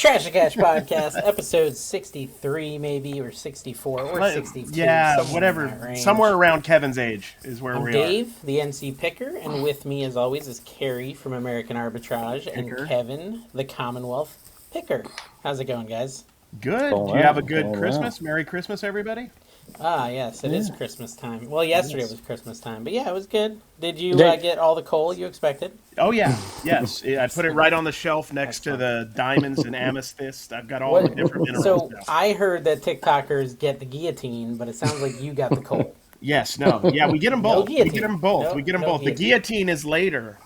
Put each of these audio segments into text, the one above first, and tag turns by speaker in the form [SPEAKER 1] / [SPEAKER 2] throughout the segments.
[SPEAKER 1] Trash and Cash Podcast, episode 63 maybe, or 64, or 62.
[SPEAKER 2] Yeah,
[SPEAKER 1] somewhere
[SPEAKER 2] whatever.
[SPEAKER 1] in that range.
[SPEAKER 2] Somewhere around Kevin's age is where
[SPEAKER 1] I'm
[SPEAKER 2] we
[SPEAKER 1] Dave, the NC Picker, and with me as always is Carrie from American Arbitrage, and Kevin, the Commonwealth Picker. How's it going, guys?
[SPEAKER 2] Good. Do you have a good Christmas? Merry Christmas, everybody.
[SPEAKER 1] Ah, yes, it is Christmas time. Well, yesterday was Christmas time, but yeah, it was good. Did you get all the coal you expected?
[SPEAKER 2] Oh, yeah. Yes. I put it right on the shelf next to the diamonds and amethyst. I've got all the different minerals
[SPEAKER 1] So
[SPEAKER 2] now.
[SPEAKER 1] I heard that TikTokers get the guillotine, but it sounds like you got the coal.
[SPEAKER 2] Yes, no. Yeah, we get them both.
[SPEAKER 1] No,
[SPEAKER 2] we get them both. We get them both.
[SPEAKER 1] Guillotine.
[SPEAKER 2] The guillotine is later.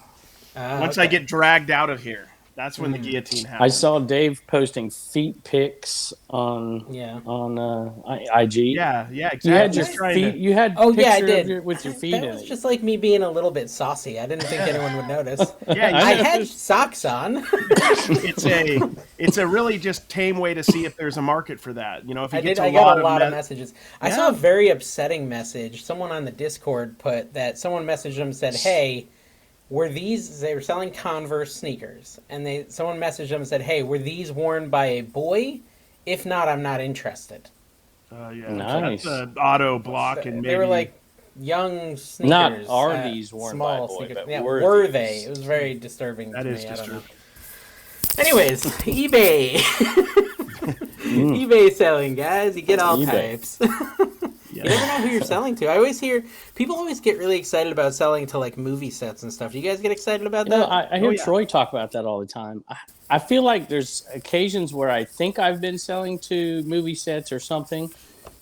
[SPEAKER 2] Once I get dragged out of here. That's when the guillotine happens.
[SPEAKER 3] I saw Dave posting feet pics on IG.
[SPEAKER 2] Yeah, exactly.
[SPEAKER 3] You had your feet. You had
[SPEAKER 1] I did.
[SPEAKER 3] With your feet
[SPEAKER 1] that
[SPEAKER 3] in
[SPEAKER 1] was
[SPEAKER 3] it.
[SPEAKER 1] just like me being a little bit saucy. I didn't think anyone would notice.
[SPEAKER 2] Yeah,
[SPEAKER 1] I had socks on.
[SPEAKER 2] It's a really just tame way to see if there's a market for that. You know, if you
[SPEAKER 1] I
[SPEAKER 2] get
[SPEAKER 1] got a lot of messages. I
[SPEAKER 2] Yeah.
[SPEAKER 1] saw a very upsetting message. Someone on the Discord put that someone messaged them and said, "Hey, they were selling Converse sneakers, and someone messaged them and said, "Hey, were these worn by a boy? If not, I'm not interested."
[SPEAKER 2] Yeah,
[SPEAKER 3] Nice.
[SPEAKER 2] that's an auto block, and maybe
[SPEAKER 1] They were like young sneakers.
[SPEAKER 3] Not are these worn by a boy,
[SPEAKER 1] sneakers.
[SPEAKER 3] but
[SPEAKER 1] Yeah,
[SPEAKER 3] were
[SPEAKER 1] they?
[SPEAKER 3] these?
[SPEAKER 1] It was very disturbing
[SPEAKER 2] that
[SPEAKER 1] to
[SPEAKER 2] is
[SPEAKER 1] me. I don't know.
[SPEAKER 2] disturbing.
[SPEAKER 1] Anyways, eBay. eBay selling, guys. You get all
[SPEAKER 3] eBay.
[SPEAKER 1] types. You never know who you're selling to. I always hear people always get really excited about selling to like movie sets and stuff. Do you guys get excited about that?
[SPEAKER 3] I hear Troy talk about that all the time. I feel like there's occasions where I think I've been selling to movie sets or something,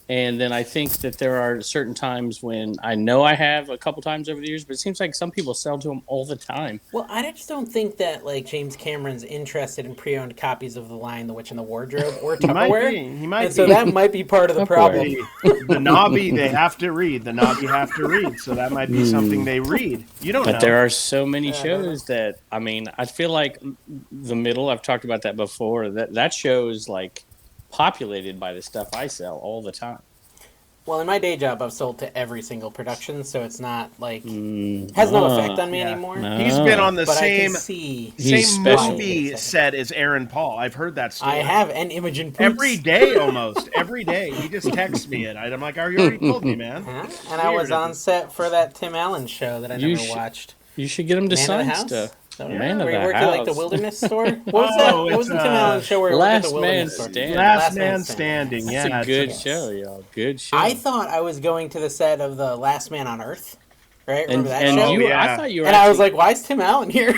[SPEAKER 3] and then I think that there are certain times when I know I have a couple times over the years, but it seems like some people sell to them all the time.
[SPEAKER 1] Well, I just don't think that like James Cameron's interested in pre-owned copies of The Lion, the Witch, and the Wardrobe or Tupperware.
[SPEAKER 2] He might be.
[SPEAKER 1] So that might be part of the problem.
[SPEAKER 2] The Nobby, they have to read. The Nobby have to read. So that might be something they read. You don't know.
[SPEAKER 3] But there are so many shows that, I mean, I feel like The Middle, I've talked about that before, that show is like populated by the stuff I sell all the time.
[SPEAKER 1] Well, in my day job, I've sold to every single production, so it's not like has no effect on me anymore.
[SPEAKER 3] No.
[SPEAKER 2] He's been on the
[SPEAKER 1] But
[SPEAKER 2] same
[SPEAKER 3] special.
[SPEAKER 2] movie set as Aaron Paul. I've heard that story.
[SPEAKER 1] I have, and Imogen Poots.
[SPEAKER 2] Every day, almost. Every day. He just texts me it. I'm like, you already told me, man.
[SPEAKER 1] And I was on set for that Tim Allen show that I never watched.
[SPEAKER 3] You should get him to
[SPEAKER 1] Man of
[SPEAKER 3] sign
[SPEAKER 1] the House?
[SPEAKER 3] stuff.
[SPEAKER 1] Man
[SPEAKER 3] of
[SPEAKER 1] where
[SPEAKER 3] the
[SPEAKER 1] he worked at like the
[SPEAKER 3] House.
[SPEAKER 1] Wilderness Store? What was that? What was the Tim Allen show where he worked at the
[SPEAKER 3] Last
[SPEAKER 1] Wilderness
[SPEAKER 3] Man
[SPEAKER 1] Store?
[SPEAKER 3] Standing.
[SPEAKER 2] Last Man Standing.
[SPEAKER 3] That's
[SPEAKER 2] Yeah,
[SPEAKER 3] a good show, y'all. Good show.
[SPEAKER 1] I thought I was going to the set of the Last Man on Earth. Right?
[SPEAKER 3] and
[SPEAKER 1] Remember that
[SPEAKER 3] and
[SPEAKER 1] show?
[SPEAKER 3] you,
[SPEAKER 2] Yeah.
[SPEAKER 3] I thought you were.
[SPEAKER 1] And I was like, why is Tim Allen here?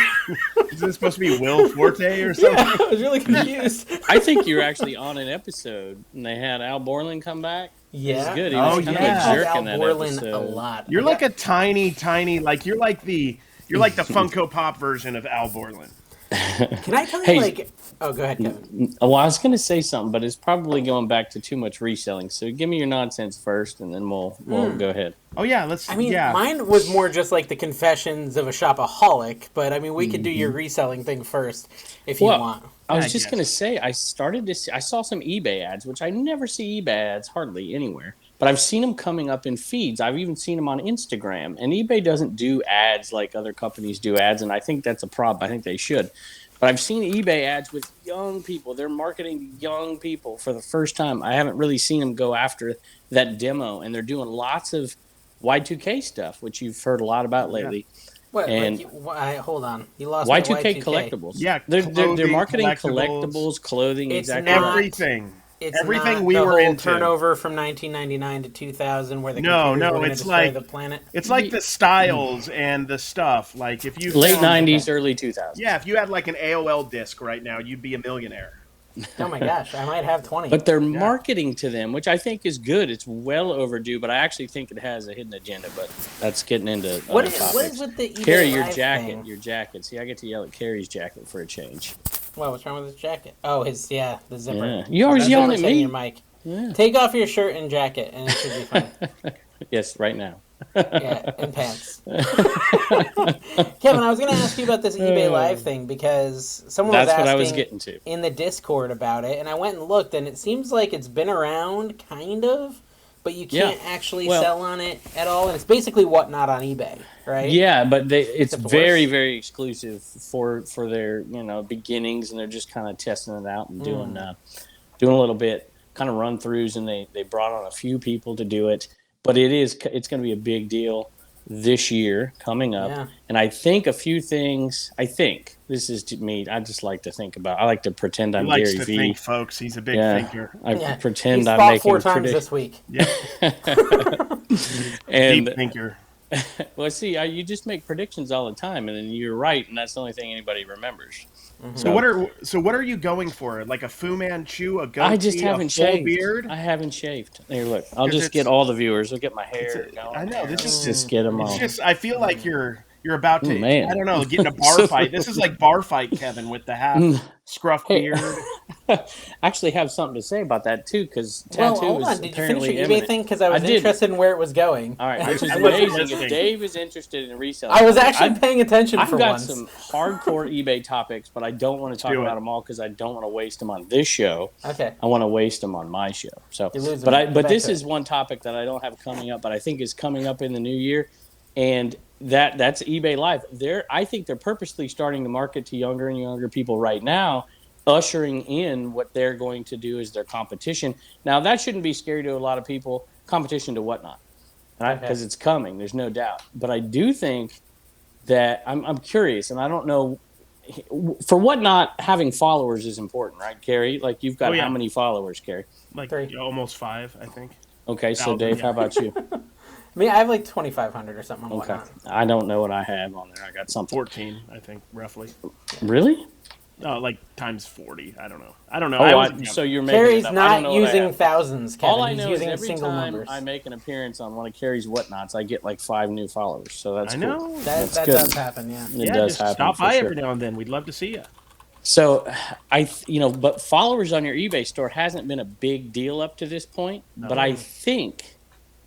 [SPEAKER 2] Is this supposed to be Will Forte or something?
[SPEAKER 1] Yeah, I was really confused.
[SPEAKER 3] I think you were actually on an episode, and they had Al Borland come back.
[SPEAKER 1] Yeah.
[SPEAKER 3] He was good. He was kind of a jerk in that
[SPEAKER 1] Borland
[SPEAKER 3] episode.
[SPEAKER 1] a lot.
[SPEAKER 2] You're like a tiny, like you're like the Funko Pop version of Al Borland.
[SPEAKER 1] Can I tell you,
[SPEAKER 3] Hey.
[SPEAKER 1] like... Oh, go ahead, Kevin.
[SPEAKER 3] Well, I was going to say something, but it's probably going back to too much reselling. So give me your nonsense first, and then we'll go ahead.
[SPEAKER 2] Oh yeah, let's.
[SPEAKER 1] I mean,
[SPEAKER 2] yeah.
[SPEAKER 1] mine was more just like the confessions of a shopaholic, but I mean, we could do your reselling thing first if you want.
[SPEAKER 3] I was
[SPEAKER 2] I
[SPEAKER 3] just
[SPEAKER 2] guess.
[SPEAKER 3] going to say, I saw some eBay ads, which I never see eBay ads hardly anywhere. But I've seen them coming up in feeds. I've even seen them on Instagram. And eBay doesn't do ads like other companies do ads, and I think that's a problem. I think they should. But I've seen eBay ads with young people. They're marketing young people for the first time. I haven't really seen them go after that demo, and they're doing lots of Y2K stuff, which you've heard a lot about lately.
[SPEAKER 1] What?
[SPEAKER 3] And
[SPEAKER 1] hold on. You lost my
[SPEAKER 3] Y2K collectibles.
[SPEAKER 2] Yeah,
[SPEAKER 3] they're
[SPEAKER 2] clothing,
[SPEAKER 3] marketing
[SPEAKER 2] collectibles.
[SPEAKER 3] collectibles, clothing,
[SPEAKER 1] It's
[SPEAKER 3] exactly.
[SPEAKER 1] not-
[SPEAKER 2] Everything.
[SPEAKER 1] It's
[SPEAKER 2] Everything
[SPEAKER 1] not
[SPEAKER 2] we
[SPEAKER 1] the
[SPEAKER 2] were
[SPEAKER 1] whole
[SPEAKER 2] into.
[SPEAKER 1] turnover from 1999 to 2000 where the
[SPEAKER 2] No,
[SPEAKER 1] computers were going to
[SPEAKER 2] it's
[SPEAKER 1] destroy
[SPEAKER 2] like-
[SPEAKER 1] the planet.
[SPEAKER 2] It's like the styles and the stuff. Like if you
[SPEAKER 3] Late
[SPEAKER 2] found-
[SPEAKER 3] 90s, early 2000s.
[SPEAKER 2] Yeah, if you had like an AOL disc right now, you'd be a millionaire.
[SPEAKER 1] Oh my gosh, I might have 20.
[SPEAKER 3] But they're marketing to them, which I think is good. It's well overdue, but I actually think it has a hidden agenda. But that's getting into
[SPEAKER 1] what
[SPEAKER 3] other
[SPEAKER 1] is
[SPEAKER 3] topics.
[SPEAKER 1] with the eBay
[SPEAKER 3] Carrie, your
[SPEAKER 1] Live
[SPEAKER 3] jacket,
[SPEAKER 1] thing?
[SPEAKER 3] your jacket. See, I get to yell at Carrie's jacket for a change.
[SPEAKER 1] Well, what's wrong with his jacket? Oh, the zipper.
[SPEAKER 3] Yeah. You always
[SPEAKER 1] That's
[SPEAKER 3] yelling
[SPEAKER 1] what
[SPEAKER 3] at
[SPEAKER 1] we're saying
[SPEAKER 3] me.
[SPEAKER 1] in Your mic.
[SPEAKER 3] Yeah.
[SPEAKER 1] Take off your shirt and jacket, and it should be fine.
[SPEAKER 3] Yes, right now.
[SPEAKER 1] Yeah, and pants. Kevin, I was going to ask you about this eBay Live thing because someone was
[SPEAKER 3] That's
[SPEAKER 1] asking
[SPEAKER 3] what I was getting to.
[SPEAKER 1] in the Discord about it, and I went and looked, and it seems like it's been around, kind of, but you can't actually sell on it at all. And it's basically Whatnot on eBay, right?
[SPEAKER 3] Yeah, but it's very,
[SPEAKER 1] worse.
[SPEAKER 3] very exclusive for their beginnings, and they're just kind of testing it out and doing a little bit kind of run throughs, and they brought on a few people to do it. But it's going to be a big deal this year coming up, and I think a few things. I think this is me. I just like to think about. I like to pretend I'm Gary
[SPEAKER 2] He likes to
[SPEAKER 3] V.
[SPEAKER 2] think, folks. He's a big thinker.
[SPEAKER 3] I pretend
[SPEAKER 1] He's
[SPEAKER 3] I'm
[SPEAKER 1] fought
[SPEAKER 3] making
[SPEAKER 1] 4 times this week.
[SPEAKER 2] Yeah,
[SPEAKER 3] and
[SPEAKER 2] deep thinker.
[SPEAKER 3] Well, see, you just make predictions all the time, and then you're right, and that's the only thing anybody remembers.
[SPEAKER 2] So what are you going for? Like a Fu Manchu, a goatee,
[SPEAKER 3] I just haven't
[SPEAKER 2] a full
[SPEAKER 3] shaved.
[SPEAKER 2] beard?
[SPEAKER 3] I haven't shaved. Here, look. I'll just get all the viewers. I'll get my hair going.
[SPEAKER 2] I know this is
[SPEAKER 3] just get them all.
[SPEAKER 2] I feel like you're about to.
[SPEAKER 3] Man.
[SPEAKER 2] I don't know, get in a bar fight. This is like bar fight, Kevin, with the half scruff beard.
[SPEAKER 3] I actually have something to say about that too, because
[SPEAKER 1] Well,
[SPEAKER 3] tattoo
[SPEAKER 1] hold
[SPEAKER 3] is
[SPEAKER 1] on. Did you finish
[SPEAKER 3] apparently
[SPEAKER 1] your eBay
[SPEAKER 3] imminent.
[SPEAKER 1] thing? Because I was interested in where it was going.
[SPEAKER 3] All right, which is
[SPEAKER 2] I wasn't
[SPEAKER 3] amazing. If
[SPEAKER 2] listening.
[SPEAKER 3] Dave is interested in reselling,
[SPEAKER 1] I was actually paying attention
[SPEAKER 3] I've
[SPEAKER 1] for
[SPEAKER 3] got
[SPEAKER 1] once.
[SPEAKER 3] some hardcore eBay topics, but I don't want to talk about them all because I don't want to waste them on this show.
[SPEAKER 1] Okay.
[SPEAKER 3] I want to waste them on my show. So,
[SPEAKER 1] You're losing
[SPEAKER 3] but
[SPEAKER 1] me.
[SPEAKER 3] this is one topic that I don't have coming up, but I think is coming up in the new year, and that's eBay Live. I think they're purposely starting to market to younger and younger people right now, ushering in what they're going to do as their competition. Now, that shouldn't be scary to a lot of people. Competition to Whatnot, right? Because it's coming. There's no doubt. But I do think that I'm curious, and I don't know. For Whatnot, having followers is important, right, Carrie? Like, you've got how many followers, Carrie?
[SPEAKER 2] Like
[SPEAKER 1] 3.
[SPEAKER 2] almost 5, I think.
[SPEAKER 3] Okay, so Dave, how about you?
[SPEAKER 1] I mean, I have like 2,500 or something on
[SPEAKER 3] Okay,
[SPEAKER 1] Whatnot.
[SPEAKER 3] I don't know what I have on there. I got something.
[SPEAKER 2] 14, I think, roughly.
[SPEAKER 3] Really?
[SPEAKER 2] Like times 40. I don't know.
[SPEAKER 3] So you're making
[SPEAKER 1] Carrie's
[SPEAKER 3] it up. I don't
[SPEAKER 1] not
[SPEAKER 3] know what I
[SPEAKER 1] using
[SPEAKER 3] have.
[SPEAKER 1] thousands, Kevin.
[SPEAKER 3] All I
[SPEAKER 1] He's
[SPEAKER 3] know is
[SPEAKER 1] using
[SPEAKER 3] every
[SPEAKER 1] single
[SPEAKER 3] time
[SPEAKER 1] numbers.
[SPEAKER 3] I make an appearance on one of Carrie's Whatnots, I get like 5 new followers. So that's
[SPEAKER 2] I
[SPEAKER 3] cool.
[SPEAKER 2] know.
[SPEAKER 1] That
[SPEAKER 3] good.
[SPEAKER 1] does happen, yeah.
[SPEAKER 3] It does
[SPEAKER 2] just
[SPEAKER 3] happen.
[SPEAKER 2] stop by
[SPEAKER 3] for sure.
[SPEAKER 2] every now and then. We'd love to see you.
[SPEAKER 3] So but followers on your eBay store hasn't been a big deal up to this point.
[SPEAKER 2] No.
[SPEAKER 3] But I think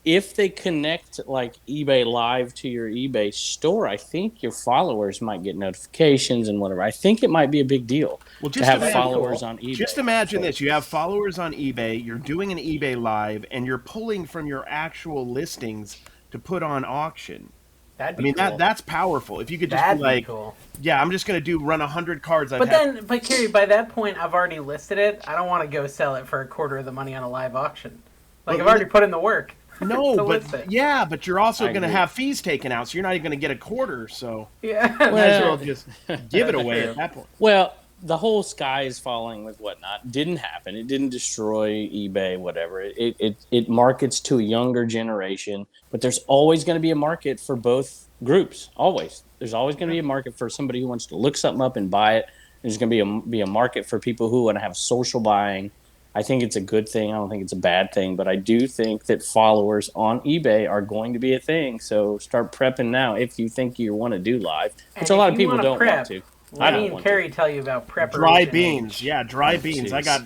[SPEAKER 3] if they connect like eBay Live to your eBay store, I think your followers might get notifications and whatever. I think it might be a big deal to have followers on eBay.
[SPEAKER 2] Just imagine this. You have followers on eBay, you're doing an eBay Live, and you're pulling from your actual listings to put on auction.
[SPEAKER 1] That'd be cool.
[SPEAKER 2] That's powerful. If you could just
[SPEAKER 1] That'd
[SPEAKER 2] be like,
[SPEAKER 1] cool.
[SPEAKER 2] yeah, I'm just going to run 100 cards.
[SPEAKER 1] But Carrie, by that point, I've already listed it. I don't want to go sell it for a quarter of the money on a live auction. Like, I've already put in the work.
[SPEAKER 2] No, but you're also going to have fees taken out, so you're not even going to get a quarter. So
[SPEAKER 1] yeah,
[SPEAKER 2] might as well just give it away at that point.
[SPEAKER 3] Well, the whole sky is falling with Whatnot didn't happen. It didn't destroy eBay, whatever. It markets to a younger generation, but there's always going to be a market for both groups. Always. There's always going to be a market for somebody who wants to look something up and buy it. There's going to be a market for people who want to have social buying. I think it's a good thing. I don't think it's a bad thing, but I do think that followers on eBay are going to be a thing. So start prepping now if you think you want to do live, which a lot of people don't want to.
[SPEAKER 1] Let me and Carrie tell you about preparation.
[SPEAKER 2] Dry beans. Yeah, dry beans. I got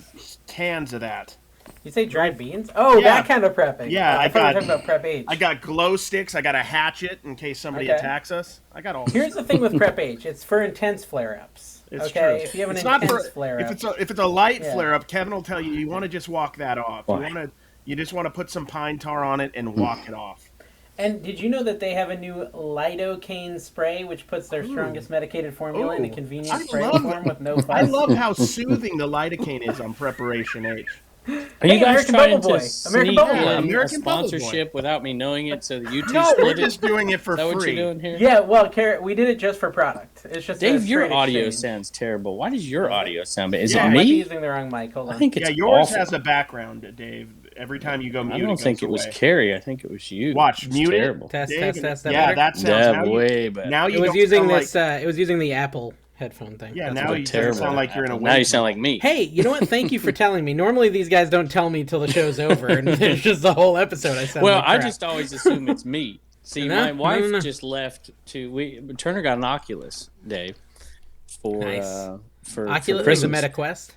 [SPEAKER 2] cans of that.
[SPEAKER 1] You say dried beans? Oh, yeah. That kind of prepping.
[SPEAKER 2] Yeah,
[SPEAKER 1] I thought you were talking about Prep H.
[SPEAKER 2] I got glow sticks. I got a hatchet in case somebody attacks us. I got all.
[SPEAKER 1] Here's the thing with Prep H. It's for intense flare-ups.
[SPEAKER 2] It's
[SPEAKER 1] okay,
[SPEAKER 2] true.
[SPEAKER 1] if you have an intense flare-up.
[SPEAKER 2] If it's a light flare-up, Kevin will tell you want to just walk that off. You just want to put some pine tar on it and walk it off.
[SPEAKER 1] And did you know that they have a new lidocaine spray, which puts their strongest medicated formula in a convenient spray form with no fuss?
[SPEAKER 2] I love how soothing the lidocaine is on Preparation H.
[SPEAKER 3] Are you guys trying to sneak
[SPEAKER 1] in
[SPEAKER 3] a sponsorship without me knowing it so that you two
[SPEAKER 2] No,
[SPEAKER 3] split
[SPEAKER 2] we're
[SPEAKER 3] it?
[SPEAKER 2] just doing it for
[SPEAKER 3] Is that
[SPEAKER 2] free.
[SPEAKER 3] what you're doing here?
[SPEAKER 1] Yeah, well, we did it just for product. It's just
[SPEAKER 3] Dave, your audio sounds terrible. Why does your audio sound bad? Is it
[SPEAKER 1] I
[SPEAKER 3] me?
[SPEAKER 1] might be using the wrong mic. Hold on.
[SPEAKER 3] I think it's
[SPEAKER 2] yours
[SPEAKER 3] awful.
[SPEAKER 2] has a background, Dave. Every time you go mute,
[SPEAKER 3] I don't think it was Carrie. I think it was you.
[SPEAKER 2] Watch,
[SPEAKER 3] it's
[SPEAKER 2] mute
[SPEAKER 3] terrible.
[SPEAKER 2] it.
[SPEAKER 1] Test.
[SPEAKER 2] Yeah, that sounds
[SPEAKER 3] way better.
[SPEAKER 2] Now you
[SPEAKER 1] it was using this. It was using the Apple headphone thing.
[SPEAKER 2] Yeah, now you sound like you're in a.
[SPEAKER 3] Now you sound like me.
[SPEAKER 1] Hey, you know what? Thank you for telling me. Normally these guys don't tell me till the show's over, and there's just the whole episode. I sound
[SPEAKER 3] well,
[SPEAKER 1] like
[SPEAKER 3] I
[SPEAKER 1] crap.
[SPEAKER 3] just always assume it's me. See, my wife just left Turner got an Oculus, Dave, for
[SPEAKER 1] Oculus
[SPEAKER 3] for
[SPEAKER 1] is a MetaQuest.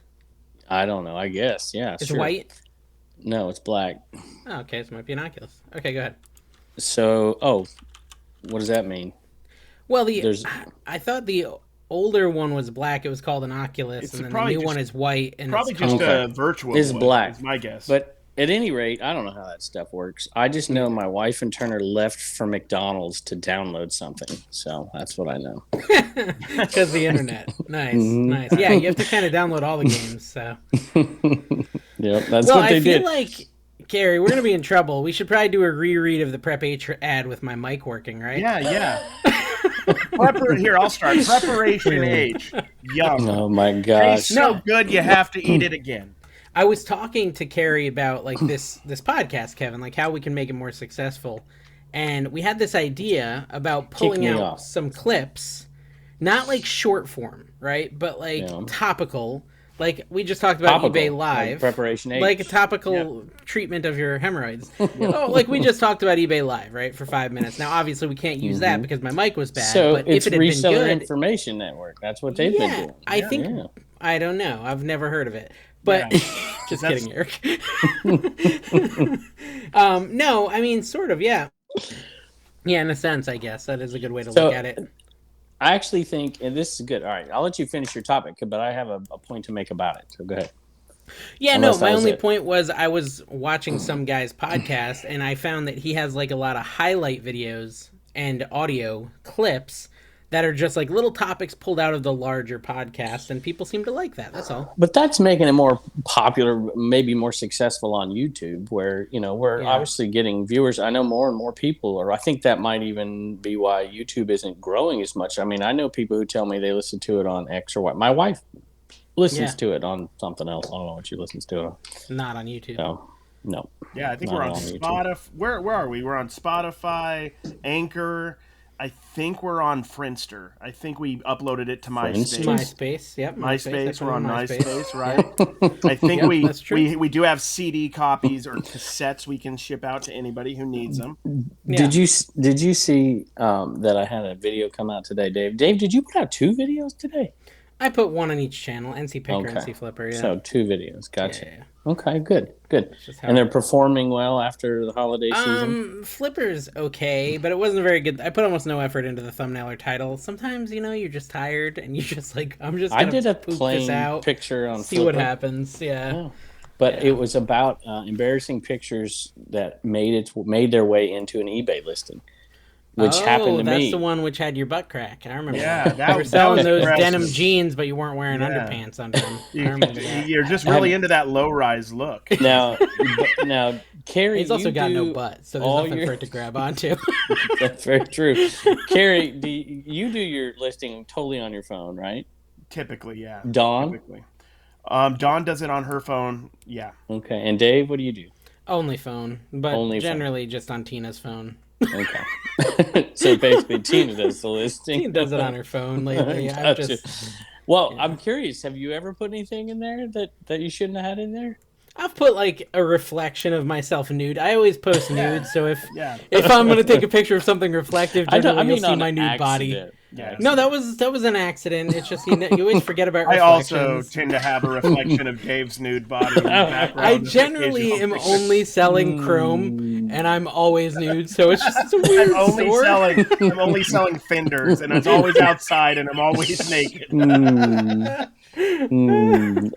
[SPEAKER 3] I don't know. I guess
[SPEAKER 1] It's white.
[SPEAKER 3] No, it's black.
[SPEAKER 1] Oh, okay, so it might be an Oculus. Okay, go ahead.
[SPEAKER 3] So, what does that mean?
[SPEAKER 1] Well, I thought the older one was black. It was called an Oculus, and then the new one is white. And
[SPEAKER 2] probably just a virtual.
[SPEAKER 3] It's black.
[SPEAKER 2] Is my guess.
[SPEAKER 3] But At any rate, I don't know how that stuff works. I just know my wife and Turner left for McDonald's to download something. So that's what I know.
[SPEAKER 1] Because the internet. Nice, nice. Yeah, you have to kind of download all the games. So.
[SPEAKER 3] Yep, that's what they did.
[SPEAKER 1] Well, I feel like, Gary, we're going to be in trouble. We should probably do a reread of the Prep H ad with my mic working, right?
[SPEAKER 2] Yeah. Here, I'll start. Preparation H. Yum.
[SPEAKER 3] Oh, my gosh.
[SPEAKER 2] Tastes so good, you have to eat it again.
[SPEAKER 1] I was talking to Carrie about like this podcast, Kevin, like how we can make it more successful. And we had this idea about pulling out some clips, not like short form, right? But like topical. Like we just talked about eBay Live.
[SPEAKER 3] Like Preparation H.
[SPEAKER 1] Like a topical treatment of your hemorrhoids. Oh, like we just talked about eBay Live, right? For 5 minutes. Now, obviously, we can't use that because my mic was bad.
[SPEAKER 3] So
[SPEAKER 1] but
[SPEAKER 3] it's
[SPEAKER 1] if it had been
[SPEAKER 3] Reseller
[SPEAKER 1] good,
[SPEAKER 3] Information Network. That's what they've been doing.
[SPEAKER 1] I think, I don't know. I've never heard of it. But just kidding, Eric. No, I mean, sort of, yeah. Yeah, in a sense, I guess. That is a good way to look at it.
[SPEAKER 3] I actually think, and this is good. All right, I'll let you finish your topic, but I have a point to make about it. So go ahead.
[SPEAKER 1] Yeah, my only point was I was watching some guy's podcast, and I found that he has like a lot of highlight videos and audio clips that are just like little topics pulled out of the larger podcast, and people seem to like that. That's all.
[SPEAKER 3] But that's making it more popular, maybe more successful on YouTube, where we're obviously getting viewers. I know more and more people, or I think that might even be why YouTube isn't growing as much. I mean, I know people who tell me they listen to it on X or Y. My wife listens to it on something else. I don't know what she listens to it on.
[SPEAKER 1] Not on YouTube.
[SPEAKER 3] No.
[SPEAKER 2] Yeah, I think we're on Spotify. Where are we? We're on Spotify, Anchor. I think we're on Friendster. I think we uploaded it to MySpace.
[SPEAKER 1] MySpace, yep.
[SPEAKER 2] MySpace. We're on MySpace, right? I think we do have CD copies or cassettes we can ship out to anybody who needs them.
[SPEAKER 3] Yeah. Did you see that I had a video come out today, Dave? Dave, did you put out 2 videos today?
[SPEAKER 1] I put one on each channel, NC Picker, NC Flipper, yeah.
[SPEAKER 3] So 2 videos, gotcha.
[SPEAKER 1] Yeah.
[SPEAKER 3] Okay, good. And they're performing well after the holiday season?
[SPEAKER 1] Flipper's okay, but it wasn't very good. I put almost no effort into the thumbnail or title. Sometimes, you're just tired, and you just like, I'm just going to poop this out.
[SPEAKER 3] Picture on
[SPEAKER 1] see
[SPEAKER 3] Flipper.
[SPEAKER 1] what happens, yeah.
[SPEAKER 3] But it was about embarrassing pictures that made their way into an eBay listing. Which happened to me.
[SPEAKER 1] That's the one which had your butt crack. I remember.
[SPEAKER 2] Yeah,
[SPEAKER 1] you were selling those denim jeans, but you weren't wearing underpants under them. I remember that.
[SPEAKER 2] You're just really into that low-rise look.
[SPEAKER 3] Now, Carrie,
[SPEAKER 1] he's also got no butt, so there's nothing for it to grab onto.
[SPEAKER 3] That's very true. Carrie, you do your listing totally on your phone, right?
[SPEAKER 2] Typically, yeah.
[SPEAKER 3] Dawn?
[SPEAKER 2] Typically. Dawn does it on her phone, yeah.
[SPEAKER 3] Okay, and Dave, what do you do?
[SPEAKER 1] Only phone, but generally just on Tina's phone.
[SPEAKER 3] Okay. So basically Tina does the listing.
[SPEAKER 1] Tina does it on her phone lately.
[SPEAKER 3] Gotcha. Well, I'm curious, have you ever put anything in there that you shouldn't have had in there?
[SPEAKER 1] I've put like a reflection of myself nude. I always post nude, so if I'm going to take a picture of something reflective, generally you'll see my nude body.
[SPEAKER 2] Yeah.
[SPEAKER 1] No, that was an accident. It's just you always forget about
[SPEAKER 2] reflections.
[SPEAKER 1] I
[SPEAKER 2] also tend to have a reflection of Dave's nude body in the background.
[SPEAKER 1] I generally am only selling Chrome, and I'm always nude, so it's a weird
[SPEAKER 2] I'm only selling fenders, and it's always outside, and I'm always naked.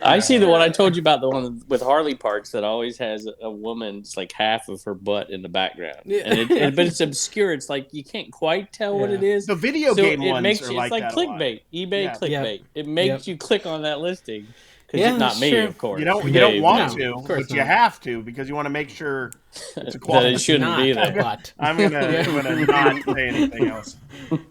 [SPEAKER 3] I see the one I told you about, the one with Harley Parks that always has a woman's like half of her butt in the background, but it's obscure. It's like you can't quite tell what it is.
[SPEAKER 2] The video game ones
[SPEAKER 3] makes
[SPEAKER 2] are
[SPEAKER 3] it's like
[SPEAKER 2] that
[SPEAKER 3] clickbait, eBay clickbait.
[SPEAKER 1] Yep.
[SPEAKER 3] It makes you click on that listing. Because not me, of course.
[SPEAKER 2] You don't want to, but you have to because you want to make sure it's a quality.
[SPEAKER 3] That it shouldn't be there.
[SPEAKER 2] I'm gonna not say anything else.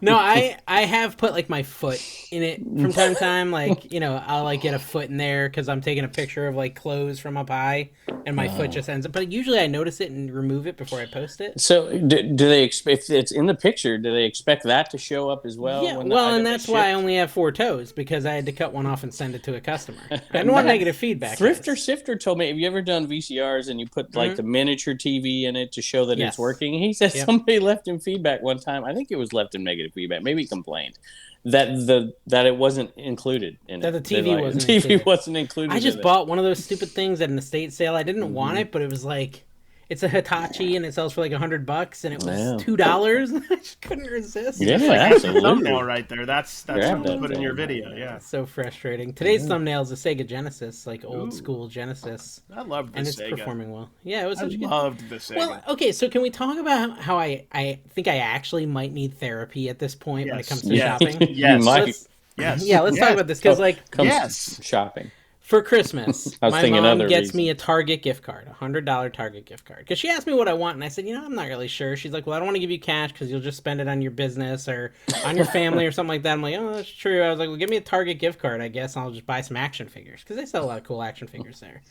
[SPEAKER 1] No, I have put like my foot in it from time to time. Like I'll like get a foot in there because I'm taking a picture of like clothes from up high, and my foot just ends up. But usually I notice it and remove it before I post it.
[SPEAKER 3] So do they expect, if it's in the picture, do they expect that to show up as well?
[SPEAKER 1] Yeah, and that's why I only have 4 toes, because I had to cut one off and send it to a customer. I didn't want negative feedback.
[SPEAKER 3] Thrifter Sifter told me, have you ever done VCRs and you put like the miniature TV in it to show that it's working? He said somebody left him feedback one time. I think it was left him negative feedback. Maybe he complained that it wasn't included in it.
[SPEAKER 1] That the TV wasn't included.
[SPEAKER 3] I
[SPEAKER 1] just bought one of those stupid things at an estate sale. I didn't want it, but it was like it's a Hitachi and it sells for like $100 and it was
[SPEAKER 3] Yeah.
[SPEAKER 1] $2. I just couldn't resist.
[SPEAKER 3] Yeah,
[SPEAKER 2] That's a
[SPEAKER 3] absolutely.
[SPEAKER 2] thumbnail right there. That's
[SPEAKER 3] Grab
[SPEAKER 2] something to
[SPEAKER 3] that
[SPEAKER 2] put in your
[SPEAKER 3] thing.
[SPEAKER 2] video. Yeah,
[SPEAKER 1] So frustrating. Today's thumbnail is a Sega Genesis, like old
[SPEAKER 2] Ooh.
[SPEAKER 1] school Genesis,
[SPEAKER 2] I loved the
[SPEAKER 1] and it's
[SPEAKER 2] Sega.
[SPEAKER 1] performing well. Yeah, it was
[SPEAKER 2] I
[SPEAKER 1] such a good.
[SPEAKER 2] loved the Sega.
[SPEAKER 1] Well, okay, so can we talk about how I think I actually might need therapy at this point when it
[SPEAKER 2] Yes.
[SPEAKER 1] comes to
[SPEAKER 2] Yeah.
[SPEAKER 1] shopping?
[SPEAKER 2] Yes.
[SPEAKER 3] You might.
[SPEAKER 1] Let's-
[SPEAKER 2] Yes.
[SPEAKER 1] yeah, let's talk about this because like
[SPEAKER 3] Comes
[SPEAKER 2] Yes.
[SPEAKER 3] shopping.
[SPEAKER 1] for Christmas,
[SPEAKER 3] I was
[SPEAKER 1] my
[SPEAKER 3] thinking
[SPEAKER 1] mom
[SPEAKER 3] other
[SPEAKER 1] gets
[SPEAKER 3] reason.
[SPEAKER 1] me a Target gift card, $100 Target gift card, because she asked me what I want, and I said, I'm not really sure. She's like, well, I don't want to give you cash because you'll just spend it on your business or on your family or something like that. I'm like, oh, that's true. I was like, well, give me a Target gift card, I guess, and I'll just buy some action figures because they sell a lot of cool action figures there,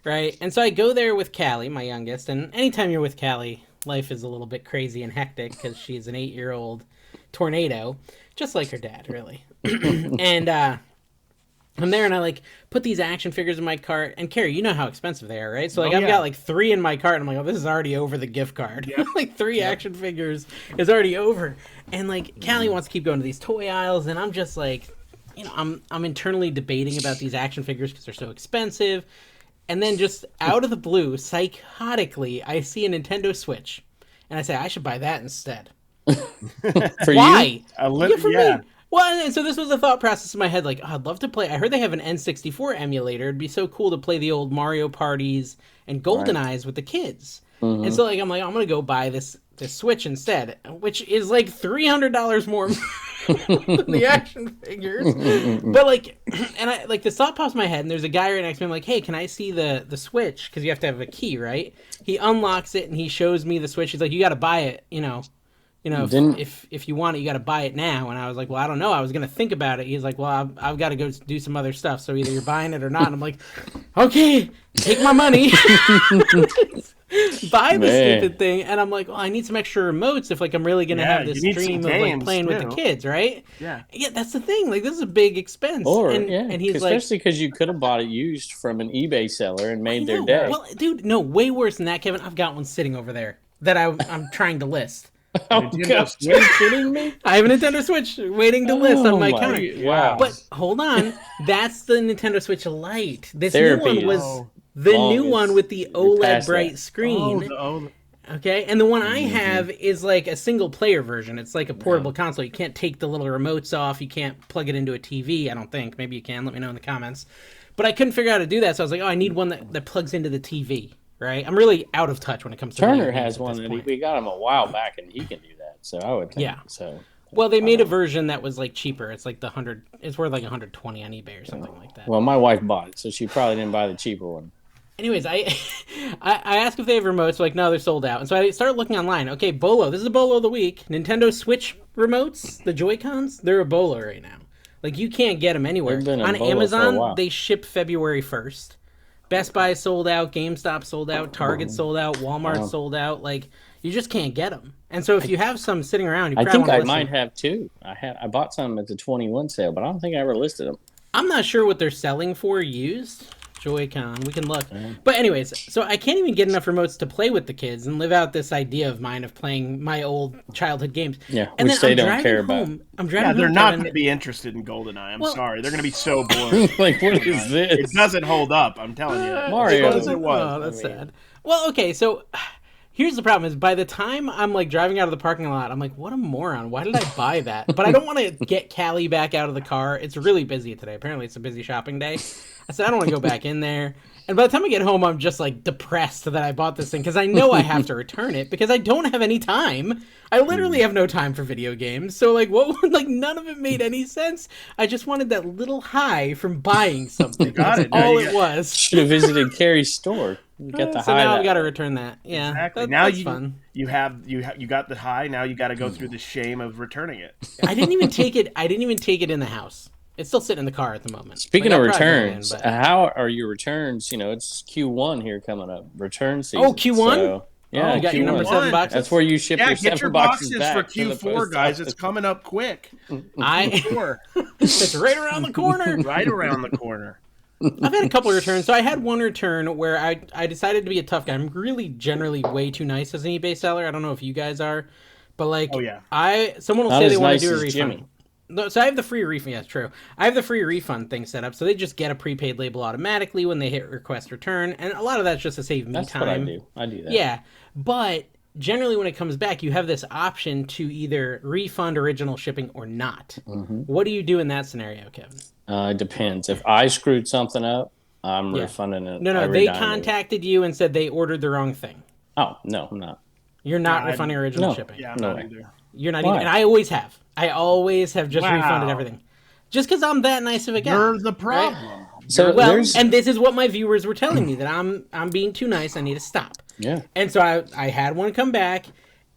[SPEAKER 1] right? And so I go there with Callie, my youngest, and anytime you're with Callie, life is a little bit crazy and hectic because she's an 8-year-old tornado, just like her dad, really. And I'm there and I like put these action figures in my cart. And Carrie, you know how expensive they are, right? So like
[SPEAKER 2] Oh,
[SPEAKER 1] I've
[SPEAKER 2] yeah.
[SPEAKER 1] got like 3 in my cart. And I'm like, oh, this is already over the gift card. Like 3 action figures is already over. And like Callie wants to keep going to these toy aisles, and I'm just like, I'm internally debating about these action figures because they're so expensive. And then just out of the blue, psychotically, I see a Nintendo Switch, and I say I should buy that instead.
[SPEAKER 3] For
[SPEAKER 1] Why?
[SPEAKER 3] you?
[SPEAKER 1] For
[SPEAKER 2] Yeah.
[SPEAKER 1] me. Well, and so this was a thought process in my head, like, oh, I'd love to play. I heard they have an N64 emulator. It'd be so cool to play the old Mario parties and GoldenEyes with the kids.
[SPEAKER 3] Mm-hmm.
[SPEAKER 1] And so, like, I'm gonna go buy this Switch instead, which is like $300 more than the action figures. But like, and I like this thought pops in my head, and there's a guy right next to me. I'm like, hey, can I see the Switch? Because you have to have a key, right? He unlocks it and he shows me the Switch. He's like, you got to buy it, if you want it, you got to buy it now. And I was like, well, I don't know. I was going to think about it. He's like, well, I've got to go do some other stuff. So either you're buying it or not. And I'm like, okay, take my money. Buy the stupid thing. And I'm like, well, I need some extra remotes if like I'm really going to have this
[SPEAKER 2] you need some
[SPEAKER 1] stream of like
[SPEAKER 2] games,
[SPEAKER 1] playing with
[SPEAKER 2] too.
[SPEAKER 1] the kids, right?
[SPEAKER 2] Yeah.
[SPEAKER 1] Yeah, that's the thing. Like, this is a big expense.
[SPEAKER 3] Or
[SPEAKER 1] and he's like,
[SPEAKER 3] especially because you could have bought it used from an eBay seller and made their
[SPEAKER 1] know.
[SPEAKER 3] day.
[SPEAKER 1] Well, dude, no, way worse than that, Kevin. I've got one sitting over there that I'm trying to list.
[SPEAKER 3] Oh gosh, are you kidding me?
[SPEAKER 1] I have a Nintendo Switch waiting to list on my counter.
[SPEAKER 3] Wow.
[SPEAKER 1] But hold on, that's the Nintendo Switch Lite. This
[SPEAKER 3] Therapy
[SPEAKER 1] new one
[SPEAKER 3] is
[SPEAKER 1] was the new
[SPEAKER 3] long.
[SPEAKER 1] one with the
[SPEAKER 3] You're
[SPEAKER 1] OLED
[SPEAKER 3] past
[SPEAKER 1] bright
[SPEAKER 3] that.
[SPEAKER 1] screen.
[SPEAKER 2] Oh,
[SPEAKER 1] Okay, and the one I have is like a single player version. It's like a portable console. You can't take the little remotes off. You can't plug it into a TV, I don't think. Maybe you can. Let me know in the comments. But I couldn't figure out how to do that, so I was like, oh, I need one that plugs into the TV, right? I'm really out of touch when it comes to
[SPEAKER 3] Turner
[SPEAKER 1] video games
[SPEAKER 3] has
[SPEAKER 1] at
[SPEAKER 3] one
[SPEAKER 1] this
[SPEAKER 3] that
[SPEAKER 1] point.
[SPEAKER 3] we got him a while back, and he can do that. So I would think.
[SPEAKER 1] Yeah.
[SPEAKER 3] So.
[SPEAKER 1] Well, they made a version that was like cheaper. It's like it's worth like 120 on eBay or something like that.
[SPEAKER 3] Well, my wife bought it, so she probably didn't buy the cheaper one.
[SPEAKER 1] Anyways, I asked if they have remotes. Like, no, they're sold out. And so I started looking online. Okay, Bolo. This is a Bolo of the week. Nintendo Switch remotes, the Joy-Cons, they're a Bolo right now. Like, you can't get them anywhere.
[SPEAKER 3] They've been a
[SPEAKER 1] On
[SPEAKER 3] Bolo for a
[SPEAKER 1] Amazon,
[SPEAKER 3] while.
[SPEAKER 1] they ship February 1st. Best Buy sold out. GameStop sold out. Target sold out. Walmart sold out. Like, you just can't get them. And so if you have some sitting around, you
[SPEAKER 3] I
[SPEAKER 1] probably
[SPEAKER 3] think
[SPEAKER 1] want to
[SPEAKER 3] I
[SPEAKER 1] list
[SPEAKER 3] might
[SPEAKER 1] them.
[SPEAKER 3] have two. I bought some at the 21 sale, but I don't think I ever listed them.
[SPEAKER 1] I'm not sure what they're selling for used. Joy-Con, we can look. But anyways, so I can't even get enough remotes to play with the kids and live out this idea of mine of playing my old childhood games.
[SPEAKER 3] Yeah,
[SPEAKER 1] and
[SPEAKER 3] which
[SPEAKER 1] then
[SPEAKER 3] they
[SPEAKER 1] I'm
[SPEAKER 3] don't
[SPEAKER 1] driving
[SPEAKER 3] care about.
[SPEAKER 1] home. I'm driving
[SPEAKER 2] yeah, they're
[SPEAKER 1] home,
[SPEAKER 2] not
[SPEAKER 1] Kevin.
[SPEAKER 2] going to be interested in GoldenEye. I'm
[SPEAKER 1] Well-
[SPEAKER 2] sorry. They're going to be so bored.
[SPEAKER 3] Like, what is this?
[SPEAKER 2] It doesn't hold up. I'm telling you.
[SPEAKER 3] Mario.
[SPEAKER 2] As good as it was.
[SPEAKER 1] Oh, that's sad. Well, okay, so here's the problem: is by the time I'm like driving out of the parking lot, I'm like, what a moron! Why did I buy that? But I don't want to get Callie back out of the car. It's really busy today. Apparently, it's a busy shopping day. I said I don't want to go back in there. And by the time I get home, I'm just like depressed that I bought this thing because I know I have to return it because I don't have any time. I literally have no time for video games. So like, like none of it made any sense. I just wanted that little high from buying something.
[SPEAKER 2] Got
[SPEAKER 1] That's
[SPEAKER 2] it. Now
[SPEAKER 1] all
[SPEAKER 2] you
[SPEAKER 1] it
[SPEAKER 2] got-
[SPEAKER 1] was.
[SPEAKER 3] Should have visited Carrie's store. You got the
[SPEAKER 1] So
[SPEAKER 3] high.
[SPEAKER 1] now I've
[SPEAKER 3] that
[SPEAKER 1] got to
[SPEAKER 3] way.
[SPEAKER 1] return that. Yeah,
[SPEAKER 2] Exactly.
[SPEAKER 1] that,
[SPEAKER 2] Now
[SPEAKER 1] that's
[SPEAKER 2] you
[SPEAKER 1] fun.
[SPEAKER 2] you got the high. Now you got to go through the shame of returning it.
[SPEAKER 1] I didn't even take it. I didn't even take it in the house. It's still sitting in the car at the moment.
[SPEAKER 3] Speaking
[SPEAKER 1] Like,
[SPEAKER 3] of
[SPEAKER 1] I'll probably go in,
[SPEAKER 3] returns,
[SPEAKER 1] but-
[SPEAKER 3] how are your returns? You know, it's Q1 here coming up. Return season.
[SPEAKER 1] Oh, Q1?
[SPEAKER 3] So, yeah,
[SPEAKER 1] you got your
[SPEAKER 3] Q1.
[SPEAKER 1] number 7 boxes.
[SPEAKER 3] That's where you ship
[SPEAKER 2] Yeah,
[SPEAKER 3] your
[SPEAKER 2] get
[SPEAKER 3] 7
[SPEAKER 2] your
[SPEAKER 3] boxes
[SPEAKER 2] boxes
[SPEAKER 3] back
[SPEAKER 2] for
[SPEAKER 3] to the
[SPEAKER 2] Q4,
[SPEAKER 3] post
[SPEAKER 2] guys.
[SPEAKER 3] office.
[SPEAKER 2] It's coming up quick.
[SPEAKER 1] I it's right around the corner.
[SPEAKER 2] Right around the corner.
[SPEAKER 1] I've had a couple of returns. So I had one return where I decided to be a tough guy. I'm really generally way too nice as an eBay seller. I don't know if you guys are, but like,
[SPEAKER 2] Oh, yeah.
[SPEAKER 1] someone will
[SPEAKER 3] Not
[SPEAKER 1] say
[SPEAKER 3] as
[SPEAKER 1] they want
[SPEAKER 3] nice
[SPEAKER 1] to do a
[SPEAKER 3] as
[SPEAKER 1] refund.
[SPEAKER 3] Jimmy.
[SPEAKER 1] So I have the free refund. Yeah, true. I have the free refund thing set up, so they just get a prepaid label automatically when they hit request return, and a lot of that's just to save me
[SPEAKER 3] That's
[SPEAKER 1] time.
[SPEAKER 3] what I do. I do that.
[SPEAKER 1] Yeah, but generally when it comes back, you have this option to either refund original shipping or not. What do you do in that scenario, Kevin?
[SPEAKER 3] It depends. If I screwed something up, I'm refunding it.
[SPEAKER 1] No,
[SPEAKER 3] every
[SPEAKER 1] they
[SPEAKER 3] dime of it.
[SPEAKER 1] contacted you and said they ordered the wrong thing.
[SPEAKER 3] Oh, no, I'm not.
[SPEAKER 1] You're not
[SPEAKER 2] No,
[SPEAKER 1] refunding original
[SPEAKER 3] no.
[SPEAKER 1] shipping.
[SPEAKER 2] Yeah, I'm
[SPEAKER 3] No
[SPEAKER 2] not
[SPEAKER 3] way.
[SPEAKER 2] either.
[SPEAKER 1] You're not
[SPEAKER 3] Why?
[SPEAKER 1] even, and I always have. I always have just
[SPEAKER 2] Wow.
[SPEAKER 1] refunded everything. Just because I'm that nice of a guy.
[SPEAKER 2] You're the problem.
[SPEAKER 3] So
[SPEAKER 1] Well,
[SPEAKER 3] there's
[SPEAKER 1] and this is what my viewers were telling me, that I'm being too nice. I need to stop.
[SPEAKER 3] yeah.
[SPEAKER 1] And so I had one come back,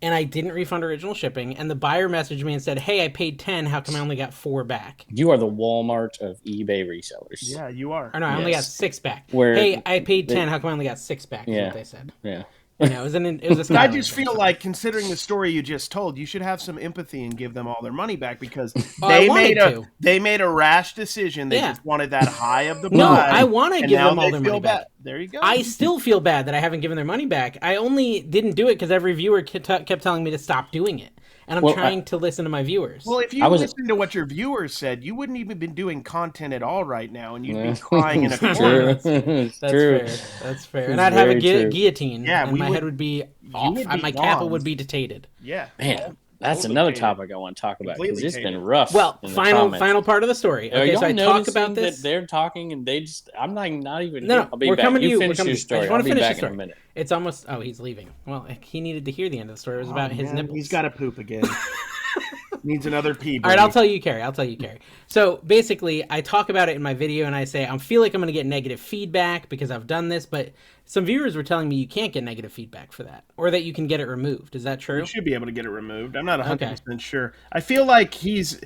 [SPEAKER 1] and I didn't refund original shipping. And the buyer messaged me and said, "Hey, I paid 10. How come I only got 4 back?"
[SPEAKER 3] You are the Walmart of eBay resellers.
[SPEAKER 2] Yeah, you are.
[SPEAKER 1] Or no, I only got
[SPEAKER 3] Yes.
[SPEAKER 1] 6 back.
[SPEAKER 3] Where
[SPEAKER 1] hey, I paid 10. How come I only got 6 back? Is
[SPEAKER 3] Yeah.
[SPEAKER 1] what they said.
[SPEAKER 3] Yeah.
[SPEAKER 1] You know, it was a
[SPEAKER 2] I
[SPEAKER 1] styling
[SPEAKER 2] just
[SPEAKER 1] thing.
[SPEAKER 2] feel like, considering the story you just told, you should have some empathy and give them all their money back, because
[SPEAKER 1] Oh, I
[SPEAKER 2] they
[SPEAKER 1] wanted to.
[SPEAKER 2] they made a rash decision. They
[SPEAKER 1] Yeah.
[SPEAKER 2] just wanted that high of the
[SPEAKER 1] No,
[SPEAKER 2] buy,
[SPEAKER 1] I want to
[SPEAKER 2] and
[SPEAKER 1] give
[SPEAKER 2] now
[SPEAKER 1] them all
[SPEAKER 2] they
[SPEAKER 1] their
[SPEAKER 2] feel
[SPEAKER 1] money
[SPEAKER 2] bad.
[SPEAKER 1] back.
[SPEAKER 2] There you go.
[SPEAKER 1] I still feel bad that I haven't given their money back. I only didn't do it because every viewer kept telling me to stop doing it. And I'm
[SPEAKER 3] Well,
[SPEAKER 1] trying to listen to my viewers.
[SPEAKER 2] Well, if you
[SPEAKER 3] I was-
[SPEAKER 2] listen to what your viewers said, you wouldn't even been doing content at all right now, and you'd
[SPEAKER 3] Yeah.
[SPEAKER 2] be crying in a
[SPEAKER 3] It's
[SPEAKER 2] corner.
[SPEAKER 3] true. It's
[SPEAKER 1] That's
[SPEAKER 3] true.
[SPEAKER 1] fair. That's fair.
[SPEAKER 3] It's
[SPEAKER 1] And I'd have a
[SPEAKER 3] very true.
[SPEAKER 1] guillotine,
[SPEAKER 2] Yeah,
[SPEAKER 1] and
[SPEAKER 2] we
[SPEAKER 1] my
[SPEAKER 2] would-
[SPEAKER 1] head would be off.
[SPEAKER 2] would be
[SPEAKER 1] My kappa
[SPEAKER 2] gone.
[SPEAKER 1] would be detated.
[SPEAKER 2] Yeah,
[SPEAKER 3] Man, that's
[SPEAKER 2] Totally
[SPEAKER 3] another
[SPEAKER 2] tainted.
[SPEAKER 3] topic I want to talk about, because
[SPEAKER 2] Completely
[SPEAKER 3] it's been
[SPEAKER 2] tainted.
[SPEAKER 3] rough.
[SPEAKER 1] Well,
[SPEAKER 3] in the
[SPEAKER 1] final
[SPEAKER 3] comments.
[SPEAKER 1] part of the story.
[SPEAKER 3] Are
[SPEAKER 1] Okay,
[SPEAKER 3] y'all
[SPEAKER 1] so I talk
[SPEAKER 3] noticing
[SPEAKER 1] about this.
[SPEAKER 3] that they're talking and they just? I'm not even.
[SPEAKER 1] No,
[SPEAKER 3] I'll be
[SPEAKER 1] we're
[SPEAKER 3] back.
[SPEAKER 1] coming to you. We're
[SPEAKER 3] Finish
[SPEAKER 1] coming
[SPEAKER 3] your
[SPEAKER 1] to you. I
[SPEAKER 3] story.
[SPEAKER 1] just
[SPEAKER 3] I'll
[SPEAKER 1] want
[SPEAKER 3] be
[SPEAKER 1] to finish
[SPEAKER 3] back
[SPEAKER 1] the
[SPEAKER 3] in a
[SPEAKER 1] story.
[SPEAKER 3] minute.
[SPEAKER 1] It's almost. Oh, he's leaving. Well, he needed to hear the end of the story. It was about his
[SPEAKER 2] man,
[SPEAKER 1] nipples.
[SPEAKER 2] He's got to poop again. Needs another pee.
[SPEAKER 1] All right,
[SPEAKER 2] buddy.
[SPEAKER 1] I'll tell you, Carrie. So basically, I talk about it in my video, and I say I feel like I'm going to get negative feedback because I've done this, but some viewers were telling me you can't get negative feedback for that, or that you can get it removed. Is that true?
[SPEAKER 2] You should be able to get it removed. I'm not 100% sure. I feel like he's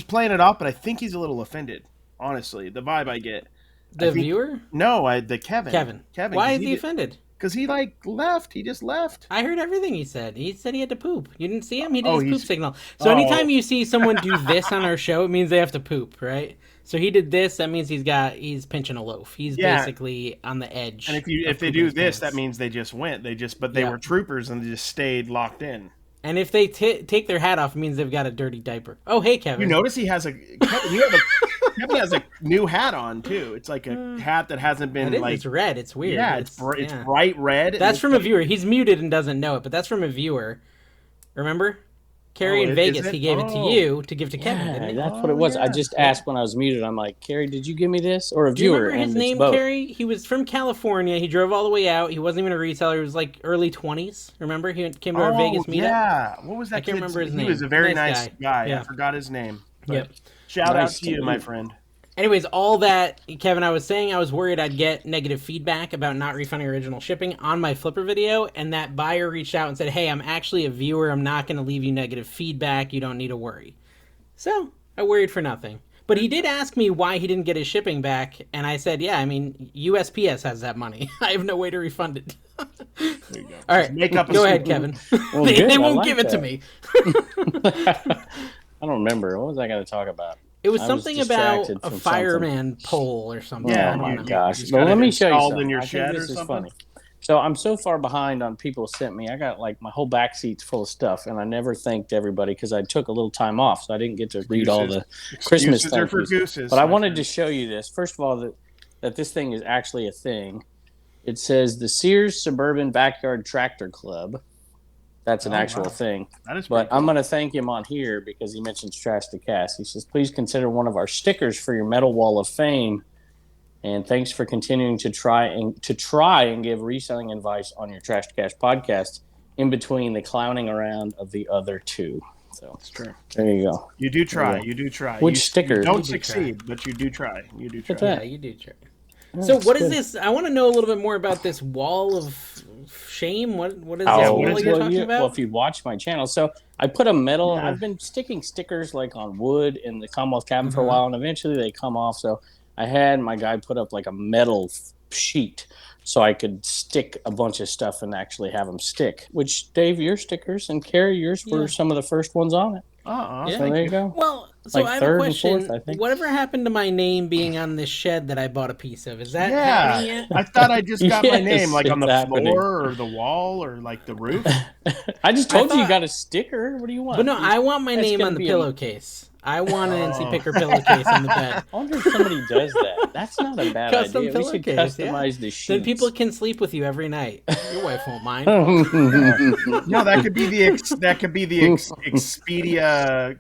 [SPEAKER 2] playing it off, but I think he's a little offended. Honestly, the vibe I get.
[SPEAKER 1] The viewer?
[SPEAKER 2] No, the Kevin.
[SPEAKER 1] Kevin. Why is he offended?
[SPEAKER 2] Because he left. He just left.
[SPEAKER 1] I heard everything he said. He said he had to poop. You didn't see him? He did
[SPEAKER 2] Oh,
[SPEAKER 1] his poop
[SPEAKER 2] he's-
[SPEAKER 1] signal. So anytime you see someone do this on our show, it means they have to poop, right? So he did this. That means he's pinching a loaf. He's basically on the edge.
[SPEAKER 2] And if they do this, that means they just went. They were troopers and they just stayed locked in.
[SPEAKER 1] And if they take their hat off, it means they've got a dirty diaper. Oh, hey, Kevin.
[SPEAKER 2] You notice he has Kevin has a new hat on too. It's like a hat that hasn't been
[SPEAKER 1] It's red. It's weird.
[SPEAKER 2] Yeah, it's bright red.
[SPEAKER 1] That's from a viewer. He's muted and doesn't know it, but that's from a viewer. Remember? Carrie in
[SPEAKER 2] is
[SPEAKER 1] Vegas,
[SPEAKER 2] it?
[SPEAKER 1] he gave it to you to give to Kevin,
[SPEAKER 3] Yeah,
[SPEAKER 1] didn't he?
[SPEAKER 3] that's what it was.
[SPEAKER 2] yeah.
[SPEAKER 3] I just asked when I was muted. I'm like, Carrie, did you give me this, or a
[SPEAKER 1] Do you
[SPEAKER 3] viewer?
[SPEAKER 1] remember his
[SPEAKER 3] And it's
[SPEAKER 1] name,
[SPEAKER 3] both.
[SPEAKER 1] Carrie? He was from California. He drove all the way out. He wasn't even a reseller. He was like early 20s. Remember? He came to our Vegas meetup.
[SPEAKER 2] Yeah. What was that?
[SPEAKER 1] I can't remember his name.
[SPEAKER 2] He was a very
[SPEAKER 1] Nice
[SPEAKER 2] nice guy.
[SPEAKER 1] Yeah.
[SPEAKER 2] I forgot his name. But
[SPEAKER 1] Yep.
[SPEAKER 2] Shout
[SPEAKER 3] Nice
[SPEAKER 2] out to
[SPEAKER 3] to
[SPEAKER 2] you, my
[SPEAKER 3] meet.
[SPEAKER 2] friend.
[SPEAKER 1] Anyways, all that, Kevin, I was saying I was worried I'd get negative feedback about not refunding original shipping on my Flipper video, and that buyer reached out and said, hey, I'm actually a viewer. I'm not going to leave you negative feedback. You don't need to worry. So I worried for nothing. But he did ask me why he didn't get his shipping back, and I said, yeah, I mean, USPS has that money. I have no way to refund it.
[SPEAKER 2] There you go.
[SPEAKER 1] All right,
[SPEAKER 2] Make up a
[SPEAKER 1] go ahead,
[SPEAKER 2] story.
[SPEAKER 1] Kevin.
[SPEAKER 3] Well,
[SPEAKER 1] they
[SPEAKER 3] good, I
[SPEAKER 1] won't
[SPEAKER 3] like
[SPEAKER 1] give it to
[SPEAKER 3] that.
[SPEAKER 1] me.
[SPEAKER 3] I don't remember. What was I going to talk about?
[SPEAKER 1] It was
[SPEAKER 3] I was
[SPEAKER 1] something about
[SPEAKER 3] distracted
[SPEAKER 1] a
[SPEAKER 3] from
[SPEAKER 1] fireman pole or something.
[SPEAKER 2] Yeah,
[SPEAKER 1] I don't
[SPEAKER 3] Oh my
[SPEAKER 1] know.
[SPEAKER 3] gosh!
[SPEAKER 2] just
[SPEAKER 3] But
[SPEAKER 2] got
[SPEAKER 3] let
[SPEAKER 2] it
[SPEAKER 3] me show you
[SPEAKER 2] installed
[SPEAKER 3] something.
[SPEAKER 2] in your
[SPEAKER 3] I think
[SPEAKER 2] shed or
[SPEAKER 3] this is
[SPEAKER 2] something?
[SPEAKER 3] funny. So I'm so far behind on people sent me. I got like my whole back seat's full of stuff, and I never thanked everybody because I took a little time off, so I didn't get to read all the Christmas
[SPEAKER 2] Excuses are
[SPEAKER 3] thank
[SPEAKER 2] for
[SPEAKER 3] yous.
[SPEAKER 2] gooses,
[SPEAKER 3] But I
[SPEAKER 2] my
[SPEAKER 3] wanted
[SPEAKER 2] friend.
[SPEAKER 3] to show you this. First of all, that this thing is actually a thing. It says the Sears Suburban Backyard Tractor Club. That's an actual
[SPEAKER 2] wow.
[SPEAKER 3] thing.
[SPEAKER 2] That is
[SPEAKER 3] But
[SPEAKER 2] pretty
[SPEAKER 3] I'm going to thank him on here because he mentions Trash to Cast. He says, please consider one of our stickers for your Metal Wall of Fame. And thanks for continuing to try and give reselling advice on your Trash to Cast podcast in between the clowning around of the other two. So
[SPEAKER 2] That's true.
[SPEAKER 3] there you go.
[SPEAKER 2] You do try.
[SPEAKER 3] Yeah.
[SPEAKER 2] You do try.
[SPEAKER 3] Which
[SPEAKER 2] you,
[SPEAKER 3] stickers?
[SPEAKER 2] You
[SPEAKER 3] You
[SPEAKER 2] don't
[SPEAKER 1] do
[SPEAKER 2] succeed, but you do try. You do try.
[SPEAKER 3] at that.
[SPEAKER 1] Yeah, you do try. So what is this? I want to know a little bit more about this wall of shame. What is this wall
[SPEAKER 2] what is
[SPEAKER 1] you're
[SPEAKER 2] it?
[SPEAKER 1] talking about?
[SPEAKER 3] Well, if you watch my channel, so I put a metal.
[SPEAKER 2] Yeah.
[SPEAKER 3] I've been sticking stickers like on wood in the Commonwealth cabin
[SPEAKER 1] Mm-hmm.
[SPEAKER 3] for a while, and eventually they come off. So I had my guy put up like a metal sheet so I could stick a bunch of stuff and actually have them stick. Which Dave, your stickers and Carrie, yours were some of the first ones on it.
[SPEAKER 2] Uh-uh.
[SPEAKER 1] Yeah.
[SPEAKER 3] So there you go.
[SPEAKER 1] Well, So
[SPEAKER 3] like
[SPEAKER 1] I have a
[SPEAKER 3] third and
[SPEAKER 1] question.
[SPEAKER 3] fourth, I think.
[SPEAKER 1] Whatever happened to my name being on this shed that I bought a piece of? Is that
[SPEAKER 2] Yeah,
[SPEAKER 1] happening yet?
[SPEAKER 2] I thought I just got my name
[SPEAKER 3] Yes,
[SPEAKER 2] like on the
[SPEAKER 3] it's happening.
[SPEAKER 2] floor or the wall or like the roof.
[SPEAKER 3] I just told you
[SPEAKER 1] thought-
[SPEAKER 3] got a sticker. What do you want?
[SPEAKER 1] But no, I want my
[SPEAKER 3] That's
[SPEAKER 1] name
[SPEAKER 3] gonna
[SPEAKER 1] on the
[SPEAKER 3] be
[SPEAKER 1] pillowcase. I want an NC
[SPEAKER 2] Oh.
[SPEAKER 1] Picker pillowcase on the bed.
[SPEAKER 3] I wonder if somebody does that. That's not a bad
[SPEAKER 1] Custom
[SPEAKER 3] idea. We should
[SPEAKER 1] pillowcase, yeah.
[SPEAKER 3] customize the sheets.
[SPEAKER 1] Then people can sleep with you every night. Your wife won't mind.
[SPEAKER 2] No, that could be the Expedia,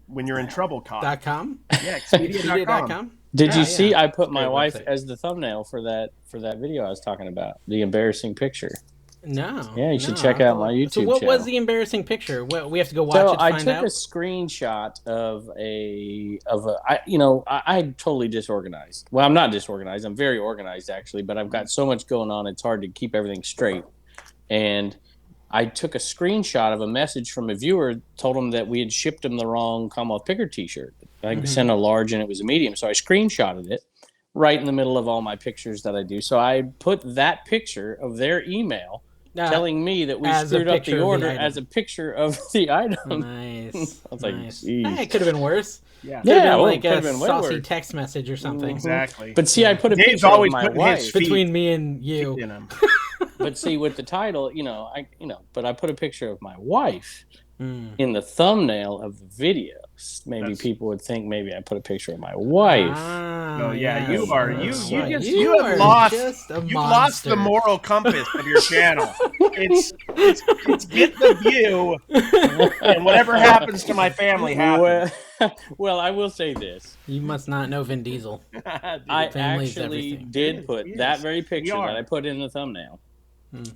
[SPEAKER 2] when you're in trouble.
[SPEAKER 1] .com?
[SPEAKER 2] Yeah, Expedia.com.
[SPEAKER 1] .com?
[SPEAKER 3] Did you
[SPEAKER 1] Yeah,
[SPEAKER 3] see?
[SPEAKER 1] yeah.
[SPEAKER 3] I put my
[SPEAKER 1] Great
[SPEAKER 3] wife
[SPEAKER 1] website.
[SPEAKER 3] as the thumbnail for that video I was talking about. The embarrassing picture.
[SPEAKER 1] No.
[SPEAKER 3] Yeah, you should
[SPEAKER 1] no,
[SPEAKER 3] check
[SPEAKER 1] I'll
[SPEAKER 3] out my
[SPEAKER 1] have to-
[SPEAKER 3] YouTube
[SPEAKER 1] So what was
[SPEAKER 3] channel.
[SPEAKER 1] the embarrassing picture? What, we have to go watch
[SPEAKER 3] So
[SPEAKER 1] it to
[SPEAKER 3] I
[SPEAKER 1] find
[SPEAKER 3] took
[SPEAKER 1] out?
[SPEAKER 3] a screenshot of I'm totally disorganized. Well, I'm not disorganized. I'm very organized actually, but I've got so much going on. It's hard to keep everything straight. And I took a screenshot of a message from a viewer, told him that we had shipped him the wrong Commonwealth Picker T-shirt. I sent a large and it was a medium, so I screenshotted it right in the middle of all my pictures that I do. So I put that picture of their email telling me that we
[SPEAKER 1] as a
[SPEAKER 3] screwed up
[SPEAKER 1] picture
[SPEAKER 3] the
[SPEAKER 1] of the
[SPEAKER 3] order
[SPEAKER 1] item.
[SPEAKER 3] as a picture of the item.
[SPEAKER 1] Nice.
[SPEAKER 3] I was like,
[SPEAKER 1] nice.
[SPEAKER 3] geez.
[SPEAKER 1] Hey, it could have been worse.
[SPEAKER 2] Yeah.
[SPEAKER 1] Could have
[SPEAKER 3] Yeah,
[SPEAKER 1] been
[SPEAKER 3] well,
[SPEAKER 1] like
[SPEAKER 3] it could
[SPEAKER 1] a
[SPEAKER 3] have been way
[SPEAKER 1] saucy
[SPEAKER 3] worse.
[SPEAKER 1] text message or something.
[SPEAKER 2] Exactly.
[SPEAKER 3] But see, I put a
[SPEAKER 2] Dave's
[SPEAKER 3] picture
[SPEAKER 2] always
[SPEAKER 3] of my
[SPEAKER 2] putting his
[SPEAKER 3] wife.
[SPEAKER 2] feet
[SPEAKER 1] Between me and you.
[SPEAKER 2] in him.
[SPEAKER 3] But see, with the title, but I put a picture of my wife in the thumbnail of the video. Maybe people would think maybe I put a picture of my wife.
[SPEAKER 2] Oh yeah, you are you
[SPEAKER 1] Right.
[SPEAKER 2] you have
[SPEAKER 1] are
[SPEAKER 2] lost
[SPEAKER 1] just a
[SPEAKER 2] you've lost the
[SPEAKER 1] monster.
[SPEAKER 2] moral compass of your channel. It's get the view, and whatever happens to my family happens.
[SPEAKER 3] Well, I will say this.
[SPEAKER 1] You must not know Vin Diesel.
[SPEAKER 3] I
[SPEAKER 1] Family's
[SPEAKER 3] actually
[SPEAKER 1] everything.
[SPEAKER 3] did put
[SPEAKER 2] It
[SPEAKER 3] that
[SPEAKER 2] is.
[SPEAKER 3] very picture
[SPEAKER 2] We are.
[SPEAKER 3] that I put in the thumbnail.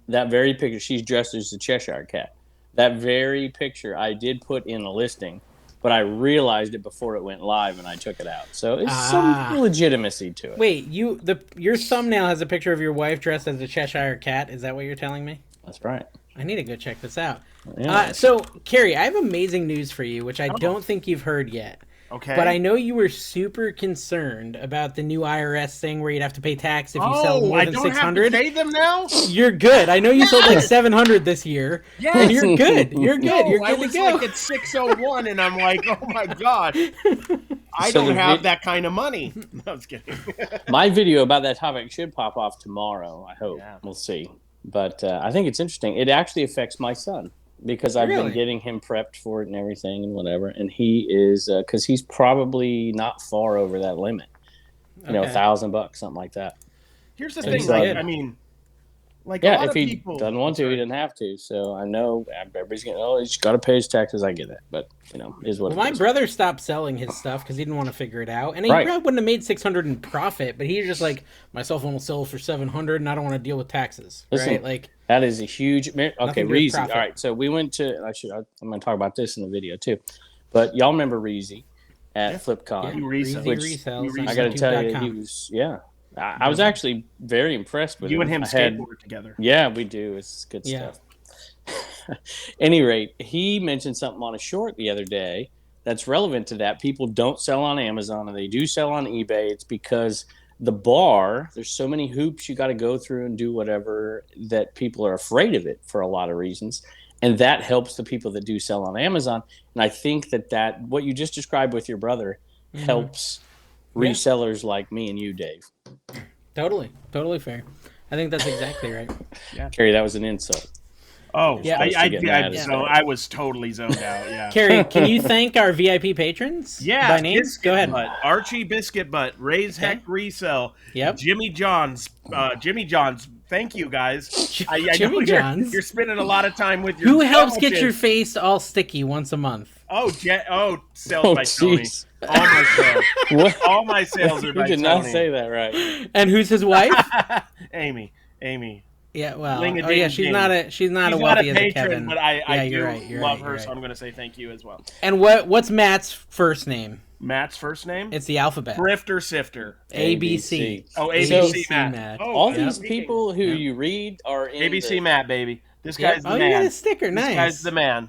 [SPEAKER 3] That very picture, she's dressed as the Cheshire Cat. That very picture I did put in the listing, but I realized it before it went live and I took it out. So it's some legitimacy to it.
[SPEAKER 1] Wait, your thumbnail has a picture of your wife dressed as a Cheshire Cat. Is that what you're telling me?
[SPEAKER 3] That's right.
[SPEAKER 1] I need to go check this out.
[SPEAKER 3] Yeah.
[SPEAKER 1] So, Carrie, I have amazing news for you, which I don't think you've heard yet.
[SPEAKER 2] Okay.
[SPEAKER 1] But I know you were super concerned about the new IRS thing where you'd have to pay tax if you sell more
[SPEAKER 2] I
[SPEAKER 1] than
[SPEAKER 2] don't
[SPEAKER 1] 600.
[SPEAKER 2] have to pay them now.
[SPEAKER 1] You're good. I know you sold like 700 this year.
[SPEAKER 2] Yes.
[SPEAKER 1] And you're good. You're good.
[SPEAKER 2] No,
[SPEAKER 1] You're
[SPEAKER 2] I
[SPEAKER 1] good to
[SPEAKER 2] was
[SPEAKER 1] go.
[SPEAKER 2] like at 601, and I'm like, oh my god, I
[SPEAKER 3] So
[SPEAKER 2] don't
[SPEAKER 3] the
[SPEAKER 2] have that kind of money. No, I was kidding.
[SPEAKER 3] My video about that topic should pop off tomorrow, I hope.
[SPEAKER 2] Yeah.
[SPEAKER 3] We'll see. But I think it's interesting. It actually affects my son because I've
[SPEAKER 1] Really?
[SPEAKER 3] been getting him prepped for it and everything and whatever. And he is, because he's probably not far over that limit. You know,
[SPEAKER 1] Okay.
[SPEAKER 3] $1,000, something like that.
[SPEAKER 2] Here's the
[SPEAKER 3] And
[SPEAKER 2] thing.
[SPEAKER 3] he's
[SPEAKER 2] Like,
[SPEAKER 3] like-
[SPEAKER 2] I mean, like a
[SPEAKER 3] Yeah,
[SPEAKER 2] lot
[SPEAKER 3] if
[SPEAKER 2] of
[SPEAKER 3] he
[SPEAKER 2] people
[SPEAKER 3] doesn't want to, he doesn't have to. So I know everybody's getting, he's got to pay his taxes. I get that. But, is what
[SPEAKER 1] Well,
[SPEAKER 3] it
[SPEAKER 1] my
[SPEAKER 3] is.
[SPEAKER 1] brother stopped selling his stuff because he didn't want to figure it out, and he
[SPEAKER 3] Right.
[SPEAKER 1] probably wouldn't have made 600 in profit. But he was just like, my cell phone will sell for 700, and I don't want to deal with taxes.
[SPEAKER 3] Listen,
[SPEAKER 1] right? Like,
[SPEAKER 3] That is a huge. Okay,
[SPEAKER 1] Nothing to do with
[SPEAKER 3] Reezy.
[SPEAKER 1] profit.
[SPEAKER 3] All right, so we went to. I'm going to talk about this in the video too. But y'all remember Reezy at FlipCon?
[SPEAKER 2] You resell.
[SPEAKER 3] Which
[SPEAKER 1] resells.
[SPEAKER 2] you
[SPEAKER 1] on
[SPEAKER 3] I got to tell you,
[SPEAKER 1] YouTube.com.
[SPEAKER 3] he was. Yeah, I was actually very impressed with
[SPEAKER 2] You
[SPEAKER 3] him.
[SPEAKER 2] and him
[SPEAKER 3] I had-
[SPEAKER 2] skateboard together.
[SPEAKER 3] Yeah, we do. It's good
[SPEAKER 1] Yeah.
[SPEAKER 3] stuff. Any rate, he mentioned something on a short the other day that's relevant to that. People don't sell on Amazon and they do sell on eBay. It's because the bar, there's so many hoops you got to go through and do whatever that people are afraid of it for a lot of reasons. And that helps the people that do sell on Amazon. And I think that what you just described with your brother helps resellers like me and you, Dave.
[SPEAKER 1] Totally fair. I think that's exactly right.
[SPEAKER 3] Carrie, that was an insult.
[SPEAKER 2] Oh,
[SPEAKER 1] Yeah.
[SPEAKER 2] I was totally zoned out. Yeah.
[SPEAKER 1] Carrie, can you thank our VIP patrons?
[SPEAKER 2] Yeah,
[SPEAKER 1] by name?
[SPEAKER 2] Biscuit
[SPEAKER 1] Go ahead.
[SPEAKER 2] Butt, Archie Biscuit Butt, Ray's
[SPEAKER 1] Okay.
[SPEAKER 2] Heck Resell,
[SPEAKER 1] Yep.
[SPEAKER 2] Jimmy John's. Thank you guys. I know
[SPEAKER 1] Jimmy John's?
[SPEAKER 2] You're spending a lot of time with your.
[SPEAKER 1] Who helps get
[SPEAKER 2] sandwiches.
[SPEAKER 1] your face all sticky once a month?
[SPEAKER 2] Sales by Tony.
[SPEAKER 3] jeez.
[SPEAKER 2] All my sales.
[SPEAKER 3] What?
[SPEAKER 2] All my sales are
[SPEAKER 3] You
[SPEAKER 2] by
[SPEAKER 3] did
[SPEAKER 2] Tony.
[SPEAKER 3] not say that right.
[SPEAKER 1] And who's his wife?
[SPEAKER 2] Amy.
[SPEAKER 1] Yeah, well,
[SPEAKER 2] Ling-a-ding-ding.
[SPEAKER 1] she's not a
[SPEAKER 2] She's not
[SPEAKER 1] wealthy
[SPEAKER 2] a
[SPEAKER 1] as a
[SPEAKER 2] patron,
[SPEAKER 1] Kevin.
[SPEAKER 2] but I
[SPEAKER 1] Yeah,
[SPEAKER 2] do
[SPEAKER 1] you're right, you're
[SPEAKER 2] love
[SPEAKER 1] right,
[SPEAKER 2] her,
[SPEAKER 1] you're
[SPEAKER 2] so
[SPEAKER 1] right.
[SPEAKER 2] I'm going to say thank you as well.
[SPEAKER 1] And what's Matt's first name?
[SPEAKER 2] Matt's first name?
[SPEAKER 1] It's the alphabet.
[SPEAKER 2] Thrifter Sifter.
[SPEAKER 1] ABC.
[SPEAKER 2] Oh,
[SPEAKER 3] ABC
[SPEAKER 2] ABC Matt.
[SPEAKER 1] Matt.
[SPEAKER 2] Oh,
[SPEAKER 3] All
[SPEAKER 2] yeah.
[SPEAKER 3] these people who you read are in
[SPEAKER 2] ABC Matt, baby. This
[SPEAKER 1] Yep.
[SPEAKER 2] guy's the
[SPEAKER 1] Oh,
[SPEAKER 2] man.
[SPEAKER 1] you got a sticker.
[SPEAKER 2] This
[SPEAKER 1] Nice.
[SPEAKER 2] guy's the man.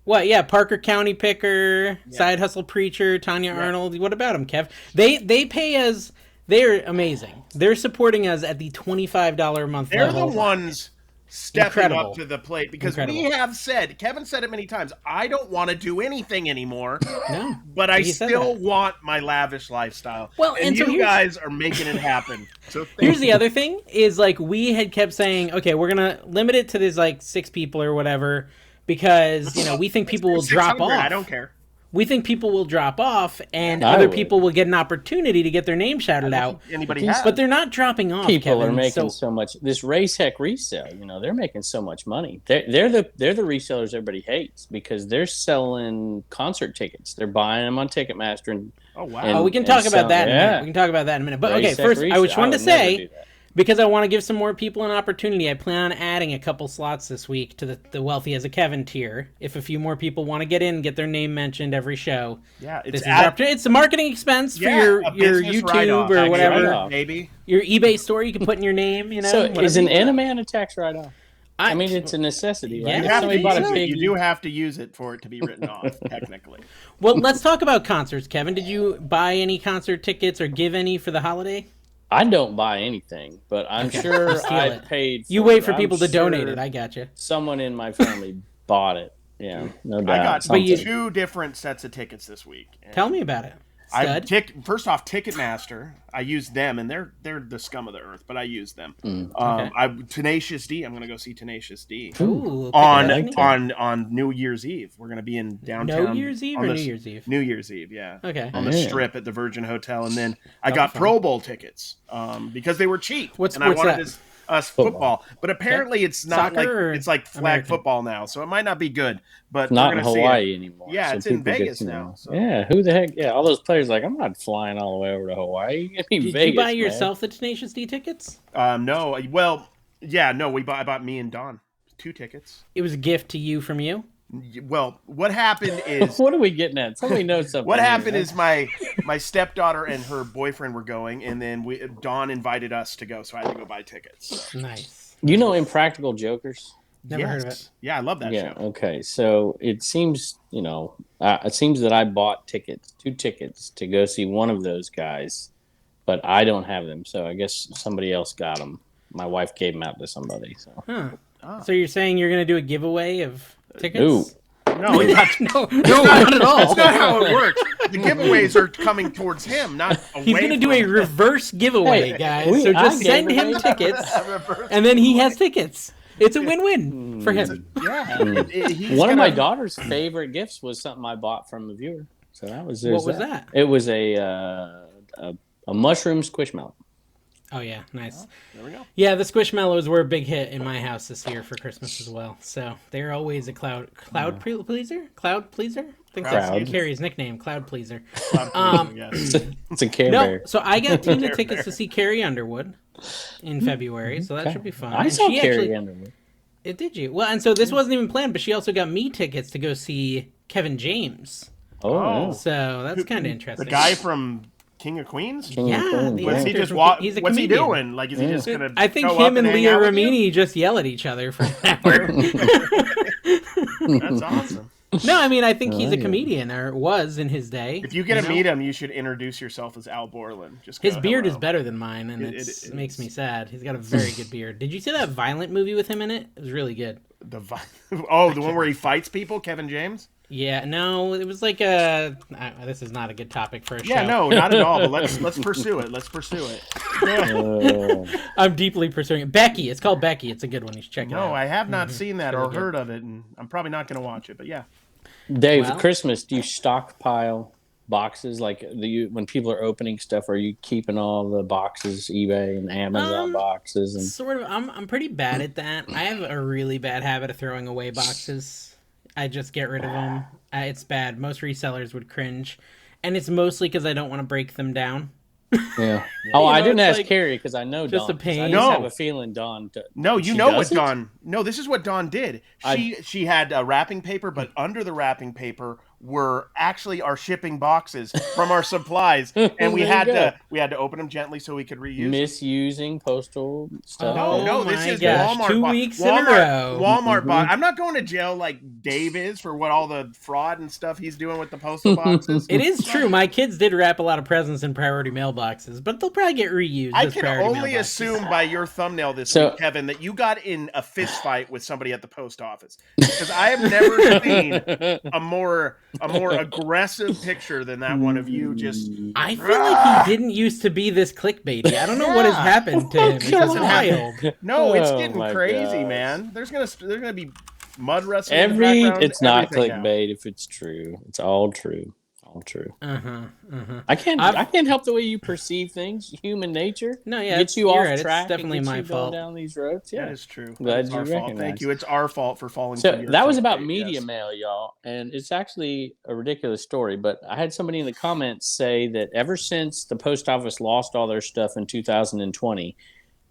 [SPEAKER 1] What? Yeah, Parker County Picker, Side Hustle Preacher, Tanya Arnold. What about them, Kev? They pay us. They're amazing. They're supporting us at the $25 a month
[SPEAKER 2] They're
[SPEAKER 1] level.
[SPEAKER 2] the ones stepping
[SPEAKER 1] Incredible.
[SPEAKER 2] up to the plate because
[SPEAKER 1] Incredible.
[SPEAKER 2] we have said, Kevin said it many times, I don't want to do anything anymore.
[SPEAKER 1] No,
[SPEAKER 2] But I
[SPEAKER 1] he said
[SPEAKER 2] still
[SPEAKER 1] that.
[SPEAKER 2] want my lavish lifestyle.
[SPEAKER 1] Well,
[SPEAKER 2] and
[SPEAKER 1] and so
[SPEAKER 2] you
[SPEAKER 1] here's-
[SPEAKER 2] guys are making it happen. So
[SPEAKER 1] Here's the other thing is like we had kept saying, okay, we're gonna limit it to these like 6 people or whatever because we think people will drop
[SPEAKER 2] 600,
[SPEAKER 1] off.
[SPEAKER 2] I don't care.
[SPEAKER 1] We think people will drop off and
[SPEAKER 3] I
[SPEAKER 1] other
[SPEAKER 3] would.
[SPEAKER 1] people will get an opportunity to get their name shouted out.
[SPEAKER 2] Anybody
[SPEAKER 3] These-
[SPEAKER 2] has.
[SPEAKER 1] But they're not dropping off.
[SPEAKER 3] People
[SPEAKER 1] Kevin,
[SPEAKER 3] are making
[SPEAKER 1] so
[SPEAKER 3] so much. This race heck resale, they're making so much money. They're the resellers everybody hates because they're selling concert tickets. They're buying them on Ticketmaster and
[SPEAKER 2] Oh, wow.
[SPEAKER 3] and-
[SPEAKER 1] we can talk
[SPEAKER 3] and
[SPEAKER 1] about that in a minute.
[SPEAKER 3] yeah.
[SPEAKER 1] We can talk about that in a minute. But okay,
[SPEAKER 3] Race heck
[SPEAKER 1] first I
[SPEAKER 3] resale.
[SPEAKER 1] just wanted to
[SPEAKER 3] would never
[SPEAKER 1] say
[SPEAKER 3] do that.
[SPEAKER 1] because I want to give some more people an opportunity, I plan on adding a couple slots this week to the Wealthy as a Kevin tier. If a few more people want to get in, get their name mentioned every show.
[SPEAKER 2] Yeah,
[SPEAKER 1] This is it's a marketing expense for your
[SPEAKER 2] a business
[SPEAKER 1] YouTube
[SPEAKER 2] write-off,
[SPEAKER 1] or
[SPEAKER 2] actually,
[SPEAKER 1] whatever.
[SPEAKER 3] write-off.
[SPEAKER 2] Maybe.
[SPEAKER 1] Your eBay store you can put in your name,
[SPEAKER 3] So
[SPEAKER 1] whatever
[SPEAKER 3] is an
[SPEAKER 1] you want.
[SPEAKER 3] anime a tax write-off? I mean, it's a necessity. Right?
[SPEAKER 1] Yeah,
[SPEAKER 3] If
[SPEAKER 2] You, have to
[SPEAKER 3] somebody bought a
[SPEAKER 2] use it.
[SPEAKER 3] pig.
[SPEAKER 2] You do have to use it for it to be written off, technically.
[SPEAKER 1] Well, let's talk about concerts, Kevin. Did you buy any concert tickets or give any for the holiday?
[SPEAKER 3] I don't buy anything, but I'm sure
[SPEAKER 1] Steal
[SPEAKER 3] I
[SPEAKER 1] it.
[SPEAKER 3] paid.
[SPEAKER 1] You
[SPEAKER 3] for
[SPEAKER 1] wait
[SPEAKER 3] it.
[SPEAKER 1] for
[SPEAKER 3] I'm
[SPEAKER 1] people to donate
[SPEAKER 3] sure
[SPEAKER 1] it. I gotcha.
[SPEAKER 3] Someone in my family bought it. Yeah, no doubt.
[SPEAKER 2] I got
[SPEAKER 3] Something.
[SPEAKER 2] 2 different sets of tickets this week. And
[SPEAKER 1] Tell me about it. Stud.
[SPEAKER 2] First off, Ticketmaster. I use them, and they're the scum of the earth, but I use them.
[SPEAKER 1] Okay.
[SPEAKER 2] Tenacious D. I'm going to go see Tenacious D
[SPEAKER 1] Ooh,
[SPEAKER 2] on New Year's Eve. We're going to be in downtown.
[SPEAKER 1] No Year's Eve
[SPEAKER 2] on
[SPEAKER 1] or
[SPEAKER 2] the-
[SPEAKER 1] New Year's Eve?
[SPEAKER 2] New Year's Eve, yeah.
[SPEAKER 1] Okay.
[SPEAKER 2] On the
[SPEAKER 3] Yeah.
[SPEAKER 2] Strip at the Virgin Hotel, and then I got Pro Bowl tickets because they were cheap.
[SPEAKER 1] What's
[SPEAKER 2] and I wanted
[SPEAKER 1] that?
[SPEAKER 2] us football, but apparently it's not
[SPEAKER 1] Soccer or
[SPEAKER 2] it's like flag
[SPEAKER 1] American?
[SPEAKER 2] football now, so it might not be good. But
[SPEAKER 3] Not
[SPEAKER 2] we're
[SPEAKER 3] in
[SPEAKER 2] gonna see
[SPEAKER 3] Hawaii
[SPEAKER 2] it.
[SPEAKER 3] anymore.
[SPEAKER 2] Yeah,
[SPEAKER 3] so
[SPEAKER 2] it's in
[SPEAKER 3] people get
[SPEAKER 2] Vegas
[SPEAKER 3] to know.
[SPEAKER 2] now, so.
[SPEAKER 3] Yeah, who the heck? Yeah, all those players are like, I'm not flying all the way over to Hawaii. I mean,
[SPEAKER 1] Did
[SPEAKER 3] Vegas,
[SPEAKER 1] you buy
[SPEAKER 3] man.
[SPEAKER 1] yourself the Tenacious D tickets?
[SPEAKER 2] No, well, yeah, no, I bought me and Don 2 tickets.
[SPEAKER 1] It was a gift to you from you.
[SPEAKER 2] Well, what happened is
[SPEAKER 3] What are we getting at? Somebody knows something.
[SPEAKER 2] what
[SPEAKER 3] here,
[SPEAKER 2] happened
[SPEAKER 3] man.
[SPEAKER 2] is my stepdaughter and her boyfriend were going, and then Don invited us to go, so I had to go buy tickets.
[SPEAKER 1] Nice.
[SPEAKER 3] Impractical Jokers.
[SPEAKER 1] Never heard of it.
[SPEAKER 2] Yeah, I love that
[SPEAKER 3] Yeah.
[SPEAKER 2] show.
[SPEAKER 3] Okay. So it seems, it seems that I bought 2 tickets to go see one of those guys, but I don't have them. So I guess somebody else got them. My wife gave them out to somebody. So
[SPEAKER 1] Huh. So you're saying you're going to do a giveaway of tickets?
[SPEAKER 3] Ooh.
[SPEAKER 2] No, it's not,
[SPEAKER 1] no, not at all.
[SPEAKER 2] that's not how it works. The giveaways are coming towards him, not away.
[SPEAKER 1] He's going to do a
[SPEAKER 2] from-
[SPEAKER 1] reverse giveaway,
[SPEAKER 3] Hey,
[SPEAKER 1] guys. So
[SPEAKER 3] I
[SPEAKER 1] just
[SPEAKER 3] gave
[SPEAKER 1] send
[SPEAKER 3] away
[SPEAKER 1] him tickets,
[SPEAKER 2] Reverse
[SPEAKER 1] and then he has tickets. It's a win-win for him.
[SPEAKER 2] Yeah.
[SPEAKER 3] One of my daughter's favorite gifts was something I bought from a viewer. So that was
[SPEAKER 1] What was that?
[SPEAKER 3] It was a mushroom squishmallow.
[SPEAKER 1] Oh, yeah, nice.
[SPEAKER 2] There we go.
[SPEAKER 1] Yeah, the Squishmallows were a big hit in my house this year for Christmas as well. So they're always a cloud pleaser? Cloud pleaser? I think that's
[SPEAKER 3] Crowd.
[SPEAKER 1] Carrie's nickname, Cloud Pleaser.
[SPEAKER 2] Yes.
[SPEAKER 3] It's a Care
[SPEAKER 1] No,
[SPEAKER 3] Bear.
[SPEAKER 1] so I got Tina tickets to see Carrie Underwood in February, so that should be fun.
[SPEAKER 3] I
[SPEAKER 1] And
[SPEAKER 3] saw
[SPEAKER 1] she
[SPEAKER 3] Carrie
[SPEAKER 1] actually-
[SPEAKER 3] Underwood.
[SPEAKER 1] Did you? Well, and so this wasn't even planned, but she also got me tickets to go see Kevin James.
[SPEAKER 3] Oh,
[SPEAKER 1] So that's kind of
[SPEAKER 2] The
[SPEAKER 1] interesting.
[SPEAKER 2] guy from King of Queens?
[SPEAKER 3] King of
[SPEAKER 1] Yeah,
[SPEAKER 3] Queens,
[SPEAKER 1] the
[SPEAKER 3] yeah.
[SPEAKER 2] What's he
[SPEAKER 1] actor
[SPEAKER 2] just
[SPEAKER 1] from-
[SPEAKER 2] wa-
[SPEAKER 1] he's a
[SPEAKER 2] What's he
[SPEAKER 1] comedian.
[SPEAKER 2] doing? Like, is he just gonna?
[SPEAKER 1] I think
[SPEAKER 2] show
[SPEAKER 1] him
[SPEAKER 2] up
[SPEAKER 1] and
[SPEAKER 2] and hang
[SPEAKER 1] Leah
[SPEAKER 2] out with you?
[SPEAKER 1] Remini just yell at each other for an hour.
[SPEAKER 2] That's awesome.
[SPEAKER 1] No, I mean, I think he's a
[SPEAKER 3] yeah.
[SPEAKER 1] comedian, or was in his day.
[SPEAKER 2] If you get to
[SPEAKER 1] know?
[SPEAKER 2] meet him, you should introduce yourself as Al Borland. Just
[SPEAKER 1] His
[SPEAKER 2] go,
[SPEAKER 1] beard
[SPEAKER 2] "Hello."
[SPEAKER 1] is better than mine, and it makes me sad. He's got a very good beard. Did you see that Violent movie with him in it? It was really good.
[SPEAKER 2] The one where he fights people, Kevin James.
[SPEAKER 1] Yeah, no, it was like a. This is not a good topic for a show.
[SPEAKER 2] Yeah, no, not at all. But let's pursue it. Let's pursue it.
[SPEAKER 1] I'm deeply pursuing it. Becky, it's called Becky. It's a good one. You should check it out.
[SPEAKER 2] No, I have not seen that or
[SPEAKER 1] really good.
[SPEAKER 2] heard of it, and I'm probably not going to watch it. But yeah,
[SPEAKER 3] Dave,
[SPEAKER 1] Well-
[SPEAKER 3] Christmas, do you stockpile boxes? Like, when people are opening stuff, are you keeping all the boxes, eBay and Amazon boxes? And
[SPEAKER 1] Sort of. I'm pretty bad at that. I have a really bad habit of throwing away boxes. I just get rid of them. It's bad. Most resellers would cringe, and it's mostly because I don't want to break them down.
[SPEAKER 3] yeah. Oh, I
[SPEAKER 1] know,
[SPEAKER 3] didn't
[SPEAKER 1] it's
[SPEAKER 3] ask
[SPEAKER 1] like
[SPEAKER 3] Carrie because I know
[SPEAKER 1] just
[SPEAKER 3] Dawn.
[SPEAKER 1] a pain.
[SPEAKER 3] I just
[SPEAKER 2] No.
[SPEAKER 3] have a feeling Dawn.
[SPEAKER 2] no, you
[SPEAKER 3] She
[SPEAKER 2] know what
[SPEAKER 3] does it?
[SPEAKER 2] Dawn. No, this is what Dawn did. She had wrapping paper, but under the wrapping paper were actually our shipping boxes from our supplies, and we
[SPEAKER 3] There you
[SPEAKER 2] had
[SPEAKER 3] go.
[SPEAKER 2] to open them gently so we could reuse.
[SPEAKER 3] Misusing postal stuff.
[SPEAKER 2] No,
[SPEAKER 1] Oh
[SPEAKER 2] this
[SPEAKER 1] my
[SPEAKER 2] is
[SPEAKER 1] gosh,
[SPEAKER 2] Walmart.
[SPEAKER 1] 2 weeks in a row.
[SPEAKER 2] Walmart box. I'm not going to jail like Dave is for what all the fraud and stuff he's doing with the postal boxes.
[SPEAKER 1] It is true. My kids did wrap a lot of presents in priority mailboxes, but they'll probably get reused.
[SPEAKER 2] I
[SPEAKER 1] as
[SPEAKER 2] can
[SPEAKER 1] priority
[SPEAKER 2] only
[SPEAKER 1] mailboxes.
[SPEAKER 2] assume by your thumbnail this
[SPEAKER 3] So-
[SPEAKER 2] week, Kevin, that you got in a fist fight with somebody at the post office, because I have never seen a more aggressive picture than that one of you. Just
[SPEAKER 1] I feel like he didn't used to be this clickbaity. I don't know what has happened to him. It's
[SPEAKER 2] doesn't
[SPEAKER 1] wild.
[SPEAKER 2] no, it's
[SPEAKER 3] Oh
[SPEAKER 2] getting
[SPEAKER 3] my
[SPEAKER 2] crazy,
[SPEAKER 3] gosh.
[SPEAKER 2] man. There's gonna be mud wrestling. in the background,
[SPEAKER 3] It's not
[SPEAKER 2] everything now.
[SPEAKER 3] clickbait if it's true. It's all true. All true.
[SPEAKER 1] I've-
[SPEAKER 3] I can't help the way you perceive things. Human nature.
[SPEAKER 1] No, yeah,
[SPEAKER 3] gets you
[SPEAKER 1] you're
[SPEAKER 3] off
[SPEAKER 1] right. It's
[SPEAKER 3] track.
[SPEAKER 1] definitely
[SPEAKER 3] and gets
[SPEAKER 1] my
[SPEAKER 3] you going
[SPEAKER 1] fault.
[SPEAKER 3] down these roads. Yeah,
[SPEAKER 2] That is true.
[SPEAKER 3] Glad
[SPEAKER 2] That's
[SPEAKER 3] you
[SPEAKER 2] our fault.
[SPEAKER 3] recognize.
[SPEAKER 2] Thank you. It's our fault for falling.
[SPEAKER 3] So
[SPEAKER 2] for your
[SPEAKER 3] that was about
[SPEAKER 2] clickbait,
[SPEAKER 3] media
[SPEAKER 2] yes.
[SPEAKER 3] mail, y'all, and it's actually a ridiculous story. But I had somebody in the comments say that ever since the post office lost all their stuff in 2020,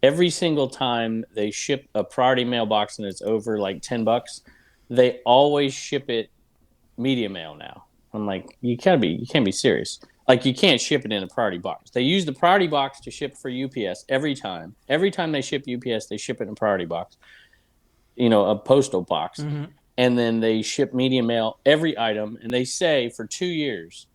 [SPEAKER 3] every single time they ship a priority mailbox and it's over like $10, they always ship it media mail now. I'm like, you can't be serious. Like, you can't ship it in a priority box. They use the priority box to ship for UPS every time. Every time they ship UPS, they ship it in a priority box, a postal box.
[SPEAKER 1] Mm-hmm.
[SPEAKER 3] And then they ship media mail every item. And they say for 2 years,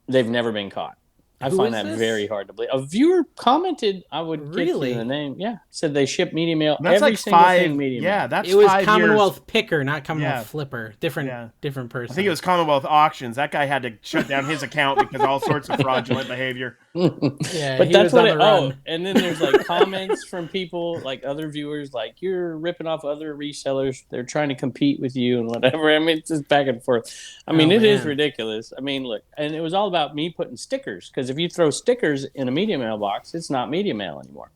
[SPEAKER 3] they've never been caught. I
[SPEAKER 1] Who
[SPEAKER 3] find
[SPEAKER 1] is
[SPEAKER 3] that
[SPEAKER 1] this?
[SPEAKER 3] very hard to believe. A viewer commented, I would get
[SPEAKER 1] Really?
[SPEAKER 3] you the name. Yeah. Said they ship media mail.
[SPEAKER 2] That's
[SPEAKER 3] every
[SPEAKER 2] like
[SPEAKER 3] single
[SPEAKER 2] 5.
[SPEAKER 3] thing media
[SPEAKER 2] Yeah,
[SPEAKER 3] mail.
[SPEAKER 2] that's
[SPEAKER 1] It was
[SPEAKER 2] 5
[SPEAKER 1] Commonwealth
[SPEAKER 2] years.
[SPEAKER 1] Picker, not Commonwealth
[SPEAKER 2] Yeah.
[SPEAKER 1] Flipper. Different
[SPEAKER 2] Yeah.
[SPEAKER 1] person.
[SPEAKER 2] I think it was Commonwealth Auctions. That guy had to shut down his account because all sorts of fraudulent behavior.
[SPEAKER 1] Yeah,
[SPEAKER 3] But
[SPEAKER 1] he
[SPEAKER 3] that's
[SPEAKER 1] was
[SPEAKER 3] what
[SPEAKER 1] on
[SPEAKER 3] it.
[SPEAKER 1] the
[SPEAKER 3] Oh,
[SPEAKER 1] run.
[SPEAKER 3] and then there's like comments from people, like other viewers, like you're ripping off other resellers. They're trying to compete with you and whatever. I mean, it's just back and forth. I mean,
[SPEAKER 1] Oh,
[SPEAKER 3] it is
[SPEAKER 1] man.
[SPEAKER 3] ridiculous. I mean, look, and it was all about me putting stickers, because if you throw stickers in a media mailbox, it's not media mail anymore,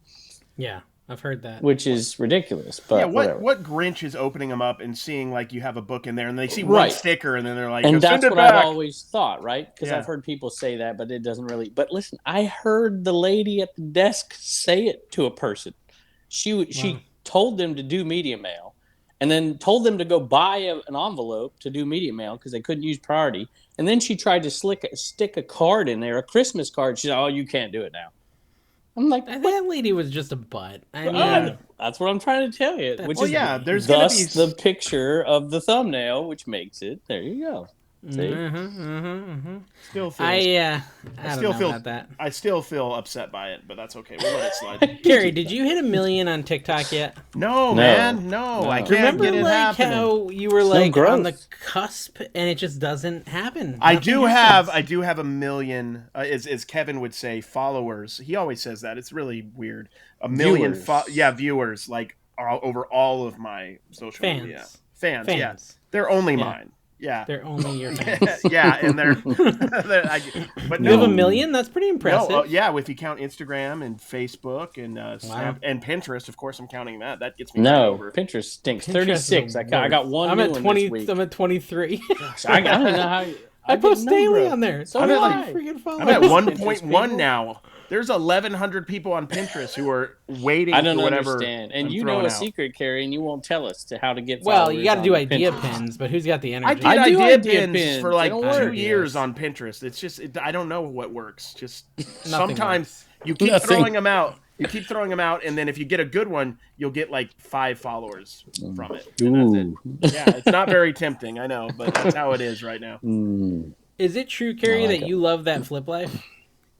[SPEAKER 1] Yeah, I've heard that.
[SPEAKER 3] which is ridiculous. But
[SPEAKER 2] Yeah,
[SPEAKER 3] whatever.
[SPEAKER 2] what Grinch is opening them up and seeing like you have a book in there and they see one
[SPEAKER 3] Right.
[SPEAKER 2] sticker and then they're like,
[SPEAKER 3] And
[SPEAKER 2] send
[SPEAKER 3] that's
[SPEAKER 2] it
[SPEAKER 3] what
[SPEAKER 2] back.
[SPEAKER 3] I've always thought, right? Because
[SPEAKER 2] Yeah.
[SPEAKER 3] I've heard people say that, but it doesn't really. But listen, I heard the lady at the desk say it to a person. She told them to do media mail, and then told them to go buy an envelope to do media mail because they couldn't use priority. And then she tried to stick a card in there, a Christmas card. She said, "Oh, you can't do it now." I'm like,
[SPEAKER 1] That lady was just a butt. I mean,
[SPEAKER 3] that's what I'm trying to tell you. Which
[SPEAKER 2] Well,
[SPEAKER 3] is
[SPEAKER 2] yeah, there's gonna
[SPEAKER 3] thus
[SPEAKER 2] be
[SPEAKER 3] the picture of the thumbnail, which makes it. There you go. See?
[SPEAKER 2] still feel
[SPEAKER 1] I
[SPEAKER 2] still
[SPEAKER 1] don't know
[SPEAKER 2] feel
[SPEAKER 1] about that.
[SPEAKER 2] I still feel upset by it, but that's okay. We'll let it slide.
[SPEAKER 1] Gary, did you hit 1 million on TikTok yet?
[SPEAKER 2] No, man, no, I can't
[SPEAKER 1] Remember,
[SPEAKER 2] get it
[SPEAKER 1] like
[SPEAKER 2] happening.
[SPEAKER 1] how you were
[SPEAKER 3] no
[SPEAKER 1] like
[SPEAKER 3] growth.
[SPEAKER 1] on the cusp, and it just doesn't happen.
[SPEAKER 2] I
[SPEAKER 1] Nothing
[SPEAKER 2] do
[SPEAKER 1] happens.
[SPEAKER 2] have 1 million, as Kevin would say, followers. He always says that. It's really weird. 1 million,
[SPEAKER 3] Viewers.
[SPEAKER 2] viewers, like over all of my social
[SPEAKER 1] Fans.
[SPEAKER 2] media. Fans,
[SPEAKER 1] Fans.
[SPEAKER 2] yeah. They're only
[SPEAKER 1] Yeah.
[SPEAKER 2] mine. Yeah.
[SPEAKER 1] They're only your fans.
[SPEAKER 2] Yeah, and they're, but
[SPEAKER 1] You
[SPEAKER 2] no,
[SPEAKER 1] have 1 million? That's pretty impressive.
[SPEAKER 2] no, yeah. If you count Instagram and Facebook and Snap and Pinterest, of course, I'm counting that. That gets me right
[SPEAKER 3] No,
[SPEAKER 2] over.
[SPEAKER 3] Pinterest stinks.
[SPEAKER 1] Pinterest
[SPEAKER 3] 36.
[SPEAKER 1] is
[SPEAKER 3] I
[SPEAKER 1] the
[SPEAKER 3] got
[SPEAKER 1] worst.
[SPEAKER 3] one
[SPEAKER 1] I'm
[SPEAKER 3] new
[SPEAKER 1] at
[SPEAKER 3] one
[SPEAKER 1] 20.
[SPEAKER 3] this week.
[SPEAKER 1] I'm at 23.
[SPEAKER 3] I don't know how.
[SPEAKER 1] I post
[SPEAKER 3] get no
[SPEAKER 1] daily
[SPEAKER 3] growth.
[SPEAKER 1] on there. So
[SPEAKER 2] I'm
[SPEAKER 1] do
[SPEAKER 2] at
[SPEAKER 1] I.
[SPEAKER 2] like-
[SPEAKER 1] Freaking follow.
[SPEAKER 2] I'm at
[SPEAKER 3] Pinterest
[SPEAKER 2] 1.1
[SPEAKER 3] people.
[SPEAKER 2] now. There's 1,100 people on Pinterest who are waiting
[SPEAKER 3] I don't
[SPEAKER 2] for whatever.
[SPEAKER 3] understand. And
[SPEAKER 2] I'm
[SPEAKER 3] you know
[SPEAKER 2] throwing
[SPEAKER 3] a
[SPEAKER 2] out.
[SPEAKER 3] secret, Carrie, and you won't tell us to how to get.
[SPEAKER 1] Well, you got to do
[SPEAKER 3] on
[SPEAKER 1] idea
[SPEAKER 3] Pinterest.
[SPEAKER 1] pins, but who's got the
[SPEAKER 2] I
[SPEAKER 1] energy?
[SPEAKER 2] did
[SPEAKER 3] I do
[SPEAKER 2] idea
[SPEAKER 3] idea
[SPEAKER 2] pins
[SPEAKER 3] pins.
[SPEAKER 2] for
[SPEAKER 3] They
[SPEAKER 2] like
[SPEAKER 3] don't
[SPEAKER 2] 2
[SPEAKER 3] work.
[SPEAKER 2] years on Pinterest. It's just I don't know what works. Just
[SPEAKER 1] Nothing
[SPEAKER 2] sometimes
[SPEAKER 1] works.
[SPEAKER 2] you keep
[SPEAKER 3] Nothing.
[SPEAKER 2] throwing them out. You keep throwing them out, and then if you get a good one, you'll get like 5 followers from it. And that's it. Yeah, it's not very tempting, I know, but that's how it is right now.
[SPEAKER 1] Is it true, Carrie,
[SPEAKER 3] I like
[SPEAKER 1] that
[SPEAKER 3] it.
[SPEAKER 1] you love that flip life?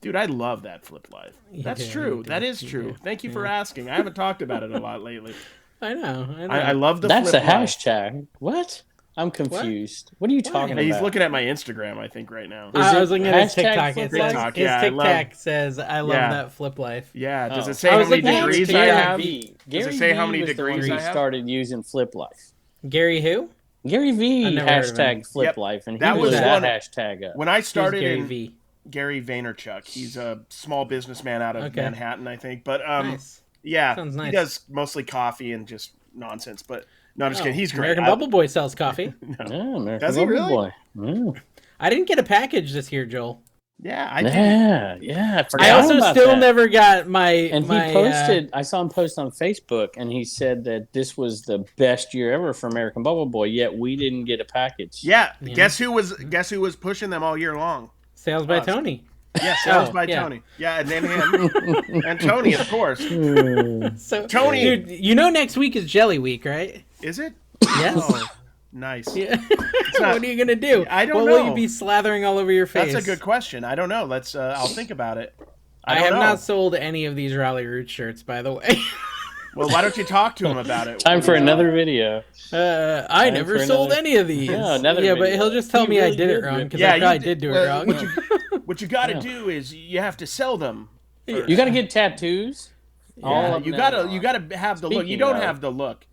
[SPEAKER 2] Dude, I love that flip life. That's
[SPEAKER 1] do,
[SPEAKER 2] true.
[SPEAKER 1] you do,
[SPEAKER 2] That is
[SPEAKER 1] you
[SPEAKER 2] true.
[SPEAKER 1] do.
[SPEAKER 2] Thank you for asking. I haven't talked about it a lot lately.
[SPEAKER 1] I know.
[SPEAKER 2] I love the
[SPEAKER 3] That's a
[SPEAKER 2] flip life.
[SPEAKER 3] hashtag. What? I'm confused. What are you talking
[SPEAKER 2] He's
[SPEAKER 3] about?
[SPEAKER 2] looking at my Instagram, I think, right now.
[SPEAKER 3] Is
[SPEAKER 1] I
[SPEAKER 3] it
[SPEAKER 1] was looking at his
[SPEAKER 3] hashtag
[SPEAKER 1] TikTok.
[SPEAKER 3] flip
[SPEAKER 1] His
[SPEAKER 3] life?
[SPEAKER 2] TikTok,
[SPEAKER 1] his
[SPEAKER 2] yeah, I love-
[SPEAKER 1] TikTok says, "I love
[SPEAKER 2] Yeah.
[SPEAKER 1] that flip life."
[SPEAKER 2] Yeah, does
[SPEAKER 3] Oh.
[SPEAKER 2] it say
[SPEAKER 1] I
[SPEAKER 2] how
[SPEAKER 1] was
[SPEAKER 2] many
[SPEAKER 1] looking at
[SPEAKER 2] degrees I
[SPEAKER 1] Gary
[SPEAKER 2] have?
[SPEAKER 3] V.
[SPEAKER 2] Does
[SPEAKER 3] Gary
[SPEAKER 2] it say how
[SPEAKER 3] V
[SPEAKER 2] many
[SPEAKER 3] was the
[SPEAKER 2] degrees
[SPEAKER 3] one
[SPEAKER 2] I
[SPEAKER 3] who
[SPEAKER 2] have?
[SPEAKER 3] started using flip life.
[SPEAKER 1] Gary, who?
[SPEAKER 3] Gary V
[SPEAKER 1] I never heard of him.
[SPEAKER 3] hashtag flip
[SPEAKER 2] Yep.
[SPEAKER 3] life, and he
[SPEAKER 2] That
[SPEAKER 3] blew
[SPEAKER 2] was
[SPEAKER 3] that
[SPEAKER 2] one-
[SPEAKER 3] hashtag up.
[SPEAKER 2] When I
[SPEAKER 1] Who's
[SPEAKER 2] started
[SPEAKER 1] Gary
[SPEAKER 2] in
[SPEAKER 1] V.
[SPEAKER 2] Gary Vaynerchuk, he's a small businessman out of
[SPEAKER 1] Okay.
[SPEAKER 2] Manhattan, I think. But
[SPEAKER 1] Nice.
[SPEAKER 2] yeah,
[SPEAKER 1] Sounds nice.
[SPEAKER 2] he does mostly coffee and just nonsense. But no, I'm just kidding. He's great.
[SPEAKER 1] American Bubble Boy sells coffee.
[SPEAKER 3] Yeah, American
[SPEAKER 2] Does he
[SPEAKER 3] Bubble
[SPEAKER 2] really?
[SPEAKER 3] Boy. Yeah.
[SPEAKER 1] I didn't get a package this year, Joel.
[SPEAKER 2] Yeah, I did.
[SPEAKER 3] Yeah. I forgot
[SPEAKER 1] I also
[SPEAKER 3] about
[SPEAKER 1] still
[SPEAKER 3] that.
[SPEAKER 1] never got my.
[SPEAKER 3] And he
[SPEAKER 1] my,
[SPEAKER 3] posted, I saw him post on Facebook, and he said that this was the best year ever for American Bubble Boy, yet we didn't get a package.
[SPEAKER 2] Yeah,
[SPEAKER 1] Yeah.
[SPEAKER 2] guess who was pushing them all year long?
[SPEAKER 1] sales by
[SPEAKER 2] us.
[SPEAKER 1] Tony.
[SPEAKER 2] Yeah, sales
[SPEAKER 1] Oh,
[SPEAKER 2] by
[SPEAKER 1] yeah.
[SPEAKER 2] Tony. Yeah, and then him and Tony, of course.
[SPEAKER 1] So
[SPEAKER 2] Tony-
[SPEAKER 1] dude, you know next week is Jelly Week, right?
[SPEAKER 2] Is it?
[SPEAKER 1] Yes.
[SPEAKER 2] Oh, Nice.
[SPEAKER 1] Yeah.
[SPEAKER 2] not-
[SPEAKER 1] What are you gonna do?
[SPEAKER 2] I don't
[SPEAKER 1] what
[SPEAKER 2] know.
[SPEAKER 1] will you be slathering all over your face?
[SPEAKER 2] That's a good question. I don't know. Let's. I'll think about it.
[SPEAKER 1] I
[SPEAKER 2] don't
[SPEAKER 1] have
[SPEAKER 2] know.
[SPEAKER 1] not sold any of these Raleigh Roots shirts, by the way.
[SPEAKER 2] Well, why don't you talk to him about it?
[SPEAKER 3] Time for another video.
[SPEAKER 1] I never
[SPEAKER 3] for
[SPEAKER 1] sold
[SPEAKER 3] another-
[SPEAKER 1] any of these.
[SPEAKER 3] Yeah, another
[SPEAKER 1] but
[SPEAKER 3] video.
[SPEAKER 1] he'll just tell
[SPEAKER 3] You
[SPEAKER 1] me I
[SPEAKER 3] really
[SPEAKER 1] did it
[SPEAKER 3] did
[SPEAKER 1] wrong
[SPEAKER 3] rip-
[SPEAKER 1] because I probably
[SPEAKER 2] you
[SPEAKER 1] did do it
[SPEAKER 2] well,
[SPEAKER 1] wrong.
[SPEAKER 2] What you got to
[SPEAKER 3] Yeah.
[SPEAKER 2] do is you have to sell them.
[SPEAKER 3] You got to get tattoos. All
[SPEAKER 2] Yeah,
[SPEAKER 3] of
[SPEAKER 2] you
[SPEAKER 3] them.
[SPEAKER 2] gotta have the look. You
[SPEAKER 3] Speaking
[SPEAKER 2] don't
[SPEAKER 3] of-
[SPEAKER 2] have the look,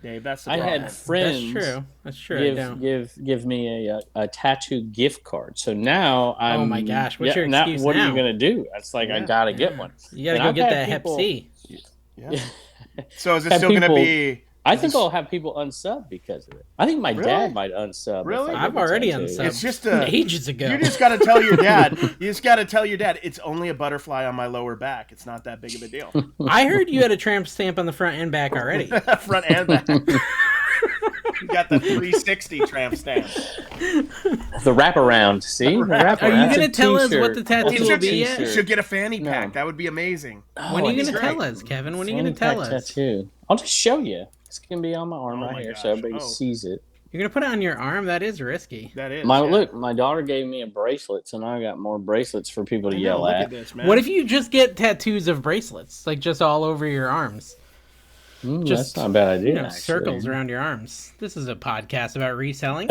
[SPEAKER 2] Dave. That's the
[SPEAKER 3] I
[SPEAKER 2] problem.
[SPEAKER 3] had friends.
[SPEAKER 1] That's true. I don't.
[SPEAKER 3] Give me a tattoo gift card. So now I'm.
[SPEAKER 1] Oh my gosh, what's your
[SPEAKER 3] now,
[SPEAKER 1] excuse
[SPEAKER 3] what are
[SPEAKER 1] now?
[SPEAKER 3] you gonna do? It's like I
[SPEAKER 2] Yeah.
[SPEAKER 3] gotta get one.
[SPEAKER 1] You gotta
[SPEAKER 3] And
[SPEAKER 1] go
[SPEAKER 3] I've
[SPEAKER 1] get
[SPEAKER 3] had
[SPEAKER 1] that
[SPEAKER 3] people-
[SPEAKER 1] Hep C.
[SPEAKER 2] Yeah. So is it
[SPEAKER 3] Had
[SPEAKER 2] still going to
[SPEAKER 3] people-
[SPEAKER 2] be?
[SPEAKER 3] I think I'll have people unsub because of it. I think my
[SPEAKER 2] Really?
[SPEAKER 3] dad might unsub. if
[SPEAKER 2] Really?
[SPEAKER 3] I
[SPEAKER 1] I've
[SPEAKER 3] get a
[SPEAKER 1] already
[SPEAKER 3] tattoo.
[SPEAKER 1] unsubbed.
[SPEAKER 2] It's just
[SPEAKER 1] ages ago.
[SPEAKER 2] You just got to tell your dad. You just got to tell your dad it's only a butterfly on my lower back. It's not that big of a deal.
[SPEAKER 1] I heard you had a tramp stamp on the front and back already.
[SPEAKER 2] Front and back. You got the 360 tramp stamp.
[SPEAKER 3] The wraparound. See? The wraparound.
[SPEAKER 1] Are you
[SPEAKER 3] That's
[SPEAKER 1] gonna
[SPEAKER 3] a
[SPEAKER 1] tell us what
[SPEAKER 3] t-shirt.
[SPEAKER 1] the tattoo
[SPEAKER 3] That's a
[SPEAKER 1] will be
[SPEAKER 3] t-shirt.
[SPEAKER 1] yet?
[SPEAKER 2] Should get a fanny
[SPEAKER 3] No.
[SPEAKER 2] pack. That would be amazing.
[SPEAKER 1] When are you
[SPEAKER 2] it's
[SPEAKER 1] gonna tell
[SPEAKER 2] great.
[SPEAKER 1] us, Kevin? When are you
[SPEAKER 3] Fanny
[SPEAKER 1] gonna tell
[SPEAKER 3] pack
[SPEAKER 1] us?
[SPEAKER 3] Tattoo. I'll just show you. It's gonna be on my arm
[SPEAKER 2] Oh
[SPEAKER 3] right
[SPEAKER 2] my
[SPEAKER 3] here,
[SPEAKER 2] gosh.
[SPEAKER 3] so everybody
[SPEAKER 2] Oh.
[SPEAKER 3] sees it.
[SPEAKER 1] You're gonna put it on your arm? That is risky.
[SPEAKER 2] That is.
[SPEAKER 3] My
[SPEAKER 2] yeah.
[SPEAKER 3] look, my daughter gave me a bracelet, so now I got more bracelets for people to
[SPEAKER 2] I know,
[SPEAKER 3] yell
[SPEAKER 2] look
[SPEAKER 3] at.
[SPEAKER 2] at this, man.
[SPEAKER 1] What if you just get tattoos of bracelets, like just all over your arms? Just,
[SPEAKER 3] That's not a bad idea.
[SPEAKER 1] You know,
[SPEAKER 3] actually.
[SPEAKER 1] circles around your arms. This is a podcast about reselling.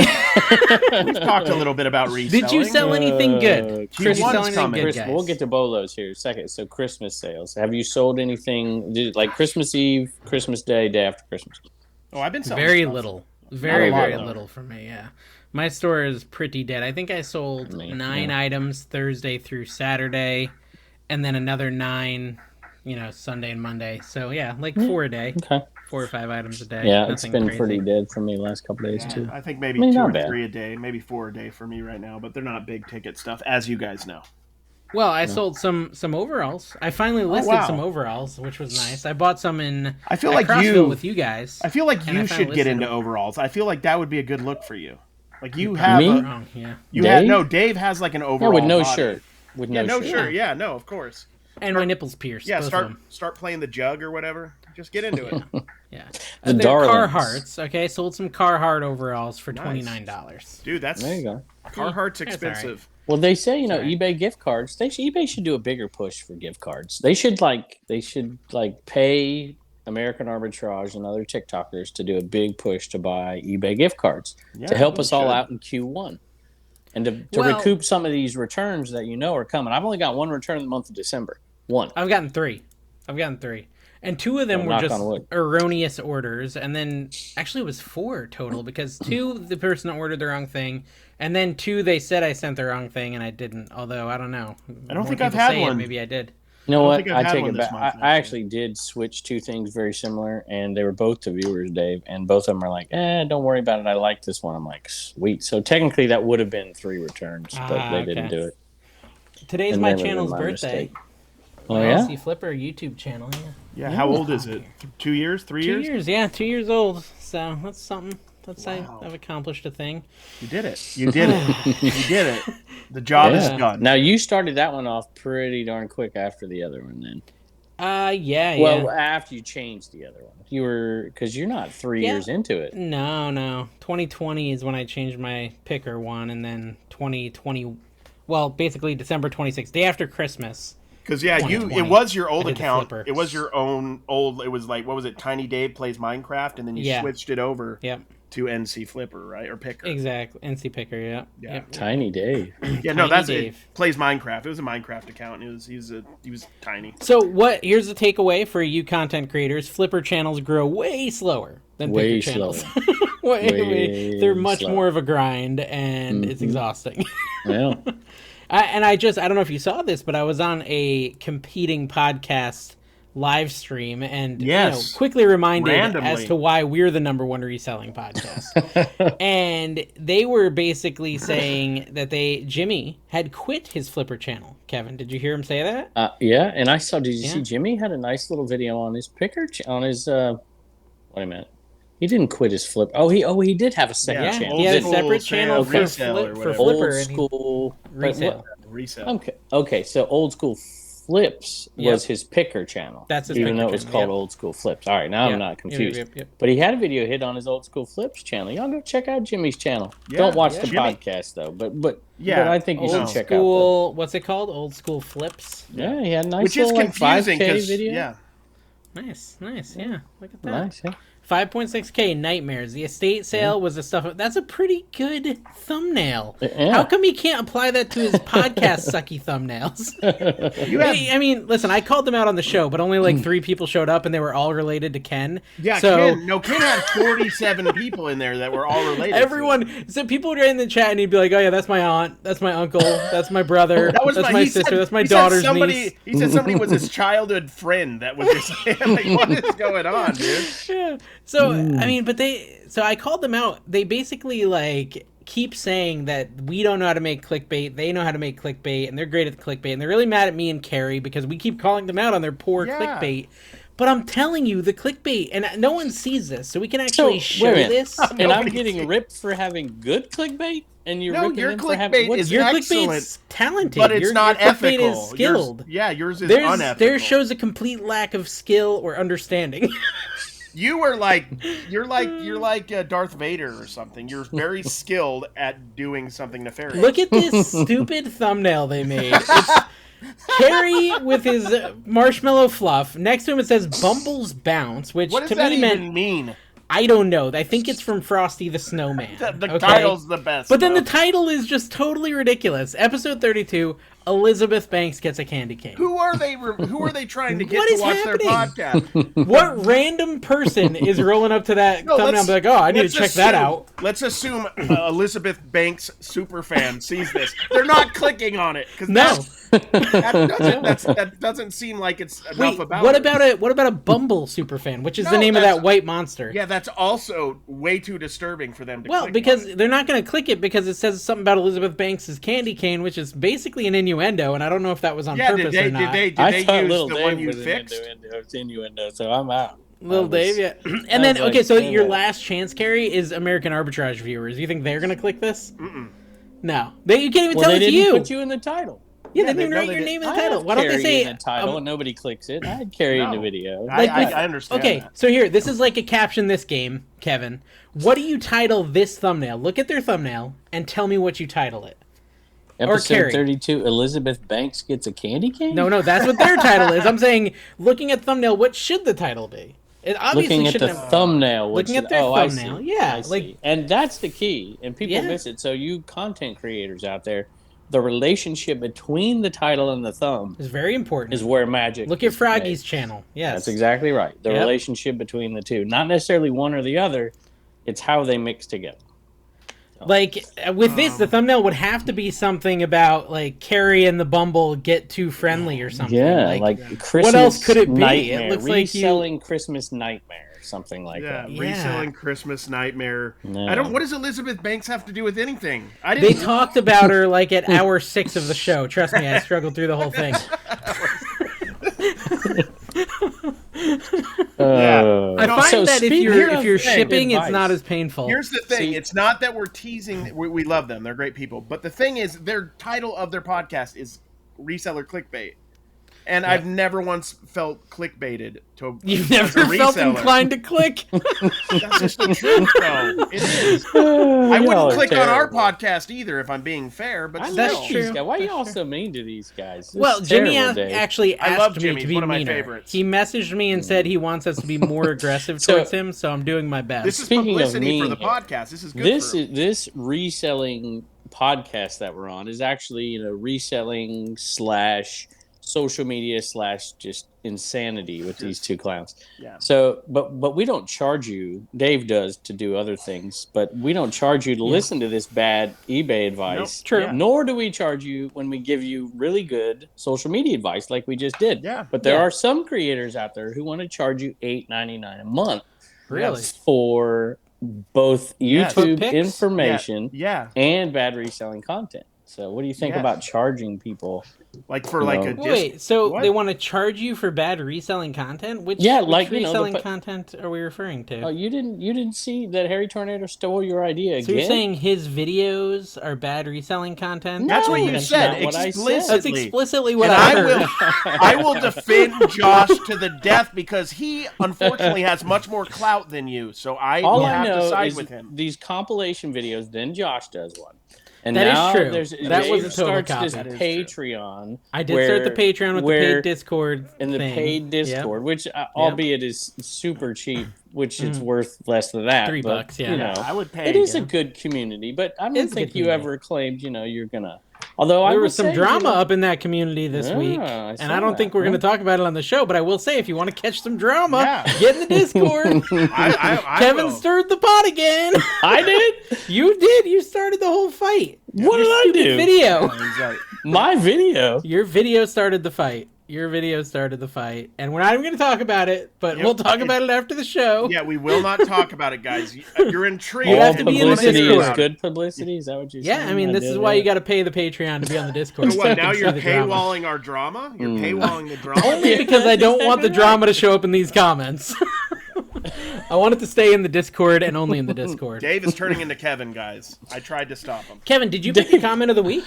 [SPEAKER 2] We've talked a little bit about reselling.
[SPEAKER 1] Did you sell anything good?
[SPEAKER 2] Q1's
[SPEAKER 1] Did you sell anything
[SPEAKER 2] coming.
[SPEAKER 1] good, guys?
[SPEAKER 3] We'll get to Bolos here in a second. So Christmas sales. Have you sold anything like Christmas Eve, Christmas Day, day after Christmas?
[SPEAKER 2] Oh, I've been selling
[SPEAKER 1] Very
[SPEAKER 2] stuff.
[SPEAKER 1] little. Very,
[SPEAKER 3] Not a lot,
[SPEAKER 1] very
[SPEAKER 3] though.
[SPEAKER 1] little for me, yeah. My store is pretty dead. I think I sold 9 items Thursday through Saturday, and then another 9, Sunday and Monday. So, yeah, like 4 a day.
[SPEAKER 3] Okay.
[SPEAKER 1] 4 or 5 items a day.
[SPEAKER 3] Yeah,
[SPEAKER 1] Nothing
[SPEAKER 3] it's been
[SPEAKER 1] crazy.
[SPEAKER 3] pretty dead for me the last couple of days too.
[SPEAKER 2] I think maybe
[SPEAKER 3] I mean,
[SPEAKER 2] 2
[SPEAKER 3] not
[SPEAKER 2] or
[SPEAKER 3] bad.
[SPEAKER 2] 3 a day, maybe 4 a day for me right now, but they're not big ticket stuff, as you guys know.
[SPEAKER 1] Well, I sold some overalls. I finally listed
[SPEAKER 2] wow.
[SPEAKER 1] some overalls, which was nice. I bought some at
[SPEAKER 2] like you-
[SPEAKER 1] Crossville with you guys.
[SPEAKER 2] I feel like
[SPEAKER 1] And I
[SPEAKER 2] you
[SPEAKER 1] finally
[SPEAKER 2] should get
[SPEAKER 1] listed
[SPEAKER 2] into
[SPEAKER 1] them.
[SPEAKER 2] overalls. I feel like that would be a good look for you. Like you have
[SPEAKER 3] Me?
[SPEAKER 1] Wrong, yeah.
[SPEAKER 2] Dave has like an overall.
[SPEAKER 3] Yeah, with no
[SPEAKER 2] body.
[SPEAKER 3] shirt. With
[SPEAKER 2] Yeah,
[SPEAKER 3] no
[SPEAKER 2] no
[SPEAKER 3] shirt.
[SPEAKER 2] shirt. Yeah, no, of course.
[SPEAKER 1] And my nipples pierced.
[SPEAKER 2] Yeah,
[SPEAKER 1] both of them.
[SPEAKER 2] start playing the jug or whatever. Just get into it.
[SPEAKER 1] Yeah.
[SPEAKER 3] The
[SPEAKER 1] They're
[SPEAKER 3] darlings.
[SPEAKER 1] Carhartts, okay? Sold some Carhartt overalls for
[SPEAKER 2] Nice.
[SPEAKER 1] $29.
[SPEAKER 2] Dude, that's
[SPEAKER 3] There you go.
[SPEAKER 2] Carhartt's
[SPEAKER 1] That's
[SPEAKER 2] expensive.
[SPEAKER 3] Well, they say
[SPEAKER 1] That's all right.
[SPEAKER 3] eBay gift cards. eBay should do a bigger push for gift cards. They should pay American Arbitrage and other TikTokers to do a big push to buy eBay gift cards
[SPEAKER 2] Yeah,
[SPEAKER 3] to help
[SPEAKER 2] they
[SPEAKER 3] us all
[SPEAKER 2] should.
[SPEAKER 3] out in Q1 and to
[SPEAKER 1] Well-
[SPEAKER 3] recoup some of these returns that are coming. I've only got one return in the month of December. One.
[SPEAKER 1] I've gotten 3. And 2 of them
[SPEAKER 3] Well,
[SPEAKER 1] were
[SPEAKER 3] knock
[SPEAKER 1] just
[SPEAKER 3] on wood.
[SPEAKER 1] erroneous orders. And then, actually, it was 4 total because 2, the person ordered the wrong thing. And then 2, they said I sent the wrong thing and I didn't. Although, I don't know.
[SPEAKER 2] I don't
[SPEAKER 1] More
[SPEAKER 2] think I've
[SPEAKER 1] people
[SPEAKER 2] had
[SPEAKER 1] say it,
[SPEAKER 2] one.
[SPEAKER 1] Maybe I did.
[SPEAKER 3] You know
[SPEAKER 2] I don't
[SPEAKER 3] what?
[SPEAKER 2] think I've
[SPEAKER 3] I
[SPEAKER 2] had
[SPEAKER 3] take
[SPEAKER 2] one
[SPEAKER 3] it
[SPEAKER 2] this
[SPEAKER 3] back.
[SPEAKER 2] month,
[SPEAKER 3] I
[SPEAKER 2] actually.
[SPEAKER 3] actually did switch 2 things very similar, and they were both to viewers, Dave. And both of them are like, don't worry about it. I like this one. I'm like, sweet. So technically, that would have been 3 returns, but they didn't
[SPEAKER 1] okay.
[SPEAKER 3] do it.
[SPEAKER 1] Today's
[SPEAKER 3] And
[SPEAKER 1] my
[SPEAKER 3] that would've been
[SPEAKER 1] channel's
[SPEAKER 3] my
[SPEAKER 1] birthday.
[SPEAKER 3] mistake. Oh, yeah?
[SPEAKER 1] LC Flipper YouTube channel, yeah.
[SPEAKER 2] Yeah, how old is it? 2 years? 3
[SPEAKER 1] 2
[SPEAKER 2] years?
[SPEAKER 1] years, yeah, 2 years old. So that's something.
[SPEAKER 2] Wow.
[SPEAKER 1] I've accomplished a thing.
[SPEAKER 2] You did it. You did it. You did it. The job is
[SPEAKER 3] Yeah.
[SPEAKER 2] done.
[SPEAKER 3] Now, you started that one off pretty darn quick after the other one, then.
[SPEAKER 1] Yeah.
[SPEAKER 3] Well, after you changed the other one. Because you're not 3
[SPEAKER 1] Yeah.
[SPEAKER 3] years into it.
[SPEAKER 1] No. 2020 is when I changed my picker one, and then 2020. Well, basically December 26th, day after Christmas.
[SPEAKER 2] Because it
[SPEAKER 1] 2020.
[SPEAKER 2] was your old
[SPEAKER 1] I did the
[SPEAKER 2] account.
[SPEAKER 1] flipper.
[SPEAKER 2] It was your own old. It was like, what was it? Tiny Dave plays Minecraft, and then you
[SPEAKER 1] Yeah.
[SPEAKER 2] switched it over
[SPEAKER 1] Yep,
[SPEAKER 2] to NC Flipper, right, or Picker.
[SPEAKER 1] exactly. NC picker. Yep.
[SPEAKER 2] Yeah.
[SPEAKER 1] Yep.
[SPEAKER 3] Tiny Dave.
[SPEAKER 2] Yeah, no,
[SPEAKER 1] Tiny
[SPEAKER 2] that's
[SPEAKER 1] Dave.
[SPEAKER 2] it. Plays Minecraft. It was a Minecraft account. And he was tiny.
[SPEAKER 1] So here's the takeaway for you content creators: Flipper channels grow way slower than
[SPEAKER 3] Way
[SPEAKER 1] picker channels.
[SPEAKER 3] slower.
[SPEAKER 1] They're much
[SPEAKER 3] slower.
[SPEAKER 1] more of a grind, and it's
[SPEAKER 3] Mhm.
[SPEAKER 1] exhausting.
[SPEAKER 3] Well,
[SPEAKER 1] I don't know if you saw this, but I was on a competing podcast live stream and
[SPEAKER 2] Yes.
[SPEAKER 1] quickly reminded
[SPEAKER 2] Randomly.
[SPEAKER 1] as to why we're the #1 reselling podcast. And they were basically saying that Jimmy had quit his Flipper channel. Kevin, did you hear him say that?
[SPEAKER 3] yeah, and I saw. Did you
[SPEAKER 1] Yeah.
[SPEAKER 3] see Jimmy had a nice little video on his picker on his? Wait a minute. He didn't quit his flip. He did have a second
[SPEAKER 1] Yeah,
[SPEAKER 3] channel.
[SPEAKER 1] he had a
[SPEAKER 2] school
[SPEAKER 1] separate
[SPEAKER 2] sale,
[SPEAKER 1] channel for,
[SPEAKER 2] resale or
[SPEAKER 1] for
[SPEAKER 2] whatever.
[SPEAKER 1] Flipper
[SPEAKER 3] Old
[SPEAKER 1] and
[SPEAKER 3] school
[SPEAKER 1] resale.
[SPEAKER 2] Resale.
[SPEAKER 3] Okay. So old school Flips was his picker channel.
[SPEAKER 1] That's his
[SPEAKER 3] even
[SPEAKER 1] picker
[SPEAKER 3] though it was
[SPEAKER 1] channel,
[SPEAKER 3] called Old School Flips. All right, now I'm not confused.
[SPEAKER 1] Yep.
[SPEAKER 3] But he had a video hit on his Old School Flips channel. Y'all go check out Jimmy's channel.
[SPEAKER 2] Yeah,
[SPEAKER 3] Don't watch the
[SPEAKER 2] Jimmy.
[SPEAKER 3] podcast though. But I think you should
[SPEAKER 1] Old
[SPEAKER 3] check
[SPEAKER 1] School. What's it called? Old School Flips.
[SPEAKER 3] Yeah, he had a nice
[SPEAKER 2] Which is
[SPEAKER 3] little
[SPEAKER 2] confusing
[SPEAKER 3] 5K video.
[SPEAKER 2] Yeah.
[SPEAKER 1] Nice. Yeah, look at that.
[SPEAKER 3] Nice. Yeah.
[SPEAKER 1] 5.6K Nightmares. The estate sale was the stuff. That's a pretty good thumbnail.
[SPEAKER 3] Yeah.
[SPEAKER 1] How come he can't apply that to his podcast sucky thumbnails? I mean, listen, I called them out on the show, but only like 3 people showed up, and they were all related to Ken.
[SPEAKER 2] Yeah,
[SPEAKER 1] so
[SPEAKER 2] Ken had 47 people in there that were all related.
[SPEAKER 1] Everyone, so people would get in the chat, and he'd be like, "Oh yeah, that's my aunt, that's my uncle, that's my brother, that's my sister, that's my daughter's niece."
[SPEAKER 2] He said somebody was his childhood friend that was just like, what is going on, dude?
[SPEAKER 1] Yeah. So I mean, so I called them out. They basically like keep saying that we don't know how to make clickbait. They know how to make clickbait, and they're great at the clickbait. And they're really mad at me and Carrie because we keep calling them out on their poor clickbait. But I'm telling you, the clickbait, and no one sees this, so we can actually show this.
[SPEAKER 3] And I'm getting ripped for having good clickbait, and you're ripping
[SPEAKER 2] your
[SPEAKER 3] them
[SPEAKER 2] clickbait
[SPEAKER 3] for having
[SPEAKER 2] is
[SPEAKER 1] your
[SPEAKER 2] excellent,
[SPEAKER 1] clickbait's talented,
[SPEAKER 2] but it's not
[SPEAKER 1] your
[SPEAKER 2] ethical.
[SPEAKER 1] Clickbait is skilled.
[SPEAKER 2] Yours is unethical.
[SPEAKER 1] Theirs shows a complete lack of skill or understanding.
[SPEAKER 2] You're like Darth Vader or something. You're very skilled at doing something nefarious.
[SPEAKER 1] Look at this stupid thumbnail they made. It's Carrie with his marshmallow fluff. Next to him it says Bumble's Bounce, which
[SPEAKER 2] what does
[SPEAKER 1] to
[SPEAKER 2] that
[SPEAKER 1] me
[SPEAKER 2] even
[SPEAKER 1] meant
[SPEAKER 2] mean?
[SPEAKER 1] I don't know. I think it's from Frosty the Snowman.
[SPEAKER 2] The title's the best.
[SPEAKER 1] But then the title is just totally ridiculous. Episode 32, Elizabeth Banks gets a candy cane.
[SPEAKER 2] Who are they trying to get
[SPEAKER 1] What
[SPEAKER 2] to
[SPEAKER 1] is
[SPEAKER 2] watch
[SPEAKER 1] happening?
[SPEAKER 2] their podcast?
[SPEAKER 1] What random person is rolling up to that thumbnail and be like, oh, I need to check that out?
[SPEAKER 2] Let's assume Elizabeth Banks superfan sees this. They're not clicking on it.
[SPEAKER 1] No.
[SPEAKER 2] That doesn't seem like it's enough about
[SPEAKER 1] what
[SPEAKER 2] it.
[SPEAKER 1] about a Bumble superfan, which is the name of that white monster?
[SPEAKER 2] Yeah, that's also way too disturbing for them to click
[SPEAKER 1] because
[SPEAKER 2] on it.
[SPEAKER 1] they're not going to click it because it says something about Elizabeth Banks' candy cane, which is basically an innuendo, and I don't know if that was on purpose or not.
[SPEAKER 2] Did they use
[SPEAKER 3] Little
[SPEAKER 2] the
[SPEAKER 3] Dave
[SPEAKER 2] one you
[SPEAKER 3] was
[SPEAKER 2] fixed?
[SPEAKER 3] It's innuendo, so I'm out.
[SPEAKER 1] Little Dave, yeah. And then, okay, so your last chance, Carrie, is American Arbitrage viewers. You think they're going to click this?
[SPEAKER 2] Mm-mm.
[SPEAKER 1] No. You can't even tell
[SPEAKER 3] they
[SPEAKER 1] it's
[SPEAKER 3] didn't
[SPEAKER 1] you.
[SPEAKER 3] put you in the title.
[SPEAKER 1] Yeah, they didn't write your name in the title. Why don't they
[SPEAKER 3] Carrie
[SPEAKER 1] say
[SPEAKER 3] in the title and nobody clicks it? I'd carry in the video.
[SPEAKER 2] I understand.
[SPEAKER 1] Okay,
[SPEAKER 2] that.
[SPEAKER 1] so here, this is like a caption this game, Kevin. What do you title this thumbnail? Look at their thumbnail and tell me what you title it.
[SPEAKER 3] Episode 32, Elizabeth Banks gets a candy cane?
[SPEAKER 1] No, that's what their title is. I'm saying, looking at thumbnail, what should the title be? It obviously
[SPEAKER 3] looking at the thumbnail.
[SPEAKER 1] Looking at their thumbnail, yeah.
[SPEAKER 3] And that's the key, and people miss it. So you content creators out there, the relationship between the title and the thumb
[SPEAKER 1] is very important.
[SPEAKER 3] Is where magic.
[SPEAKER 1] Look at Froggy's channel. Yes,
[SPEAKER 3] that's exactly right. The relationship between the two, not necessarily one or the other. It's how they mix together.
[SPEAKER 1] Like with this, the thumbnail would have to be something about like Carrie and the Bumble get too friendly or something.
[SPEAKER 3] Yeah, like Christmas.
[SPEAKER 1] What else could it be?
[SPEAKER 3] Nightmare.
[SPEAKER 1] It looks
[SPEAKER 3] reselling
[SPEAKER 1] like
[SPEAKER 3] Christmas Nightmare, something like that.
[SPEAKER 2] Reselling Christmas Nightmare.
[SPEAKER 3] No.
[SPEAKER 2] I don't. What does Elizabeth Banks have to do with anything?
[SPEAKER 1] They talked about her like at hour 6 of the show. Trust me, I struggled through the whole thing. I find that if you're shipping, it's not as painful.
[SPEAKER 2] Here's the thing: it's not that we're teasing. We love them; they're great people. But the thing is, their title of their podcast is Reseller Clickbait, and I've never once felt clickbaited.
[SPEAKER 1] You've never felt inclined to click.
[SPEAKER 2] That's just the truth, though. It is. I wouldn't click on our podcast either, if I'm being fair. But
[SPEAKER 1] that's true.
[SPEAKER 3] Why are you all so mean to these guys?
[SPEAKER 1] Well, Jimmy actually asked me to be
[SPEAKER 2] one of my
[SPEAKER 1] meaner.
[SPEAKER 2] favorites.
[SPEAKER 1] He messaged me and said he wants us to be more aggressive towards him, so I'm doing my best.
[SPEAKER 2] This is publicity for the podcast. This is good.
[SPEAKER 3] This reselling podcast that we're on is actually reselling / social media / just insanity with these two clowns.
[SPEAKER 2] Yeah.
[SPEAKER 3] So, but we don't charge you. Dave does to do other things, but we don't charge you to listen to this bad eBay advice.
[SPEAKER 1] Nope, true.
[SPEAKER 3] Nor do we charge you when we give you really good social media advice, like we just did.
[SPEAKER 2] Yeah.
[SPEAKER 3] But there are some creators out there who want to charge you $8.99 a month.
[SPEAKER 1] Really?
[SPEAKER 3] For both YouTube information
[SPEAKER 2] and
[SPEAKER 3] bad reselling content. So what do you think
[SPEAKER 2] Yes.
[SPEAKER 3] about charging people?
[SPEAKER 2] Like for
[SPEAKER 3] You
[SPEAKER 2] like
[SPEAKER 3] know.
[SPEAKER 2] a
[SPEAKER 1] Wait, so
[SPEAKER 2] what?
[SPEAKER 1] they want to charge you for bad reselling content? Which
[SPEAKER 3] Like, you know,
[SPEAKER 1] reselling content are we referring to?
[SPEAKER 3] Oh, you didn't see that Harry Tornado stole your idea
[SPEAKER 1] So you're
[SPEAKER 3] again?
[SPEAKER 1] saying his videos are bad reselling content?
[SPEAKER 3] No,
[SPEAKER 2] That's what you
[SPEAKER 3] that's
[SPEAKER 2] said
[SPEAKER 3] not what I said.
[SPEAKER 1] That's
[SPEAKER 2] explicitly.
[SPEAKER 1] explicitly what
[SPEAKER 2] And
[SPEAKER 1] I
[SPEAKER 2] I
[SPEAKER 1] heard.
[SPEAKER 2] I will defend Josh to the death because he unfortunately has much more clout than you. So I
[SPEAKER 3] All
[SPEAKER 2] will
[SPEAKER 3] I
[SPEAKER 2] have to
[SPEAKER 3] know
[SPEAKER 2] side
[SPEAKER 3] is
[SPEAKER 2] with him.
[SPEAKER 3] these compilation videos. Then Josh does one, and
[SPEAKER 1] That is
[SPEAKER 3] now
[SPEAKER 1] true.
[SPEAKER 3] there's
[SPEAKER 1] That was a
[SPEAKER 3] Dave
[SPEAKER 1] total
[SPEAKER 3] starts this
[SPEAKER 1] copy.
[SPEAKER 2] That is true.
[SPEAKER 3] Patreon.
[SPEAKER 1] I did start the Patreon with the paid Discord
[SPEAKER 3] and the
[SPEAKER 1] thing.
[SPEAKER 3] paid Discord, which albeit is super cheap, which it's worth less than that.
[SPEAKER 1] $3, yeah.
[SPEAKER 3] You know,
[SPEAKER 2] I would pay.
[SPEAKER 3] it is a good community, but I don't
[SPEAKER 1] It's a
[SPEAKER 3] think
[SPEAKER 1] good
[SPEAKER 3] you
[SPEAKER 1] community.
[SPEAKER 3] ever claimed, you're gonna. Although I
[SPEAKER 1] There
[SPEAKER 3] will
[SPEAKER 1] was some
[SPEAKER 3] say,
[SPEAKER 1] drama up in that community this week,
[SPEAKER 3] I
[SPEAKER 1] and
[SPEAKER 3] saw
[SPEAKER 1] I don't
[SPEAKER 3] that.
[SPEAKER 1] think we're going to talk about it on the show. But I will say, if you want to catch some drama,
[SPEAKER 2] Yeah.
[SPEAKER 1] get in the Discord.
[SPEAKER 2] I
[SPEAKER 1] Kevin
[SPEAKER 2] will.
[SPEAKER 1] stirred the pot again.
[SPEAKER 3] I did.
[SPEAKER 1] You did. You started the whole fight.
[SPEAKER 3] What did I
[SPEAKER 1] Stupid
[SPEAKER 3] do?
[SPEAKER 1] Video.
[SPEAKER 2] He's like,
[SPEAKER 3] My video.
[SPEAKER 1] Your video started the fight. Your video started the fight, and we're not even going to talk about it. But
[SPEAKER 2] Yep.
[SPEAKER 1] we'll talk about it after the show.
[SPEAKER 2] yeah, we will not talk about it, guys. You're intrigued.
[SPEAKER 1] You
[SPEAKER 3] All
[SPEAKER 1] have to be in the
[SPEAKER 3] publicity is
[SPEAKER 1] Discord.
[SPEAKER 3] good publicity. Is that what you're saying?
[SPEAKER 1] Yeah, I mean, this is why you got to pay the Patreon to be on the Discord.
[SPEAKER 2] So what?
[SPEAKER 1] you
[SPEAKER 2] Now
[SPEAKER 1] can
[SPEAKER 2] you're
[SPEAKER 1] see the drama.
[SPEAKER 2] paywalling our drama. You're paywalling the drama.
[SPEAKER 1] Only because I don't want the drama to show up in these comments. I want it to stay in the Discord and only in the Discord.
[SPEAKER 2] Dave is turning into Kevin, guys. I tried to stop him.
[SPEAKER 1] Kevin, did you pick the comment of the week?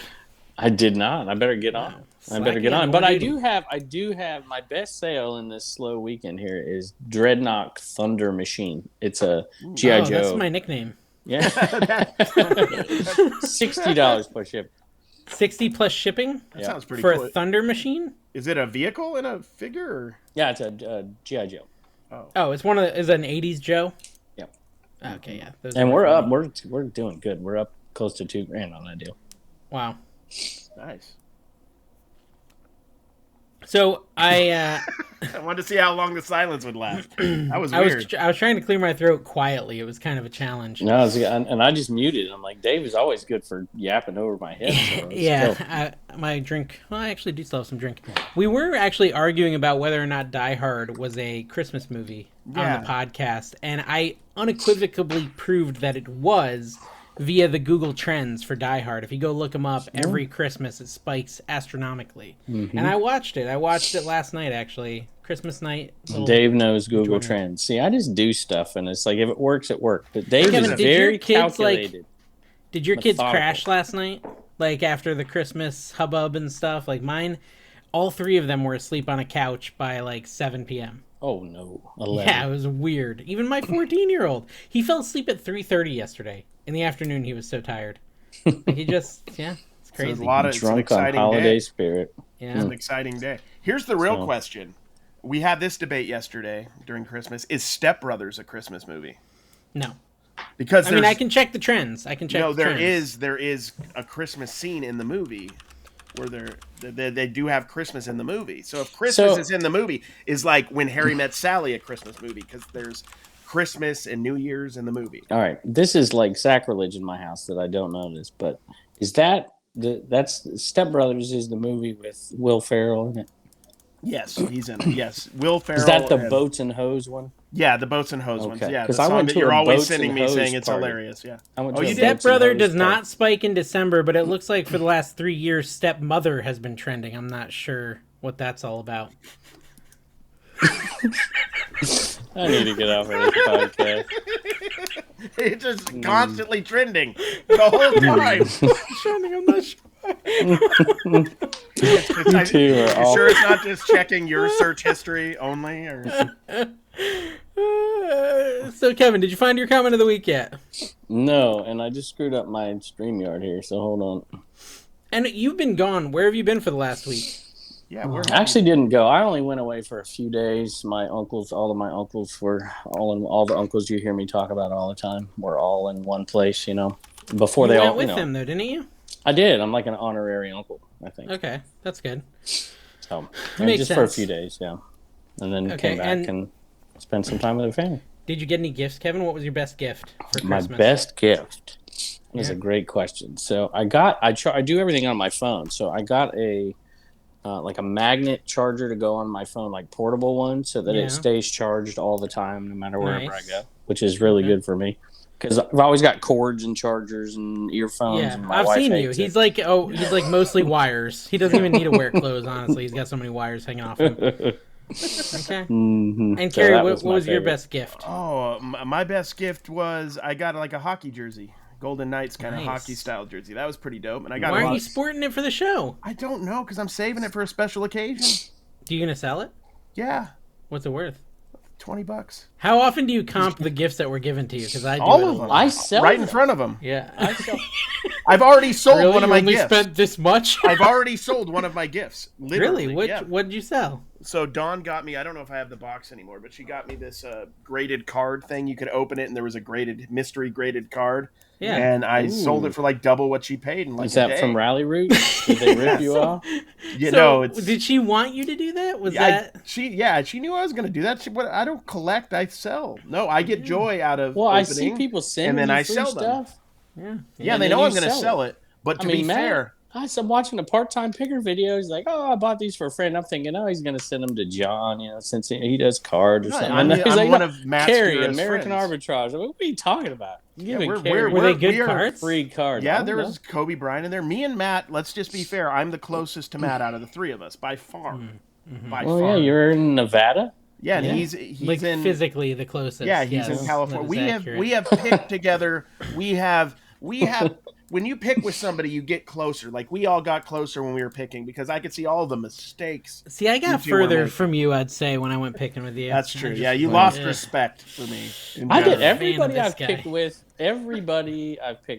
[SPEAKER 3] I did not. I better get on. I better
[SPEAKER 1] Slacking
[SPEAKER 3] get
[SPEAKER 1] on
[SPEAKER 3] on.
[SPEAKER 1] more
[SPEAKER 3] But I
[SPEAKER 1] duty.
[SPEAKER 3] do have my best sale in this slow weekend here is Dreadnought Thunder Machine. It's a G.I.
[SPEAKER 1] Oh,
[SPEAKER 3] Joe.
[SPEAKER 1] that's my nickname.
[SPEAKER 3] Yeah. $60 per ship.
[SPEAKER 1] 60 plus shipping
[SPEAKER 2] That sounds pretty
[SPEAKER 1] for
[SPEAKER 2] cool.
[SPEAKER 1] a Thunder machine?
[SPEAKER 2] Is it a vehicle and a figure? Or?
[SPEAKER 3] Yeah, it's a G.I. Joe.
[SPEAKER 1] Oh, it's one of the, is it an 80s Joe?
[SPEAKER 3] Yep.
[SPEAKER 1] Okay, yeah. Those
[SPEAKER 3] And
[SPEAKER 1] are
[SPEAKER 3] we're up.
[SPEAKER 1] funny.
[SPEAKER 3] We're doing good. We're up close to $2,000 on that deal.
[SPEAKER 1] Wow.
[SPEAKER 2] Nice.
[SPEAKER 1] So I
[SPEAKER 2] I wanted to see how long the silence would last. That was weird.
[SPEAKER 1] I was trying to clear my throat quietly. It was kind of a challenge.
[SPEAKER 3] No, and I just muted. I'm like, Dave is always good for yapping over my head. So let's go.
[SPEAKER 1] Yeah, my drink. Well, I actually do still have some drink. We were actually arguing about whether or not Die Hard was a Christmas movie on the podcast, and I unequivocally proved that it was via the Google Trends for Die Hard. If you go look them up, every Christmas it spikes astronomically. And I watched it. I watched it last night, actually. Christmas night.
[SPEAKER 3] Dave knows Google
[SPEAKER 1] enjoyment.
[SPEAKER 3] Trends. See, I just do stuff, and it's like if it works, it works. But Dave
[SPEAKER 1] Kevin,
[SPEAKER 3] is
[SPEAKER 1] did your
[SPEAKER 3] very
[SPEAKER 1] kids, like,
[SPEAKER 3] calculated.
[SPEAKER 1] Did your kids
[SPEAKER 3] Methodical.
[SPEAKER 1] crash last night? Like after the Christmas hubbub and stuff? Like mine, all three of them were asleep on a couch by like 7 p.m.
[SPEAKER 3] Oh no, 11.
[SPEAKER 1] Yeah, it was weird. Even my 14-year-old, he fell asleep at 3:30 yesterday. In the afternoon, he was so tired. Like, he just, it's
[SPEAKER 2] So
[SPEAKER 1] crazy.
[SPEAKER 2] it's a lot of it's an
[SPEAKER 3] Drunk on
[SPEAKER 2] exciting
[SPEAKER 3] holiday
[SPEAKER 2] day.
[SPEAKER 3] spirit.
[SPEAKER 1] Yeah.
[SPEAKER 2] It's an exciting day. Here's the real
[SPEAKER 3] So-
[SPEAKER 2] question. We had this debate yesterday during Christmas. Is Step Brothers a Christmas movie?
[SPEAKER 1] No.
[SPEAKER 2] Because
[SPEAKER 1] I mean,
[SPEAKER 2] there's-
[SPEAKER 1] I can check the trends. I can check
[SPEAKER 2] no,
[SPEAKER 1] the
[SPEAKER 2] there
[SPEAKER 1] trends.
[SPEAKER 2] is a Christmas scene in the movie where they do have Christmas in the movie. So if Christmas is in the movie, is like When Harry Met Sally a Christmas movie because there's Christmas and New Year's in the movie.
[SPEAKER 3] All right, this is like sacrilege in my house that I don't know this, but is that's Step Brothers is the movie with Will Ferrell in it?
[SPEAKER 2] Yes, he's in it. Yes, Will Ferrell.
[SPEAKER 3] Is that the
[SPEAKER 2] and-
[SPEAKER 3] boats and hose one?
[SPEAKER 2] Yeah, the boats and hose ones.
[SPEAKER 3] Okay,
[SPEAKER 2] Yeah, the
[SPEAKER 3] 'cause I
[SPEAKER 2] song
[SPEAKER 3] went
[SPEAKER 2] that
[SPEAKER 3] to
[SPEAKER 2] you're
[SPEAKER 3] a
[SPEAKER 2] always
[SPEAKER 3] boats
[SPEAKER 2] sending
[SPEAKER 3] and
[SPEAKER 2] me
[SPEAKER 3] hose
[SPEAKER 2] saying it's
[SPEAKER 3] party.
[SPEAKER 2] hilarious. Yeah.
[SPEAKER 3] I went
[SPEAKER 2] Oh,
[SPEAKER 3] to
[SPEAKER 2] you
[SPEAKER 3] a
[SPEAKER 2] did?
[SPEAKER 3] boats and
[SPEAKER 1] Stepbrother
[SPEAKER 3] hose
[SPEAKER 1] does
[SPEAKER 3] party.
[SPEAKER 1] not spike in December, but it looks like for the last 3 years, Stepmother has been trending. I'm not sure what that's all about.
[SPEAKER 3] I need to get off of this podcast.
[SPEAKER 2] It's just constantly trending the whole time.
[SPEAKER 1] Trending, I'm not sure.
[SPEAKER 3] You two are
[SPEAKER 2] You
[SPEAKER 3] all.
[SPEAKER 2] sure it's not just checking your search history only? Or
[SPEAKER 1] So, Kevin, did you find your comment of the week yet?
[SPEAKER 3] No, and I just screwed up my StreamYard here, so hold on.
[SPEAKER 1] And you've been gone. Where have you been for the last week?
[SPEAKER 2] yeah, we're
[SPEAKER 3] I actually didn't go. I only went away for a few days. My uncles, all of my uncles were all the uncles you hear me talk about all the time were all in one place, Before
[SPEAKER 1] You
[SPEAKER 3] they
[SPEAKER 1] went
[SPEAKER 3] all,
[SPEAKER 1] with him, though, didn't you?
[SPEAKER 3] I did. I'm like an honorary uncle, I think.
[SPEAKER 1] Okay, that's good.
[SPEAKER 3] So,
[SPEAKER 1] Makes
[SPEAKER 3] just for a
[SPEAKER 1] sense.
[SPEAKER 3] few days, yeah. And then
[SPEAKER 1] Okay,
[SPEAKER 3] came back and spent some time with her family.
[SPEAKER 1] Did you get any gifts, Kevin? What was your best gift for
[SPEAKER 3] My
[SPEAKER 1] Christmas?
[SPEAKER 3] best gift is
[SPEAKER 1] Yeah.
[SPEAKER 3] a great question. So I do everything on my phone. So I got a like a magnet charger to go on my phone, like portable one, so that
[SPEAKER 1] Yeah.
[SPEAKER 3] it stays charged all the time, no matter wherever
[SPEAKER 1] Nice.
[SPEAKER 3] I go, which is really
[SPEAKER 1] Okay.
[SPEAKER 3] good for me. Because I've always got cords and chargers and earphones.
[SPEAKER 1] Yeah,
[SPEAKER 3] and my
[SPEAKER 1] I've
[SPEAKER 3] wife
[SPEAKER 1] seen you.
[SPEAKER 3] hates
[SPEAKER 1] He's
[SPEAKER 3] it.
[SPEAKER 1] like, he's like mostly wires. He doesn't even need to wear clothes, honestly. He's got so many wires hanging off him. Okay.
[SPEAKER 3] Mm-hmm.
[SPEAKER 1] And
[SPEAKER 3] So
[SPEAKER 1] Carrie,
[SPEAKER 3] that
[SPEAKER 1] what
[SPEAKER 3] my
[SPEAKER 1] was your
[SPEAKER 3] favorite.
[SPEAKER 1] best gift?
[SPEAKER 2] Oh, my best gift was I got like a hockey jersey, Golden Knights kind of
[SPEAKER 1] Nice.
[SPEAKER 2] hockey style jersey. That was pretty dope. And I got
[SPEAKER 1] Why
[SPEAKER 2] a
[SPEAKER 1] are
[SPEAKER 2] lot.
[SPEAKER 1] you sporting it for the show?
[SPEAKER 2] I don't know because I'm saving it for a special occasion.
[SPEAKER 1] Do you gonna sell it?
[SPEAKER 2] Yeah,
[SPEAKER 1] What's it worth?
[SPEAKER 2] $20.
[SPEAKER 1] How often do you comp the gifts that were given to you? Because I do
[SPEAKER 2] All
[SPEAKER 1] it a
[SPEAKER 2] of them.
[SPEAKER 1] lot.
[SPEAKER 3] I sell
[SPEAKER 2] Right in
[SPEAKER 3] them.
[SPEAKER 2] front of them.
[SPEAKER 1] Yeah.
[SPEAKER 3] I sell.
[SPEAKER 2] I've already sold
[SPEAKER 1] Really?
[SPEAKER 2] one of
[SPEAKER 1] You
[SPEAKER 2] my
[SPEAKER 1] only
[SPEAKER 2] gifts.
[SPEAKER 1] spent this much?
[SPEAKER 2] I've already sold one of my gifts. Literally.
[SPEAKER 1] Really?
[SPEAKER 2] Yeah.
[SPEAKER 1] What did you sell?
[SPEAKER 2] So Dawn got me, I don't know if I have the box anymore, but she got me this graded card thing. You could open it and there was a mystery graded card.
[SPEAKER 1] Yeah.
[SPEAKER 2] And I
[SPEAKER 3] Ooh.
[SPEAKER 2] sold it for like double what she paid in like
[SPEAKER 3] Is
[SPEAKER 2] a
[SPEAKER 3] that
[SPEAKER 2] day.
[SPEAKER 3] from Rally Root? Did they rip you off?
[SPEAKER 2] You
[SPEAKER 1] So,
[SPEAKER 2] know, it's
[SPEAKER 1] did she want you to do that? Was
[SPEAKER 2] I,
[SPEAKER 1] that?
[SPEAKER 2] she knew I was going to do that. I don't collect, I sell. No, I get joy out of
[SPEAKER 3] Well,
[SPEAKER 2] opening,
[SPEAKER 3] I see people sending
[SPEAKER 2] and then
[SPEAKER 3] you
[SPEAKER 2] I
[SPEAKER 3] free
[SPEAKER 2] sell them.
[SPEAKER 3] stuff.
[SPEAKER 1] Yeah.
[SPEAKER 2] Yeah,
[SPEAKER 3] And
[SPEAKER 2] they
[SPEAKER 3] then
[SPEAKER 2] know
[SPEAKER 3] you
[SPEAKER 2] I'm going to
[SPEAKER 3] sell
[SPEAKER 2] sell it. But to
[SPEAKER 3] I mean,
[SPEAKER 2] be
[SPEAKER 3] Matt,
[SPEAKER 2] fair,
[SPEAKER 3] I'm watching a part-time picker video. He's like, "Oh, I bought these for a friend." I'm thinking, "Oh, he's going to send them to John, since he does cards or
[SPEAKER 2] No,
[SPEAKER 3] something."
[SPEAKER 2] I'm-
[SPEAKER 3] And he's
[SPEAKER 2] I'm
[SPEAKER 3] like,
[SPEAKER 2] one
[SPEAKER 3] "No,
[SPEAKER 2] of Matt's
[SPEAKER 3] Carrie,
[SPEAKER 2] dearest
[SPEAKER 3] American
[SPEAKER 2] friends."
[SPEAKER 3] Arbitrage." What are you talking about?
[SPEAKER 2] Yeah,
[SPEAKER 3] Giving
[SPEAKER 2] we're-
[SPEAKER 3] Carrie
[SPEAKER 1] Were they good
[SPEAKER 2] we are
[SPEAKER 1] cards?
[SPEAKER 3] free cards.
[SPEAKER 2] yeah,
[SPEAKER 3] I
[SPEAKER 2] there
[SPEAKER 3] don't
[SPEAKER 2] was Kobe Bryant in there. Me and Matt, let's just be fair, I'm the closest to Matt out of the three of us, by far. By
[SPEAKER 3] know. Well,
[SPEAKER 2] far.
[SPEAKER 3] yeah, you're in Nevada.
[SPEAKER 2] Yeah, and
[SPEAKER 1] Yeah.
[SPEAKER 2] he's
[SPEAKER 1] Like
[SPEAKER 2] in
[SPEAKER 1] physically the closest.
[SPEAKER 2] Yeah, he's
[SPEAKER 1] Yes,
[SPEAKER 2] in California.
[SPEAKER 1] that is
[SPEAKER 2] We have picked together. We have when you pick with somebody, you get closer. Like we all got closer when we were picking because I could see all the mistakes.
[SPEAKER 1] See, I got
[SPEAKER 2] you two were
[SPEAKER 1] further
[SPEAKER 2] making.
[SPEAKER 1] from you, I'd say, when I went picking with you.
[SPEAKER 2] That's
[SPEAKER 1] I
[SPEAKER 2] true.
[SPEAKER 1] just-
[SPEAKER 2] Yeah, you
[SPEAKER 3] Well,
[SPEAKER 2] lost
[SPEAKER 1] yeah.
[SPEAKER 2] respect for me. in
[SPEAKER 3] I did.
[SPEAKER 2] general.
[SPEAKER 3] Everybody
[SPEAKER 1] this
[SPEAKER 3] I've
[SPEAKER 1] guy.
[SPEAKER 3] picked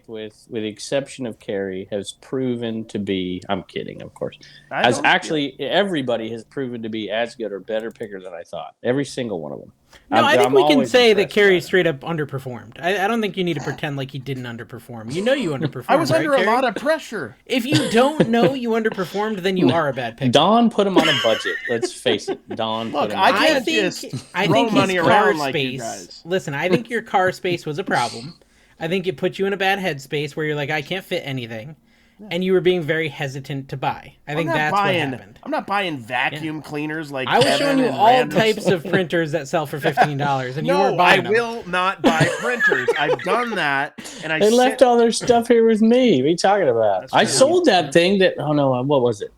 [SPEAKER 3] with, with the exception of Carrie, has proven to be. I'm kidding, of course.
[SPEAKER 2] I
[SPEAKER 3] As
[SPEAKER 2] don't-
[SPEAKER 3] actually, everybody has proven to be as good or better picker than I thought. Every single one of them.
[SPEAKER 1] No, I think
[SPEAKER 3] I'm
[SPEAKER 1] we can
[SPEAKER 3] always
[SPEAKER 1] say that
[SPEAKER 3] impressed
[SPEAKER 1] Carrie
[SPEAKER 3] by
[SPEAKER 1] straight up underperformed. I don't think you need to pretend like he didn't underperform. You know you underperformed.
[SPEAKER 2] I was
[SPEAKER 1] right,
[SPEAKER 2] under a
[SPEAKER 1] Carrie?
[SPEAKER 2] lot of pressure.
[SPEAKER 1] If you don't know you underperformed, then you are a bad
[SPEAKER 3] it.
[SPEAKER 1] picker.
[SPEAKER 3] Don put him on a budget. Let's face it. Don
[SPEAKER 2] Look,
[SPEAKER 3] put him
[SPEAKER 2] I
[SPEAKER 3] on a
[SPEAKER 2] can't
[SPEAKER 3] budget.
[SPEAKER 2] just
[SPEAKER 1] I
[SPEAKER 2] throw
[SPEAKER 1] think
[SPEAKER 2] money
[SPEAKER 1] his car
[SPEAKER 2] around like you
[SPEAKER 1] space.
[SPEAKER 2] guys.
[SPEAKER 1] Listen, I think your car space was a problem. I think it put you in a bad headspace where you're like, I can't fit anything, and you were being very hesitant to buy. I think that's what happened.
[SPEAKER 2] I'm not buying vacuum cleaners like
[SPEAKER 1] I was
[SPEAKER 2] Kevin
[SPEAKER 1] showing you
[SPEAKER 2] and
[SPEAKER 1] all
[SPEAKER 2] random
[SPEAKER 1] types
[SPEAKER 2] stuff.
[SPEAKER 1] of printers that sell for $15, and you
[SPEAKER 2] No,
[SPEAKER 1] weren't
[SPEAKER 2] I
[SPEAKER 1] buying them.
[SPEAKER 2] will not buy printers. I've done that, and I
[SPEAKER 3] They left all their stuff here with me. What are you talking about?
[SPEAKER 2] That's
[SPEAKER 3] I
[SPEAKER 2] true.
[SPEAKER 3] sold that thing that. Oh no, what was it?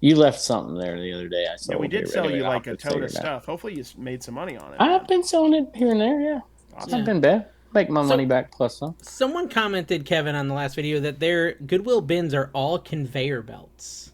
[SPEAKER 3] You left something there the other day. I sold.
[SPEAKER 2] Yeah, we did
[SPEAKER 3] it.
[SPEAKER 2] sell
[SPEAKER 3] Anyway,
[SPEAKER 2] you
[SPEAKER 3] I'll
[SPEAKER 2] like a
[SPEAKER 3] have to
[SPEAKER 2] tote
[SPEAKER 3] figure
[SPEAKER 2] of
[SPEAKER 3] it out.
[SPEAKER 2] stuff. Hopefully, you made some money on it.
[SPEAKER 3] I've been selling it here and there. Yeah, it's not been bad. Make my money back plus some.
[SPEAKER 1] Someone commented, Kevin, on the last video that their Goodwill bins are all conveyor belts.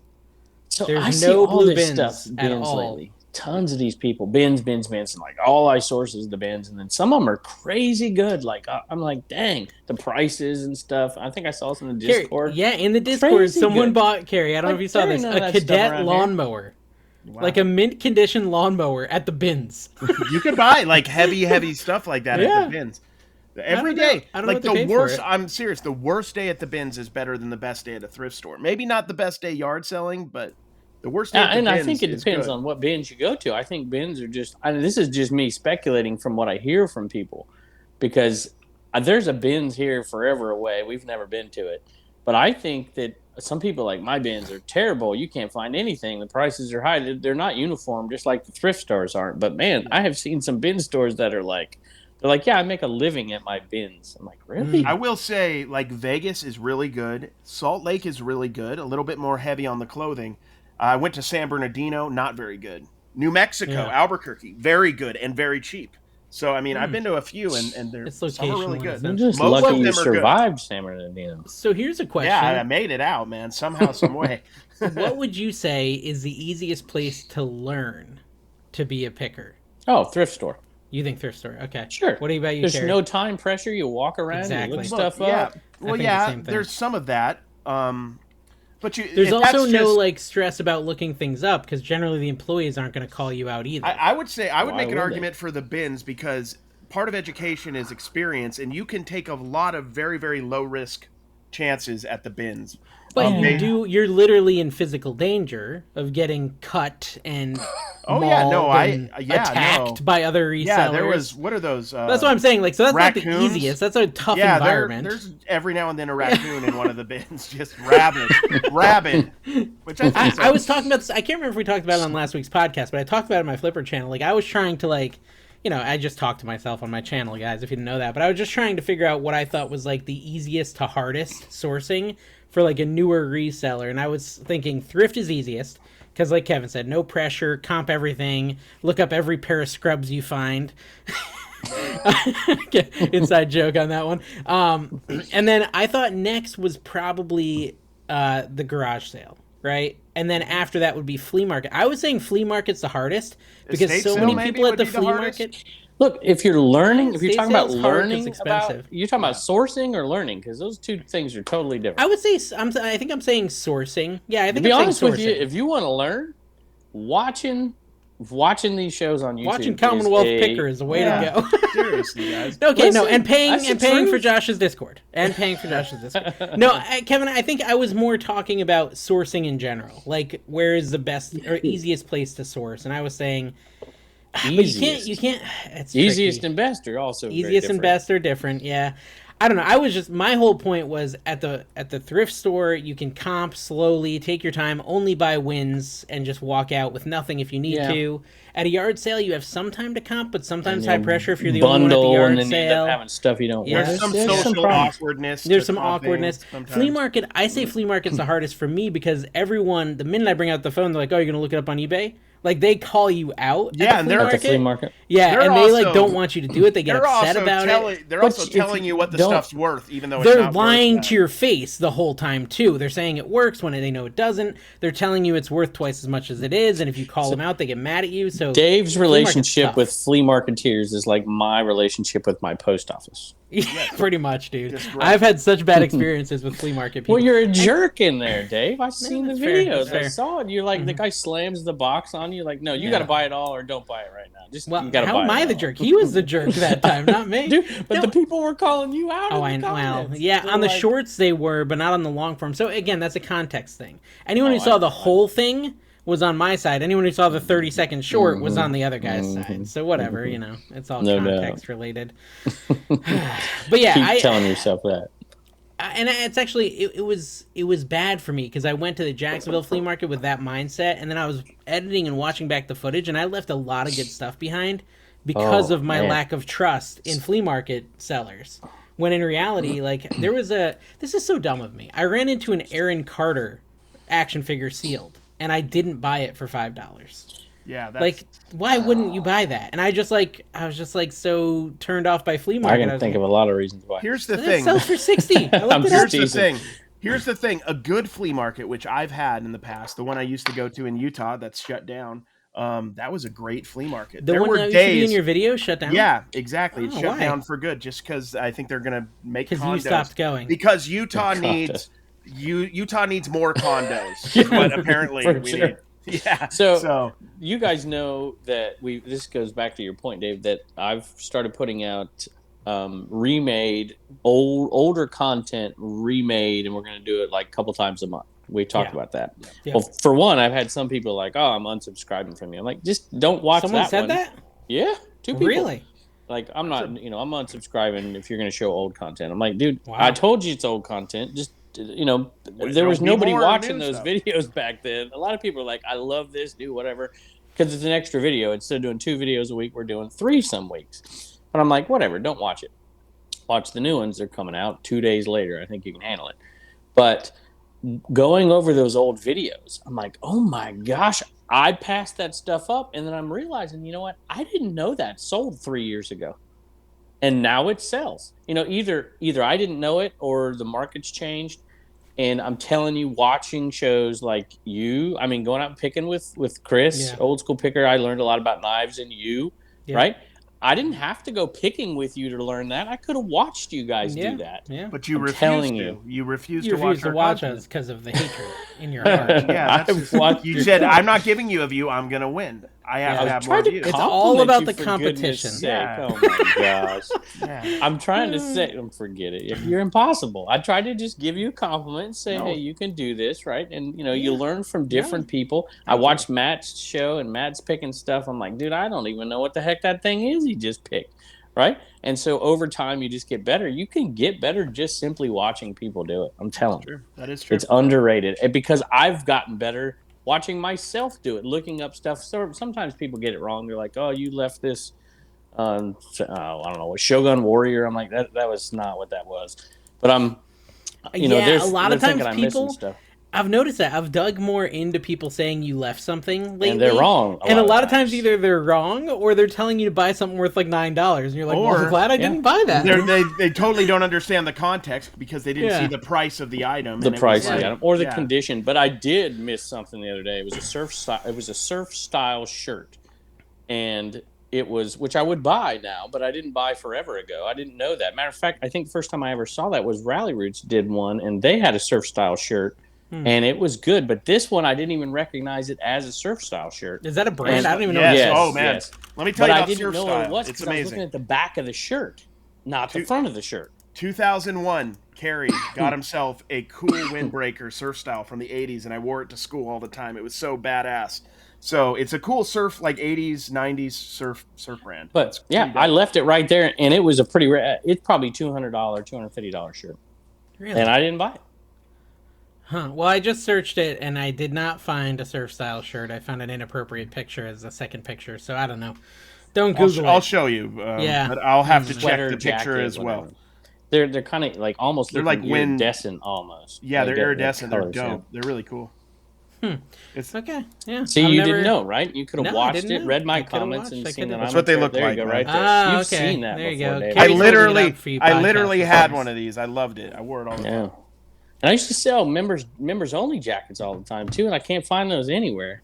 [SPEAKER 3] So
[SPEAKER 1] There's
[SPEAKER 3] I see
[SPEAKER 1] no
[SPEAKER 3] all
[SPEAKER 1] blue
[SPEAKER 3] this
[SPEAKER 1] bins
[SPEAKER 3] stuff
[SPEAKER 1] at
[SPEAKER 3] bins
[SPEAKER 1] all.
[SPEAKER 3] lately. Tons of these people bins, and like all I source is the bins, and then some of them are crazy good. Like I'm like, dang, the prices and stuff. I think I saw some in the
[SPEAKER 1] Carrie,
[SPEAKER 3] Discord.
[SPEAKER 1] yeah, in the Discord,
[SPEAKER 3] Crazy
[SPEAKER 1] someone
[SPEAKER 3] good.
[SPEAKER 1] bought, Carrie, I don't know if you saw
[SPEAKER 3] There
[SPEAKER 1] this,
[SPEAKER 3] ain't none of
[SPEAKER 1] a
[SPEAKER 3] that stuff
[SPEAKER 1] cadet
[SPEAKER 3] around here.
[SPEAKER 1] lawnmower. Like a mint condition lawnmower at the bins.
[SPEAKER 2] You could buy like heavy stuff like that
[SPEAKER 1] Yeah.
[SPEAKER 2] at the bins. Every
[SPEAKER 1] don't know.
[SPEAKER 2] day.
[SPEAKER 1] I don't know
[SPEAKER 2] Like
[SPEAKER 1] what they
[SPEAKER 2] the
[SPEAKER 1] paid for
[SPEAKER 2] worst,
[SPEAKER 1] it.
[SPEAKER 2] I'm serious, the worst day at the bins is better than the best day at a thrift store. Maybe not the best day yard selling, but the worst day at the
[SPEAKER 3] And
[SPEAKER 2] bins
[SPEAKER 3] I think it
[SPEAKER 2] is
[SPEAKER 3] depends
[SPEAKER 2] good.
[SPEAKER 3] on what bins you go to. I think bins are just. This is just me speculating from what I hear from people, because there's a bins here forever away. We've never been to it, but I think that some people like my bins are terrible. You can't find anything. The prices are high. They're not uniform, just like the thrift stores aren't. But man, I have seen some bin stores that are like. They're like, yeah, I make a living at my bins. I'm like, really?
[SPEAKER 2] I will say, like, Vegas is really good. Salt Lake is really good. A little bit more heavy on the clothing. I went to San Bernardino, not very good. New Mexico,
[SPEAKER 1] Yeah.
[SPEAKER 2] Albuquerque, very good and very cheap. So, I mean, I've been to a few, and they're
[SPEAKER 1] It's
[SPEAKER 2] some are really
[SPEAKER 1] location-wise,
[SPEAKER 2] good.
[SPEAKER 1] then.
[SPEAKER 3] I'm just
[SPEAKER 2] Most of
[SPEAKER 3] lucky you
[SPEAKER 2] them are good.
[SPEAKER 3] survived San Bernardino.
[SPEAKER 1] So here's a question.
[SPEAKER 2] Yeah, I made it out, man. Somehow, some way.
[SPEAKER 1] What would you say is the easiest place to learn to be a picker?
[SPEAKER 3] Oh, thrift store.
[SPEAKER 1] You think thrift store? Okay.
[SPEAKER 3] Sure.
[SPEAKER 1] What about you,
[SPEAKER 3] There's
[SPEAKER 1] Carrie?
[SPEAKER 3] no time pressure. You walk around,
[SPEAKER 1] Exactly.
[SPEAKER 3] you look
[SPEAKER 1] Look,
[SPEAKER 3] stuff
[SPEAKER 2] yeah.
[SPEAKER 3] up.
[SPEAKER 2] Well,
[SPEAKER 1] think the
[SPEAKER 2] yeah,
[SPEAKER 1] same thing.
[SPEAKER 2] there's some of that. But you,
[SPEAKER 1] There's
[SPEAKER 2] if
[SPEAKER 1] also
[SPEAKER 2] that's
[SPEAKER 1] no
[SPEAKER 2] just-
[SPEAKER 1] like stress about looking things up because generally the employees aren't going to call you out either.
[SPEAKER 2] I would say I would
[SPEAKER 3] Why
[SPEAKER 2] make an
[SPEAKER 3] would they?
[SPEAKER 2] argument for the bins because part of education is experience, and you can take a lot of very, very low risk chances at the bins.
[SPEAKER 1] but
[SPEAKER 3] Yeah.
[SPEAKER 1] you're literally in physical danger of getting cut and
[SPEAKER 2] Oh, yeah, no,
[SPEAKER 1] mauled and
[SPEAKER 2] yeah,
[SPEAKER 1] attacked
[SPEAKER 2] no.
[SPEAKER 1] by other resellers.
[SPEAKER 2] Yeah, there was. What are those?
[SPEAKER 1] That's what I'm saying. Like, so that's not the
[SPEAKER 2] raccoons?
[SPEAKER 1] easiest. That's a tough
[SPEAKER 2] Yeah,
[SPEAKER 1] environment.
[SPEAKER 2] there's every now and then a raccoon in one of the bins, just rabid. Which I think
[SPEAKER 1] I was talking about this. I can't remember if we talked about it on last week's podcast, but I talked about it on my Flipper channel. Like, I was trying to like I just talked to myself on my channel, guys, if you didn't know that. But I was just trying to figure out what I thought was like the easiest to hardest sourcing for like a newer reseller. And I was thinking thrift is easiest because, like Kevin said, no pressure, comp everything, look up every pair of scrubs you find. Inside joke on that one. And then I thought next was probably the garage sale, right? And then after that would be flea market. I was saying flea market's the hardest because
[SPEAKER 2] Estate
[SPEAKER 1] so
[SPEAKER 2] sale
[SPEAKER 1] many
[SPEAKER 2] maybe
[SPEAKER 1] people at
[SPEAKER 2] would
[SPEAKER 1] the
[SPEAKER 2] be the
[SPEAKER 1] flea
[SPEAKER 2] hardest?
[SPEAKER 1] market.
[SPEAKER 3] Look, if you're learning, if you're
[SPEAKER 1] Estate
[SPEAKER 3] talking about
[SPEAKER 1] sale's hard 'cause
[SPEAKER 3] learning
[SPEAKER 1] it's
[SPEAKER 3] about,
[SPEAKER 1] expensive.
[SPEAKER 3] you're talking about sourcing or learning, because those two things are totally different.
[SPEAKER 1] I would say I think I'm saying sourcing. Yeah, I
[SPEAKER 3] To
[SPEAKER 1] think
[SPEAKER 3] be
[SPEAKER 1] I'm
[SPEAKER 3] honest
[SPEAKER 1] saying
[SPEAKER 3] with
[SPEAKER 1] sourcing.
[SPEAKER 3] you, if you want to learn, watching these shows on YouTube,
[SPEAKER 1] Watching Commonwealth
[SPEAKER 3] is
[SPEAKER 1] Picker is the way
[SPEAKER 2] Yeah.
[SPEAKER 1] to go.
[SPEAKER 2] Seriously, guys.
[SPEAKER 1] Okay, no,
[SPEAKER 3] Listen,
[SPEAKER 1] and paying
[SPEAKER 3] that's the
[SPEAKER 1] for
[SPEAKER 3] truth.
[SPEAKER 1] Josh's Discord. No, Kevin, I think I was more talking about sourcing in general. Like, where is the best or easiest place to source? And I was saying, but you can't. It's
[SPEAKER 3] easiest
[SPEAKER 1] tricky.
[SPEAKER 3] and best are also very
[SPEAKER 1] Easiest and
[SPEAKER 3] different.
[SPEAKER 1] best are different. Yeah, I don't know. I was just my whole point was at the thrift store you can comp slowly, take your time, only buy wins, and just walk out with nothing if you need to. At a yard sale, you have some time to comp, but sometimes high pressure if you're the only one at the yard
[SPEAKER 3] and then you end
[SPEAKER 1] sale.
[SPEAKER 3] up having stuff you don't
[SPEAKER 1] Yeah.
[SPEAKER 3] want.
[SPEAKER 2] There's some
[SPEAKER 3] There's
[SPEAKER 2] social
[SPEAKER 3] problems.
[SPEAKER 2] awkwardness.
[SPEAKER 1] There's
[SPEAKER 2] to
[SPEAKER 1] some
[SPEAKER 2] comping
[SPEAKER 1] awkwardness.
[SPEAKER 2] sometimes.
[SPEAKER 1] Flea market, I say flea market's the hardest for me because everyone, the minute I bring out the phone, they're like, "Oh, you're gonna look it up on eBay." Like they call you out.
[SPEAKER 2] Yeah, and they're
[SPEAKER 3] At the flea market.
[SPEAKER 1] Yeah,
[SPEAKER 2] They're
[SPEAKER 1] and they like
[SPEAKER 2] also-
[SPEAKER 1] don't want you to do it. They get
[SPEAKER 2] They're
[SPEAKER 1] upset
[SPEAKER 2] also
[SPEAKER 1] about it.
[SPEAKER 2] They're
[SPEAKER 3] But
[SPEAKER 2] also
[SPEAKER 3] if
[SPEAKER 2] telling
[SPEAKER 3] you
[SPEAKER 2] you what the
[SPEAKER 3] don't-
[SPEAKER 2] stuff's worth, even though it's
[SPEAKER 1] They're
[SPEAKER 2] not
[SPEAKER 1] lying
[SPEAKER 2] worth
[SPEAKER 1] to your face the whole time too. They're saying it works when they know it doesn't. They're telling you it's worth twice as much as it is, and if you call them out, they get mad at you. So
[SPEAKER 3] Dave's
[SPEAKER 1] flea market's
[SPEAKER 3] relationship
[SPEAKER 1] tough.
[SPEAKER 3] with flea marketeers is like my relationship with my post office.
[SPEAKER 1] Yeah, pretty much, dude.
[SPEAKER 2] Just right.
[SPEAKER 1] I've had such bad experiences with flea market people.
[SPEAKER 3] Well, you're a jerk in there, Dave. I've seen the
[SPEAKER 1] that's fair,
[SPEAKER 3] videos.
[SPEAKER 1] that's
[SPEAKER 3] I
[SPEAKER 1] fair.
[SPEAKER 3] saw it. You're like, the guy slams the box on you. Like, no, you got to buy it all or don't buy it right now. Just
[SPEAKER 1] Well,
[SPEAKER 3] you got to buy
[SPEAKER 1] how
[SPEAKER 3] it
[SPEAKER 1] am I the
[SPEAKER 3] all.
[SPEAKER 1] jerk? He was the jerk that time, not me.
[SPEAKER 3] Dude, but
[SPEAKER 1] No.
[SPEAKER 3] the people were calling you out.
[SPEAKER 1] Oh,
[SPEAKER 3] in the
[SPEAKER 1] well,
[SPEAKER 3] comments.
[SPEAKER 1] yeah,
[SPEAKER 3] They're
[SPEAKER 1] on the
[SPEAKER 3] like,
[SPEAKER 1] shorts they were, but not on the long form. So again, that's a context thing. Anyone who
[SPEAKER 3] I
[SPEAKER 1] saw the
[SPEAKER 3] know.
[SPEAKER 1] whole thing was on my side. Anyone who saw the 30-second short was on the other guy's side. So whatever, it's all
[SPEAKER 3] No
[SPEAKER 1] context related. But yeah,
[SPEAKER 3] Keep telling yourself that.
[SPEAKER 1] and it's actually it was bad for me because I went to the Jacksonville flea market with that mindset, and then I was editing and watching back the footage, and I left a lot of good stuff behind because
[SPEAKER 3] Oh,
[SPEAKER 1] of my
[SPEAKER 3] man.
[SPEAKER 1] lack of trust in flea market sellers. When in reality, like there was this is so dumb of me. I ran into an Aaron Carter action figure sealed, and I didn't buy it for $5.
[SPEAKER 2] Yeah, that's,
[SPEAKER 1] Like, why wouldn't you buy that? And I was just like so turned off by flea
[SPEAKER 3] I
[SPEAKER 1] market.
[SPEAKER 3] can think of a lot of reasons why.
[SPEAKER 2] here's the
[SPEAKER 1] It
[SPEAKER 2] thing.
[SPEAKER 1] sells for $60. I looked
[SPEAKER 3] I'm
[SPEAKER 1] it
[SPEAKER 3] just
[SPEAKER 1] up.
[SPEAKER 2] Here's the
[SPEAKER 3] teasing.
[SPEAKER 2] thing. Here's the thing. A good flea market, which I've had in the past, the one I used to go to in Utah that's shut down. That was a great flea market.
[SPEAKER 1] The
[SPEAKER 2] there
[SPEAKER 1] one
[SPEAKER 2] were
[SPEAKER 1] that used to be
[SPEAKER 2] days.
[SPEAKER 1] in your video shut down.
[SPEAKER 2] Yeah, exactly. It
[SPEAKER 1] Oh,
[SPEAKER 2] shut
[SPEAKER 1] why?
[SPEAKER 2] down for good, just because I think they're gonna make
[SPEAKER 1] Because
[SPEAKER 2] condos.
[SPEAKER 1] you stopped going.
[SPEAKER 2] Because Utah
[SPEAKER 3] Condo.
[SPEAKER 2] needs Utah needs more condos. Is what apparently
[SPEAKER 3] For
[SPEAKER 2] we
[SPEAKER 3] sure.
[SPEAKER 2] need. Yeah.
[SPEAKER 3] So you guys know that this goes back to your point, Dave, that I've started putting out remade older content remade, and we're going to do it like a couple times a month. We talked
[SPEAKER 1] Yeah.
[SPEAKER 3] about that.
[SPEAKER 1] Yeah.
[SPEAKER 3] Well, for one, I've had some people like, "Oh, I'm unsubscribing from you." I'm like, just don't watch
[SPEAKER 1] Someone
[SPEAKER 3] that
[SPEAKER 1] said
[SPEAKER 3] one.
[SPEAKER 1] that?
[SPEAKER 3] Yeah, 2 people.
[SPEAKER 1] Really?
[SPEAKER 3] Like, I'm not, I'm unsubscribing if you're going to show old content. I'm like, dude,
[SPEAKER 1] Wow.
[SPEAKER 3] I told you it's old content. Just, there was
[SPEAKER 2] be
[SPEAKER 3] nobody
[SPEAKER 2] more
[SPEAKER 3] watching
[SPEAKER 2] new
[SPEAKER 3] those
[SPEAKER 2] stuff.
[SPEAKER 3] videos back then. A lot of people are like, I love this, do whatever, because it's an extra video. Instead of doing 2 videos a week, we're doing 3 some weeks. But I'm like, whatever, don't watch it. Watch the new ones. They're coming out 2 days later. I think you can handle it. But going over those old videos, I'm like, oh my gosh, I passed that stuff up, and then I'm realizing, you know what? I didn't know that sold 3 years ago, and now it sells. Either I didn't know it or the market's changed. And I'm telling you, watching shows like going out and picking with Chris,
[SPEAKER 1] Yeah.
[SPEAKER 3] old school picker, I learned a lot about knives and
[SPEAKER 1] Yeah.
[SPEAKER 3] right? I didn't have to go picking with you to learn that. I could have watched you guys do that.
[SPEAKER 1] Yeah.
[SPEAKER 2] But you
[SPEAKER 3] I'm
[SPEAKER 2] refused
[SPEAKER 3] telling
[SPEAKER 2] to.
[SPEAKER 3] you.
[SPEAKER 2] You refused
[SPEAKER 1] You
[SPEAKER 2] to watch
[SPEAKER 1] refuse to
[SPEAKER 2] our
[SPEAKER 1] watch
[SPEAKER 2] content.
[SPEAKER 1] us because of the hatred in your heart.
[SPEAKER 2] Yeah, that's
[SPEAKER 3] I've
[SPEAKER 2] just,
[SPEAKER 3] watched
[SPEAKER 2] you
[SPEAKER 3] your
[SPEAKER 2] said,
[SPEAKER 3] stuff.
[SPEAKER 2] I'm not giving you a view. I'm gonna win. I have
[SPEAKER 1] Yeah.
[SPEAKER 2] to
[SPEAKER 1] I
[SPEAKER 2] have more
[SPEAKER 3] Tried to
[SPEAKER 2] views.
[SPEAKER 1] It's all
[SPEAKER 3] compliment
[SPEAKER 1] about
[SPEAKER 3] you,
[SPEAKER 1] the
[SPEAKER 3] for
[SPEAKER 1] competition.
[SPEAKER 3] goodness sake.
[SPEAKER 2] Yeah.
[SPEAKER 3] Oh my gosh.
[SPEAKER 2] Yeah.
[SPEAKER 3] I'm trying to say, forget it. You're impossible. I tried to just give you a compliment and say,
[SPEAKER 2] No.
[SPEAKER 3] hey, you can do this, right? And, you learn from different people. I watched Matt's show, and Matt's picking stuff. I'm like, dude, I don't even know what the heck that thing is he just picked, right? And so over time, you just get better. You can get better just simply watching people do it. I'm telling you.
[SPEAKER 2] That is true.
[SPEAKER 3] It's underrated. And because I've gotten better watching myself do it, looking up stuff. So sometimes people get it wrong. They're like, oh, you left this I don't know, Shogun Warrior. I'm like, that was not what that was. But
[SPEAKER 1] A lot
[SPEAKER 3] they're
[SPEAKER 1] of times
[SPEAKER 3] thinking I'm missing
[SPEAKER 1] people,
[SPEAKER 3] stuff.
[SPEAKER 1] I've noticed that. I've dug more into people saying you left something lately.
[SPEAKER 3] And they're wrong
[SPEAKER 1] And a lot of
[SPEAKER 3] times.
[SPEAKER 1] times either they're wrong or they're telling you to buy something worth like $9. And you're like, well,
[SPEAKER 2] Or-
[SPEAKER 1] I'm glad I didn't buy that.
[SPEAKER 2] They totally don't understand the context because they didn't see the price of the item.
[SPEAKER 3] The
[SPEAKER 2] and it
[SPEAKER 3] price
[SPEAKER 2] was
[SPEAKER 3] of the
[SPEAKER 2] like-
[SPEAKER 3] item or the
[SPEAKER 2] yeah.
[SPEAKER 3] condition. But I did miss something the other day. It was a surf style shirt, and it was, which I would buy now, but I didn't buy forever ago. I didn't know that. Matter of fact, I think the first time I ever saw that was Rally Roots did one, and they had a surf style shirt, and it was good. But this one, I didn't even recognize it as a surf style shirt.
[SPEAKER 1] Is that a brand? I don't even know.
[SPEAKER 2] Yes.
[SPEAKER 3] Yes,
[SPEAKER 2] Oh man.
[SPEAKER 3] yes.
[SPEAKER 2] Let me tell
[SPEAKER 3] But
[SPEAKER 2] you
[SPEAKER 3] I
[SPEAKER 2] about
[SPEAKER 3] didn't
[SPEAKER 2] surf
[SPEAKER 3] know
[SPEAKER 2] style.
[SPEAKER 3] what it was
[SPEAKER 2] It's
[SPEAKER 3] because I was
[SPEAKER 2] amazing.
[SPEAKER 3] looking at the back of the shirt, not the front of the shirt.
[SPEAKER 2] 2001, Kerry got himself a cool windbreaker surf style from the 80s, and I wore it to school all the time. It was so badass. So it's a cool surf, like 80s, 90s surf brand.
[SPEAKER 3] But
[SPEAKER 2] It's
[SPEAKER 3] yeah,
[SPEAKER 2] pretty
[SPEAKER 3] I
[SPEAKER 2] dope.
[SPEAKER 3] left it right there, and it was a pretty rare. It's probably $200, $250 shirt,
[SPEAKER 1] Really?
[SPEAKER 3] and I didn't buy it.
[SPEAKER 1] Huh. Well, I just searched it and I did not find a surf style shirt. I found an inappropriate picture as a second picture, so I don't know. Don't Google
[SPEAKER 2] I'll
[SPEAKER 1] it.
[SPEAKER 2] show you.
[SPEAKER 1] Yeah.
[SPEAKER 2] But I'll have to check
[SPEAKER 3] Sweater,
[SPEAKER 2] the picture
[SPEAKER 3] jacket,
[SPEAKER 2] as well.
[SPEAKER 3] whatever. They're kind of like almost
[SPEAKER 2] They're
[SPEAKER 3] looking
[SPEAKER 2] like wind-
[SPEAKER 3] iridescent almost.
[SPEAKER 2] Yeah, they're
[SPEAKER 3] They got the
[SPEAKER 2] iridescent. They're
[SPEAKER 3] colors,
[SPEAKER 2] dope. They're really cool. It's
[SPEAKER 1] Okay. Yeah.
[SPEAKER 3] See,
[SPEAKER 1] I've
[SPEAKER 3] you
[SPEAKER 1] never-
[SPEAKER 3] didn't know, right? You could have
[SPEAKER 1] No, I
[SPEAKER 3] watched
[SPEAKER 1] didn't
[SPEAKER 3] it,
[SPEAKER 1] know.
[SPEAKER 3] read
[SPEAKER 1] I
[SPEAKER 3] my
[SPEAKER 1] could've
[SPEAKER 3] comments,
[SPEAKER 1] watched.
[SPEAKER 3] and
[SPEAKER 1] I
[SPEAKER 3] seen
[SPEAKER 1] could've-
[SPEAKER 3] that.
[SPEAKER 2] That's
[SPEAKER 3] I'm
[SPEAKER 2] what they
[SPEAKER 3] a-
[SPEAKER 2] look
[SPEAKER 3] there
[SPEAKER 2] like,
[SPEAKER 3] you go,
[SPEAKER 2] man.
[SPEAKER 3] right there.
[SPEAKER 1] Ah,
[SPEAKER 3] You've
[SPEAKER 1] okay.
[SPEAKER 3] seen that
[SPEAKER 1] There you
[SPEAKER 3] before,
[SPEAKER 1] go.
[SPEAKER 3] Dave.
[SPEAKER 1] Carrie-
[SPEAKER 2] I
[SPEAKER 1] Carrie's looking it
[SPEAKER 2] literally,
[SPEAKER 1] up for you
[SPEAKER 2] I
[SPEAKER 1] podcast
[SPEAKER 2] literally had
[SPEAKER 1] listeners.
[SPEAKER 2] one of these. I loved it. I wore it all the
[SPEAKER 3] Yeah.
[SPEAKER 2] time.
[SPEAKER 3] And I used to sell members only jackets all the time too, and I can't find those anywhere.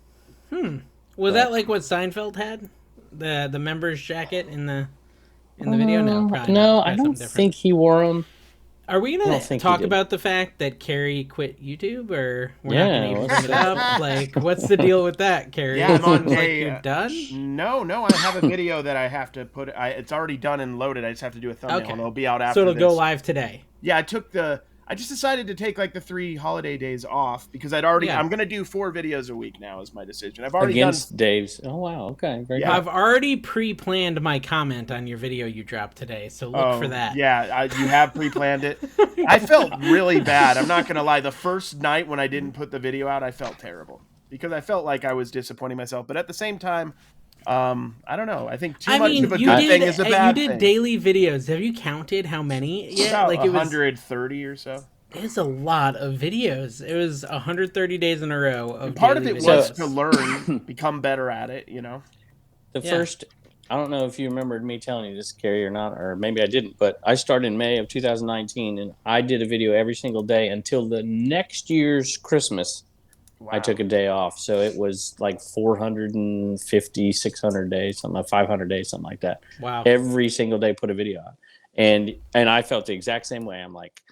[SPEAKER 1] Was that like what Seinfeld had? The members jacket in the video? No, probably
[SPEAKER 3] No,
[SPEAKER 1] not.
[SPEAKER 3] I
[SPEAKER 1] Probably
[SPEAKER 3] don't
[SPEAKER 1] something
[SPEAKER 3] think he wore them.
[SPEAKER 1] Are we
[SPEAKER 3] I
[SPEAKER 1] gonna
[SPEAKER 3] don't think he
[SPEAKER 1] talk
[SPEAKER 3] did.
[SPEAKER 1] about the fact that Carrie quit YouTube, or we're
[SPEAKER 3] Yeah,
[SPEAKER 1] not gonna even
[SPEAKER 3] let's
[SPEAKER 1] bring it up? Like, what's the deal with that, Carrie?
[SPEAKER 2] Yeah, I'm on
[SPEAKER 1] Like,
[SPEAKER 2] day.
[SPEAKER 1] you're done.
[SPEAKER 2] No, I have a video that I have to put. It's already done and loaded. I just have to do a thumbnail,
[SPEAKER 1] Okay.
[SPEAKER 2] and it'll be out after
[SPEAKER 1] So it'll
[SPEAKER 2] this.
[SPEAKER 1] go live today.
[SPEAKER 2] Yeah, I just decided to take like the 3 holiday days off because I'd already.
[SPEAKER 1] Yeah.
[SPEAKER 2] I'm gonna do 4 videos a week now. Is my decision. I've already
[SPEAKER 3] Against Dave's. Oh wow, okay, very
[SPEAKER 2] Yeah.
[SPEAKER 3] good.
[SPEAKER 1] I've already pre-planned my comment on your video you dropped today, so look
[SPEAKER 2] done.
[SPEAKER 1] for that.
[SPEAKER 2] Yeah, you have pre-planned it. I felt really bad. I'm not gonna lie. The first night when I didn't put the video out, I felt terrible because I felt like I was disappointing myself. But at the same time, I don't know. I think too much of a good thing is a bad
[SPEAKER 1] you did
[SPEAKER 2] thing.
[SPEAKER 1] daily videos. Have you counted how many? Yeah,
[SPEAKER 2] About
[SPEAKER 1] like it was.
[SPEAKER 2] 130 or so.
[SPEAKER 1] It's a lot of videos. It was 130 days in a row of
[SPEAKER 2] Part of
[SPEAKER 1] daily
[SPEAKER 2] it was
[SPEAKER 1] videos.
[SPEAKER 2] to learn, become better at it. You know.
[SPEAKER 3] The
[SPEAKER 1] Yeah.
[SPEAKER 3] first, I don't know if you remembered me telling you this, Carrie, or not, or maybe I didn't, but I started in May of 2019, and I did a video every single day until the next year's Christmas.
[SPEAKER 2] Wow.
[SPEAKER 3] I took a day off, so it was like 450, 600 days, something like 500 days, something like that.
[SPEAKER 1] Wow.
[SPEAKER 3] Every single day, put a video out, and I felt the exact same way. I'm like,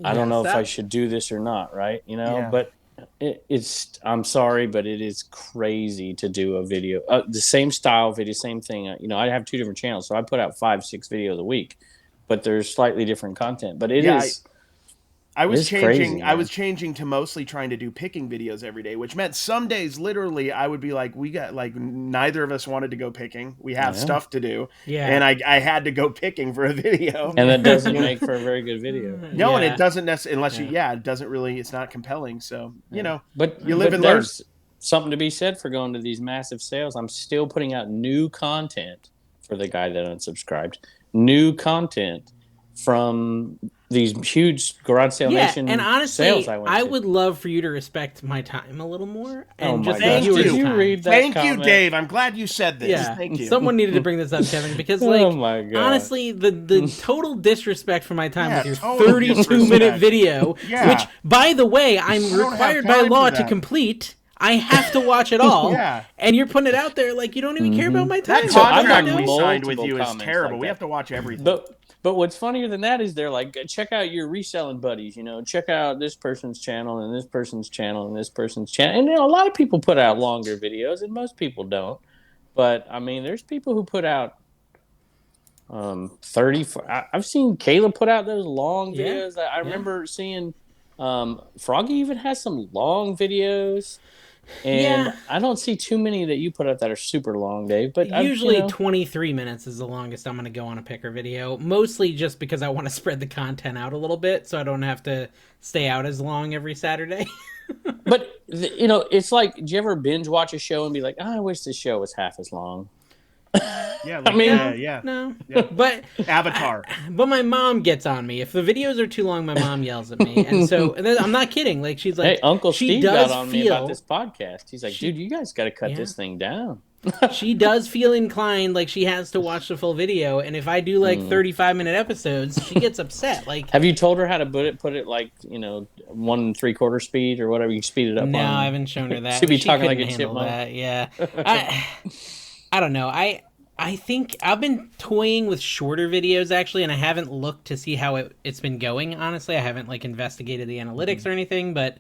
[SPEAKER 3] I don't know if I should do this or not, right? You know,
[SPEAKER 2] Yeah.
[SPEAKER 3] but it's. I'm sorry, but it is crazy to do a video, the same style video, same thing. You know, I have 2 different channels, so I put out 5, 6 videos a week, but there's slightly different content. But it is.
[SPEAKER 2] I was
[SPEAKER 3] It's
[SPEAKER 2] changing.
[SPEAKER 3] crazy,
[SPEAKER 2] I
[SPEAKER 3] man.
[SPEAKER 2] was changing to mostly trying to do picking videos every day, which meant some days, literally, I would be like, we got like neither of us wanted to go picking. We have
[SPEAKER 3] Yeah.
[SPEAKER 2] stuff to do,
[SPEAKER 1] Yeah.
[SPEAKER 2] and I had to go picking for a video.
[SPEAKER 3] And that doesn't make for a very good video.
[SPEAKER 2] No, and
[SPEAKER 1] Yeah.
[SPEAKER 2] it doesn't necessarily unless it doesn't really. It's not compelling. So you know,
[SPEAKER 3] But
[SPEAKER 2] You live
[SPEAKER 3] but
[SPEAKER 2] and learn.
[SPEAKER 3] there's something to be said for going to these massive sales. I'm still putting out new content for the guy that unsubscribed. New content from these huge garage sale
[SPEAKER 1] Yeah,
[SPEAKER 3] nation
[SPEAKER 1] and honestly,
[SPEAKER 3] sales I went
[SPEAKER 1] I
[SPEAKER 3] to.
[SPEAKER 1] would love for you to respect my time a little more and
[SPEAKER 3] Oh my
[SPEAKER 1] just
[SPEAKER 3] gosh.
[SPEAKER 1] the
[SPEAKER 2] Thank
[SPEAKER 1] viewers'
[SPEAKER 2] you.
[SPEAKER 3] Did you
[SPEAKER 1] time.
[SPEAKER 3] read that
[SPEAKER 2] thank
[SPEAKER 3] comment?
[SPEAKER 2] you, Dave. I'm glad you said this.
[SPEAKER 1] Yeah,
[SPEAKER 2] Thank you.
[SPEAKER 1] someone needed to bring this up, Kevin, because like
[SPEAKER 3] Oh my god.
[SPEAKER 1] honestly, the total disrespect for my time
[SPEAKER 2] Yeah,
[SPEAKER 1] with your
[SPEAKER 2] total
[SPEAKER 1] 32-minute
[SPEAKER 2] disrespect.
[SPEAKER 1] video,
[SPEAKER 2] Yeah.
[SPEAKER 1] which, by the way, I'm
[SPEAKER 2] don't have
[SPEAKER 1] required by
[SPEAKER 2] time for
[SPEAKER 1] law to
[SPEAKER 2] that.
[SPEAKER 1] complete. I have to watch it all.
[SPEAKER 2] Yeah.
[SPEAKER 1] And you're putting it out there like you don't even care about my time.
[SPEAKER 2] That
[SPEAKER 3] So I've
[SPEAKER 2] contract
[SPEAKER 3] got
[SPEAKER 2] we signed with
[SPEAKER 3] multiple
[SPEAKER 2] you is
[SPEAKER 3] comments
[SPEAKER 2] terrible.
[SPEAKER 3] like
[SPEAKER 2] We
[SPEAKER 3] that.
[SPEAKER 2] have to watch everything.
[SPEAKER 3] But what's funnier than that is they're like, check out your reselling buddies, you know, check out this person's channel and this person's channel and this person's channel. And you know, a lot of people put out longer videos and most people don't. But I mean, there's people who put out 30. I've seen Caleb put out those long
[SPEAKER 1] Yeah,
[SPEAKER 3] videos. I remember seeing Froggy even has some long videos. And
[SPEAKER 1] Yeah.
[SPEAKER 3] I don't see too many that you put out that are super long, Dave. But
[SPEAKER 1] Usually
[SPEAKER 3] you know,
[SPEAKER 1] 23 minutes is the longest I'm going to go on a picker video, mostly just because I want to spread the content out a little bit so I don't have to stay out as long every Saturday.
[SPEAKER 3] But you know, it's like, do you ever binge watch a show and be like, oh, I wish this show was half as long?
[SPEAKER 2] Yeah,
[SPEAKER 3] I
[SPEAKER 2] like,
[SPEAKER 3] mean,
[SPEAKER 2] yeah.
[SPEAKER 1] No,
[SPEAKER 2] Yeah.
[SPEAKER 1] but
[SPEAKER 2] Avatar.
[SPEAKER 1] but my mom gets on me if the videos are too long. My mom yells at me, and so I'm not kidding. Like she's like,
[SPEAKER 3] hey, Uncle
[SPEAKER 1] she
[SPEAKER 3] Steve
[SPEAKER 1] does
[SPEAKER 3] got on me about
[SPEAKER 1] feel
[SPEAKER 3] this podcast. He's like,
[SPEAKER 1] she,
[SPEAKER 3] dude, you guys got to cut
[SPEAKER 1] yeah,
[SPEAKER 3] this thing down.
[SPEAKER 1] she does feel inclined, like she has to watch the full video, and if I do like 35-minute episodes, she gets upset. Like,
[SPEAKER 3] Have you told her how to put it like 1 3/4 speed or whatever you speed it up
[SPEAKER 1] no,
[SPEAKER 3] on?
[SPEAKER 1] I haven't shown her that.
[SPEAKER 3] She'd be
[SPEAKER 1] She
[SPEAKER 3] talking like
[SPEAKER 1] couldn't
[SPEAKER 3] a
[SPEAKER 1] handle
[SPEAKER 3] chipmunk.
[SPEAKER 1] that. Yeah, I don't know. I think I've been toying with shorter videos actually, and I haven't looked to see how it's been going. Honestly, I haven't like investigated the analytics or anything, but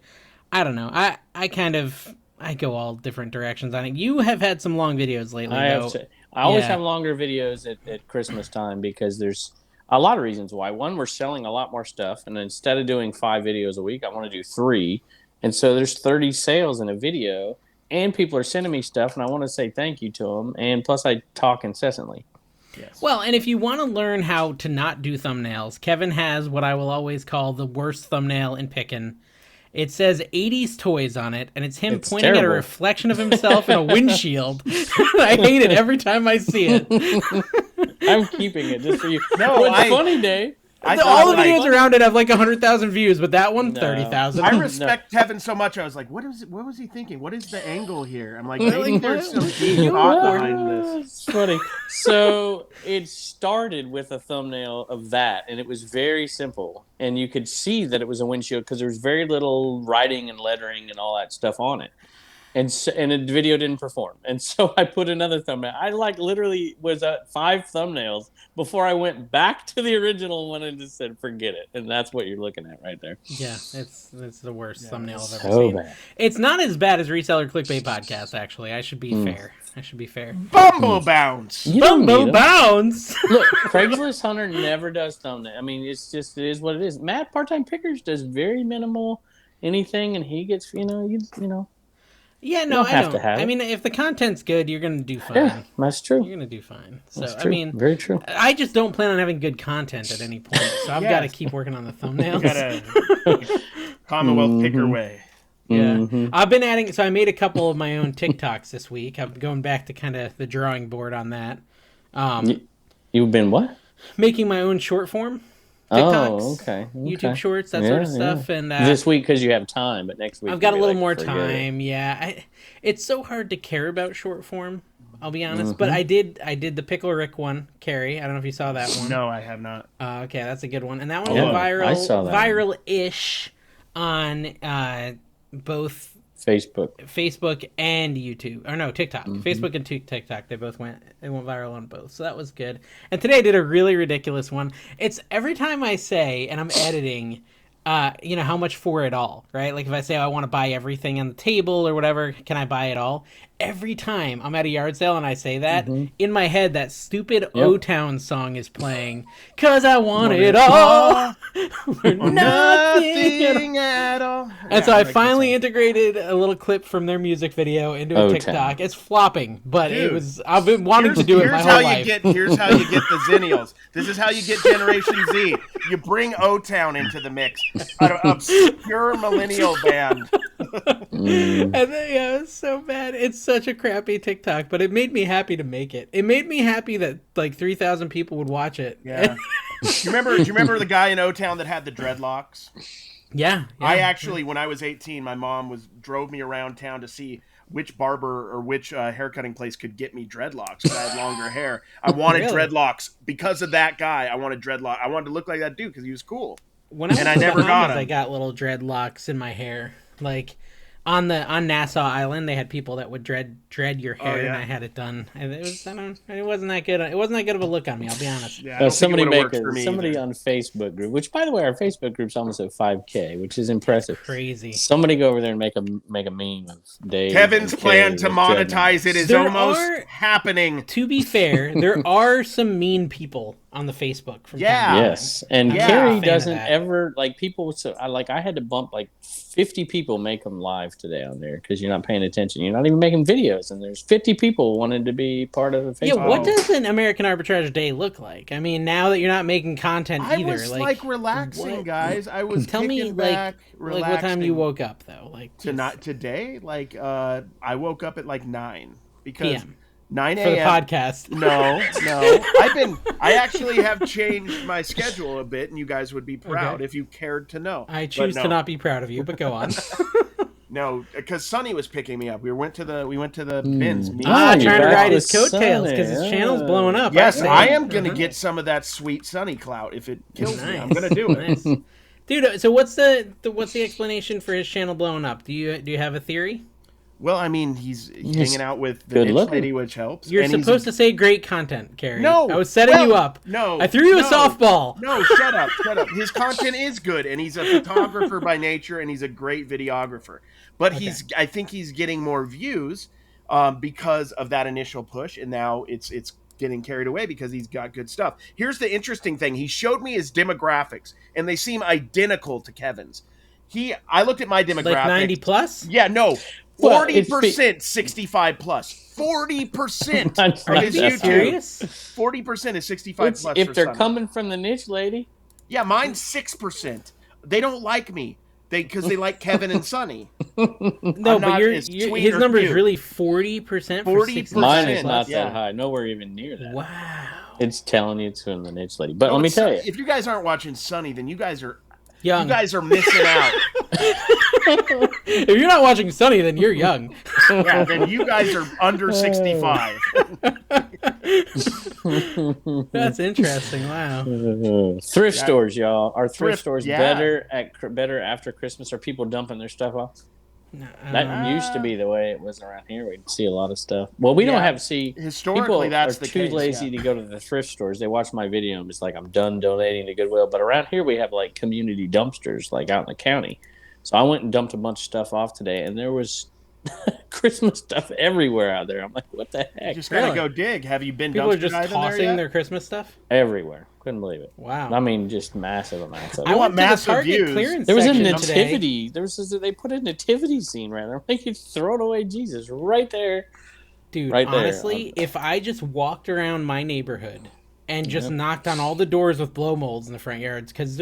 [SPEAKER 1] I don't know. I go all different directions on it. You have had some long videos lately, though.
[SPEAKER 3] I always
[SPEAKER 1] Yeah.
[SPEAKER 3] have longer videos at Christmas time because there's a lot of reasons why. One, we're selling a lot more stuff, and instead of doing 5 videos a week, I want to do 3. And so there's 30 sales in a video, and people are sending me stuff, and I want to say thank you to them. And plus, I talk incessantly.
[SPEAKER 2] Yes.
[SPEAKER 1] Well, and if you want to learn how to not do thumbnails, Kevin has what I will always call the worst thumbnail in pickin'. It says 80s toys on it, and it's him
[SPEAKER 3] It's
[SPEAKER 1] pointing at a
[SPEAKER 3] terrible.
[SPEAKER 1] reflection of himself in a windshield. I hate it every time I see it.
[SPEAKER 3] I'm keeping it just for you.
[SPEAKER 2] No,
[SPEAKER 3] It's funny, Dave.
[SPEAKER 1] All the videos around it have like 100,000 views, but that one,
[SPEAKER 3] No.
[SPEAKER 1] 30,000.
[SPEAKER 2] I respect Kevin so much. I was like, what was he thinking? What is the angle here? I'm like, maybe there's some deep thought behind this.
[SPEAKER 3] It's funny. So it started with a thumbnail of that, and it was very simple. And you could see that it was a windshield because there was very little writing and lettering and all that stuff on it. And the video didn't perform. And so I put another thumbnail. I literally was at 5 thumbnails before I went back to the original one and just said, forget it. And that's what you're looking at right there.
[SPEAKER 1] Yeah, it's the worst thumbnail I've ever
[SPEAKER 3] So
[SPEAKER 1] seen.
[SPEAKER 3] bad.
[SPEAKER 1] It's not as bad as Reseller Clickbait podcast, actually. I should be fair.
[SPEAKER 2] Bumble bounce.
[SPEAKER 3] You don't
[SPEAKER 1] Bumble
[SPEAKER 3] need 'em.
[SPEAKER 1] Bounce!
[SPEAKER 3] Look, Craigslist Hunter never does thumbnail. I mean, it is what it is. Matt, Part-Time Pickers, does very minimal anything, and he gets, you know.
[SPEAKER 1] Yeah, no,
[SPEAKER 3] don't
[SPEAKER 1] I
[SPEAKER 3] have
[SPEAKER 1] don't.
[SPEAKER 3] to have
[SPEAKER 1] I
[SPEAKER 3] it.
[SPEAKER 1] mean, if the content's good, you're going to do fine.
[SPEAKER 3] Yeah, that's true.
[SPEAKER 1] You're going to do fine. So,
[SPEAKER 3] That's
[SPEAKER 1] I
[SPEAKER 3] true.
[SPEAKER 1] mean,
[SPEAKER 3] Very true.
[SPEAKER 1] I just don't plan on having good content at any point. So I've got to keep working on the thumbnails.
[SPEAKER 2] Gotta Commonwealth picker way.
[SPEAKER 1] Yeah.
[SPEAKER 3] Mhm.
[SPEAKER 1] I've been adding, so I made a couple of my own TikToks this week. I'm going back to kind of the drawing board on that.
[SPEAKER 3] You've been what?
[SPEAKER 1] Making my own short form TikToks.
[SPEAKER 3] Oh, okay.
[SPEAKER 1] YouTube shorts, that sort of stuff. And
[SPEAKER 3] this week because you have time, but next week
[SPEAKER 1] I've got a
[SPEAKER 3] you'll be
[SPEAKER 1] little
[SPEAKER 3] like,
[SPEAKER 1] more
[SPEAKER 3] forget it.
[SPEAKER 1] time. Yeah. It's so hard to care about short form, I'll be honest. But I did the Pickle Rick one, Carrie. I don't know if you saw that one.
[SPEAKER 2] No, I have not.
[SPEAKER 1] Okay, that's a good one. And that one
[SPEAKER 3] Yeah,
[SPEAKER 1] went viral.
[SPEAKER 3] I saw that one.
[SPEAKER 1] Viral-ish on both Facebook and YouTube, or no, TikTok. Facebook and TikTok, they went viral on both, so that was good. And today I did a really ridiculous one. It's every time I say, and I'm editing, how much for it all, right? Like if I say I want to buy everything on the table or whatever, can I buy it all? Every time I'm at a yard sale and I say that, in my head that stupid O-Town song is playing, 'cause I want it all for nothing
[SPEAKER 2] at all.
[SPEAKER 1] And so I finally integrated a little clip from their music video into a
[SPEAKER 3] O-Town.
[SPEAKER 1] TikTok. It's flopping, but
[SPEAKER 2] Dude,
[SPEAKER 1] I've been wanting to do it my whole life.
[SPEAKER 2] Here's how you get the Zennials. This is how you get Generation Z. You bring O-Town into the mix. An obscure millennial band.
[SPEAKER 1] And then, yeah, it's so bad. It's such a crappy TikTok, but it made me happy to make it. It made me happy that like 3,000 people would watch it.
[SPEAKER 2] Yeah. Do you remember the guy in O-Town that had the dreadlocks?
[SPEAKER 1] Yeah.
[SPEAKER 2] I actually, when I was 18, my mom drove me around town to see which barber or which haircutting place could get me dreadlocks because I had longer hair. I wanted
[SPEAKER 1] Really?
[SPEAKER 2] dreadlocks because of that guy. I wanted dreadlocks. I wanted to look like that dude because he was cool.
[SPEAKER 1] When I was
[SPEAKER 2] And I
[SPEAKER 1] in the
[SPEAKER 2] never got
[SPEAKER 1] Bahamas,
[SPEAKER 2] him.
[SPEAKER 1] I got little dreadlocks in my hair. Like on Nassau Island, they had people that would dread your hair,
[SPEAKER 2] yeah.
[SPEAKER 1] and I had it done. And it wasn't that good. It wasn't that good of a look on me. I'll be honest.
[SPEAKER 2] Yeah, I don't think it
[SPEAKER 3] Somebody
[SPEAKER 2] would've worked for me
[SPEAKER 3] somebody
[SPEAKER 2] either.
[SPEAKER 3] on Facebook group, which by the way, our Facebook group's almost at 5K, which is impressive.
[SPEAKER 1] Crazy.
[SPEAKER 3] Somebody go over there and make a meme of Dave.
[SPEAKER 2] Kevin's
[SPEAKER 3] and
[SPEAKER 2] plan
[SPEAKER 3] Kay
[SPEAKER 2] to
[SPEAKER 3] with
[SPEAKER 2] monetize it is
[SPEAKER 1] There
[SPEAKER 2] almost
[SPEAKER 1] are-
[SPEAKER 2] happening.
[SPEAKER 1] To be fair, there are some mean people on the Facebook from
[SPEAKER 2] Yeah.
[SPEAKER 1] time to time.
[SPEAKER 3] Yes, and
[SPEAKER 2] Yeah.
[SPEAKER 3] Carrie
[SPEAKER 1] Fan of
[SPEAKER 3] doesn't
[SPEAKER 1] that.
[SPEAKER 3] ever like people. So I had to bump like 50 people make them live today on there because you're not paying attention. You're not even making videos, and there's 50 people wanted to be part of the Facebook.
[SPEAKER 1] Yeah, what
[SPEAKER 2] Oh.
[SPEAKER 1] does an American Arbitrage day look like? I mean, now that you're not making content
[SPEAKER 2] I
[SPEAKER 1] either,
[SPEAKER 2] was like relaxing,
[SPEAKER 1] what?
[SPEAKER 2] guys. I was
[SPEAKER 1] Tell me,
[SPEAKER 2] kicking back,
[SPEAKER 1] like what time you
[SPEAKER 2] relaxing.
[SPEAKER 1] woke up though? Like
[SPEAKER 2] Today, like I woke up at like 9 because
[SPEAKER 1] PM.
[SPEAKER 2] 9
[SPEAKER 1] for the
[SPEAKER 2] a.m.
[SPEAKER 1] podcast.
[SPEAKER 2] No. I actually have changed my schedule a bit, and you guys would be proud if you cared to know.
[SPEAKER 1] I choose to not be proud of you, but go on.
[SPEAKER 2] No, because Sonny was picking me up. We went to the bins.
[SPEAKER 1] Trying to ride his coattails because his channel's blowing up.
[SPEAKER 2] Yes, I am going to get some of that sweet Sonny clout if it kills me. I'm going to do it.
[SPEAKER 1] Nice. Dude, so what's the explanation for his channel blowing up? Do you have a theory?
[SPEAKER 2] Well, I mean, he's hanging out with the
[SPEAKER 3] good
[SPEAKER 2] niche
[SPEAKER 3] looking.
[SPEAKER 2] lady, which helps.
[SPEAKER 1] You're supposed to say great content, Carrie.
[SPEAKER 2] No,
[SPEAKER 1] I was setting you up.
[SPEAKER 2] No,
[SPEAKER 1] I threw you a softball.
[SPEAKER 2] No, shut up. His content is good, and he's a photographer by nature, and he's a great videographer. But I think he's getting more views because of that initial push, and now it's getting carried away because he's got good stuff. Here's the interesting thing: he showed me his demographics, and they seem identical to Kevin's. I looked at my demographics,
[SPEAKER 1] Like 90 plus.
[SPEAKER 2] Yeah, no. 40% 65 plus. 40%
[SPEAKER 1] Are you serious?
[SPEAKER 2] 40% is 65 plus.
[SPEAKER 3] If they're
[SPEAKER 2] Sonny.
[SPEAKER 3] coming from the niche lady.
[SPEAKER 2] Yeah, mine's 6%. They don't like me. Because they like Kevin and Sonny.
[SPEAKER 1] No, but his number is really 40%.
[SPEAKER 2] 40%.
[SPEAKER 3] Mine is not that high. Nowhere even near that.
[SPEAKER 1] Wow.
[SPEAKER 3] It's telling you it's from the niche lady. But let me tell you,
[SPEAKER 2] if you guys aren't watching Sonny, then you guys are
[SPEAKER 1] young.
[SPEAKER 2] You guys are missing out.
[SPEAKER 1] If you're not watching Sonny, then you're young.
[SPEAKER 2] Yeah, then you guys are under 65.
[SPEAKER 1] That's interesting. Wow.
[SPEAKER 3] Thrift stores, y'all. Are thrift stores better after Christmas? Are people dumping their stuff off? That used to be the way it was around here. We'd see a lot of stuff. Well, we don't have to see.
[SPEAKER 2] Historically,
[SPEAKER 3] people
[SPEAKER 2] that's
[SPEAKER 3] are
[SPEAKER 2] the
[SPEAKER 3] too
[SPEAKER 2] case,
[SPEAKER 3] lazy to go to the thrift stores. They watch my video and it's like, I'm done donating to Goodwill. But around here, we have like community dumpsters, like out in the county. So I went and dumped a bunch of stuff off today, and there was Christmas stuff everywhere out there. I'm like, what the heck?
[SPEAKER 2] You just gotta go dig. Have you been?
[SPEAKER 1] People are just tossing their Christmas stuff
[SPEAKER 3] everywhere. Couldn't believe it.
[SPEAKER 1] Wow.
[SPEAKER 3] I mean, just massive amounts of it.
[SPEAKER 2] I want massive views.
[SPEAKER 3] There was a nativity. They put a nativity scene right there. Like, you throw it away, Jesus, right there.
[SPEAKER 1] Dude,
[SPEAKER 3] right
[SPEAKER 1] honestly, if I just walked around my neighborhood and just knocked on all the doors with blow molds in the front yards, because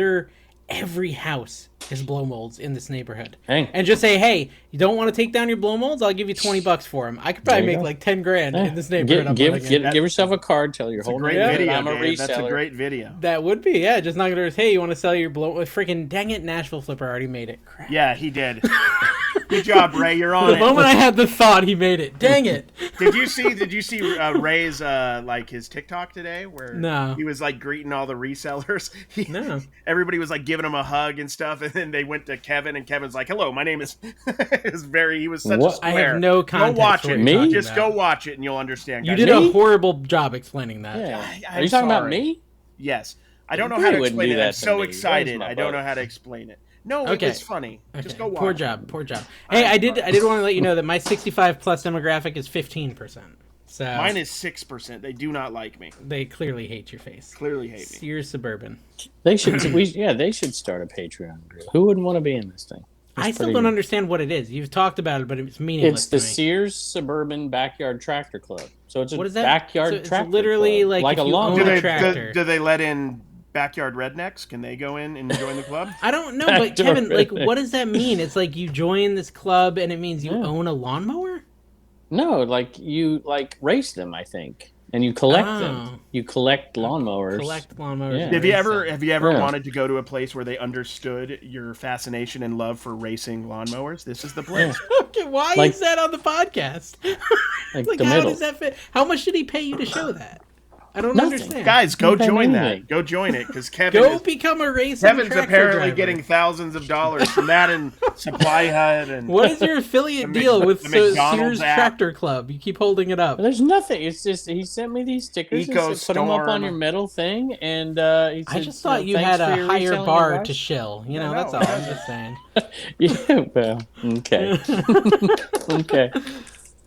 [SPEAKER 1] every house is blow molds in this neighborhood. And just say, hey, you don't want to take down your blow molds? I'll give you $20 for them. I could probably make like 10 grand in this neighborhood.
[SPEAKER 3] Give yourself a card. Tell your whole
[SPEAKER 2] neighborhood
[SPEAKER 3] I'm a reseller.
[SPEAKER 2] That's a great video.
[SPEAKER 1] That would be, yeah. Just knock on doors. Hey, you want to sell your blow? Freaking dang it, Nashville Flipper already made it. Crap.
[SPEAKER 2] Yeah, he did. Good job, Ray. You're on
[SPEAKER 1] The moment I had the thought, he made it. Dang it.
[SPEAKER 2] Did you see Ray's like his TikTok today where he was like greeting all the resellers? Everybody was like giving him a hug and stuff, and then they went to Kevin, and Kevin's like, "Hello, my name is." He was such a square.
[SPEAKER 1] I have no context.
[SPEAKER 2] Go watch it.
[SPEAKER 3] Me?
[SPEAKER 2] Just go watch it, and you'll understand.
[SPEAKER 1] You did a horrible job explaining that.
[SPEAKER 3] Yeah. Are you talking about me?
[SPEAKER 2] Yes. I don't know how to explain it. I'm so excited. I don't know how to explain it. No, it's funny. Just go watch.
[SPEAKER 1] Poor job. Hey, I did want to let you know that my 65 plus demographic is 15%. So
[SPEAKER 2] mine is 6%. They do not like me.
[SPEAKER 1] They clearly hate your face.
[SPEAKER 2] Clearly hate me.
[SPEAKER 1] You're suburban.
[SPEAKER 3] They should. They should start a Patreon group. Who wouldn't want to be in this thing?
[SPEAKER 1] I still don't understand what it is. You've talked about it, but it's meaningless.
[SPEAKER 3] It's the Sears Suburban Backyard Tractor Club. So it's a
[SPEAKER 1] what is that?
[SPEAKER 3] backyard
[SPEAKER 1] so
[SPEAKER 3] tractor
[SPEAKER 1] it's literally
[SPEAKER 3] club.
[SPEAKER 1] like
[SPEAKER 3] a lawn
[SPEAKER 1] tractor.
[SPEAKER 2] Do they let in backyard rednecks? Can they go in and join the club?
[SPEAKER 1] I don't know, but Kevin, like, what does that mean? It's like you join this club and it means you own a lawnmower?
[SPEAKER 3] No, like you race them, I think, and you collect them. You collect lawnmowers.
[SPEAKER 1] Yeah.
[SPEAKER 2] Have you ever wanted to go to a place where they understood your fascination and love for racing lawnmowers? This is the place.
[SPEAKER 1] Okay, why is that on the podcast? Like how does that fit? How much did he pay you to show that? I don't understand.
[SPEAKER 2] Guys, go join that. Go join it, because Kevin
[SPEAKER 1] become a racing
[SPEAKER 2] Kevin's apparently
[SPEAKER 1] driver.
[SPEAKER 2] Getting thousands of dollars from that and Supply Hut and
[SPEAKER 1] what is your affiliate deal with Sears Tractor Club? You keep holding it up.
[SPEAKER 3] There's nothing. It's just he sent me these stickers. And said, put them up on your metal thing, and he said,
[SPEAKER 1] I just thought you had a higher bar to shill. You know, that's all I'm just saying.
[SPEAKER 3] Yeah, well, okay, okay.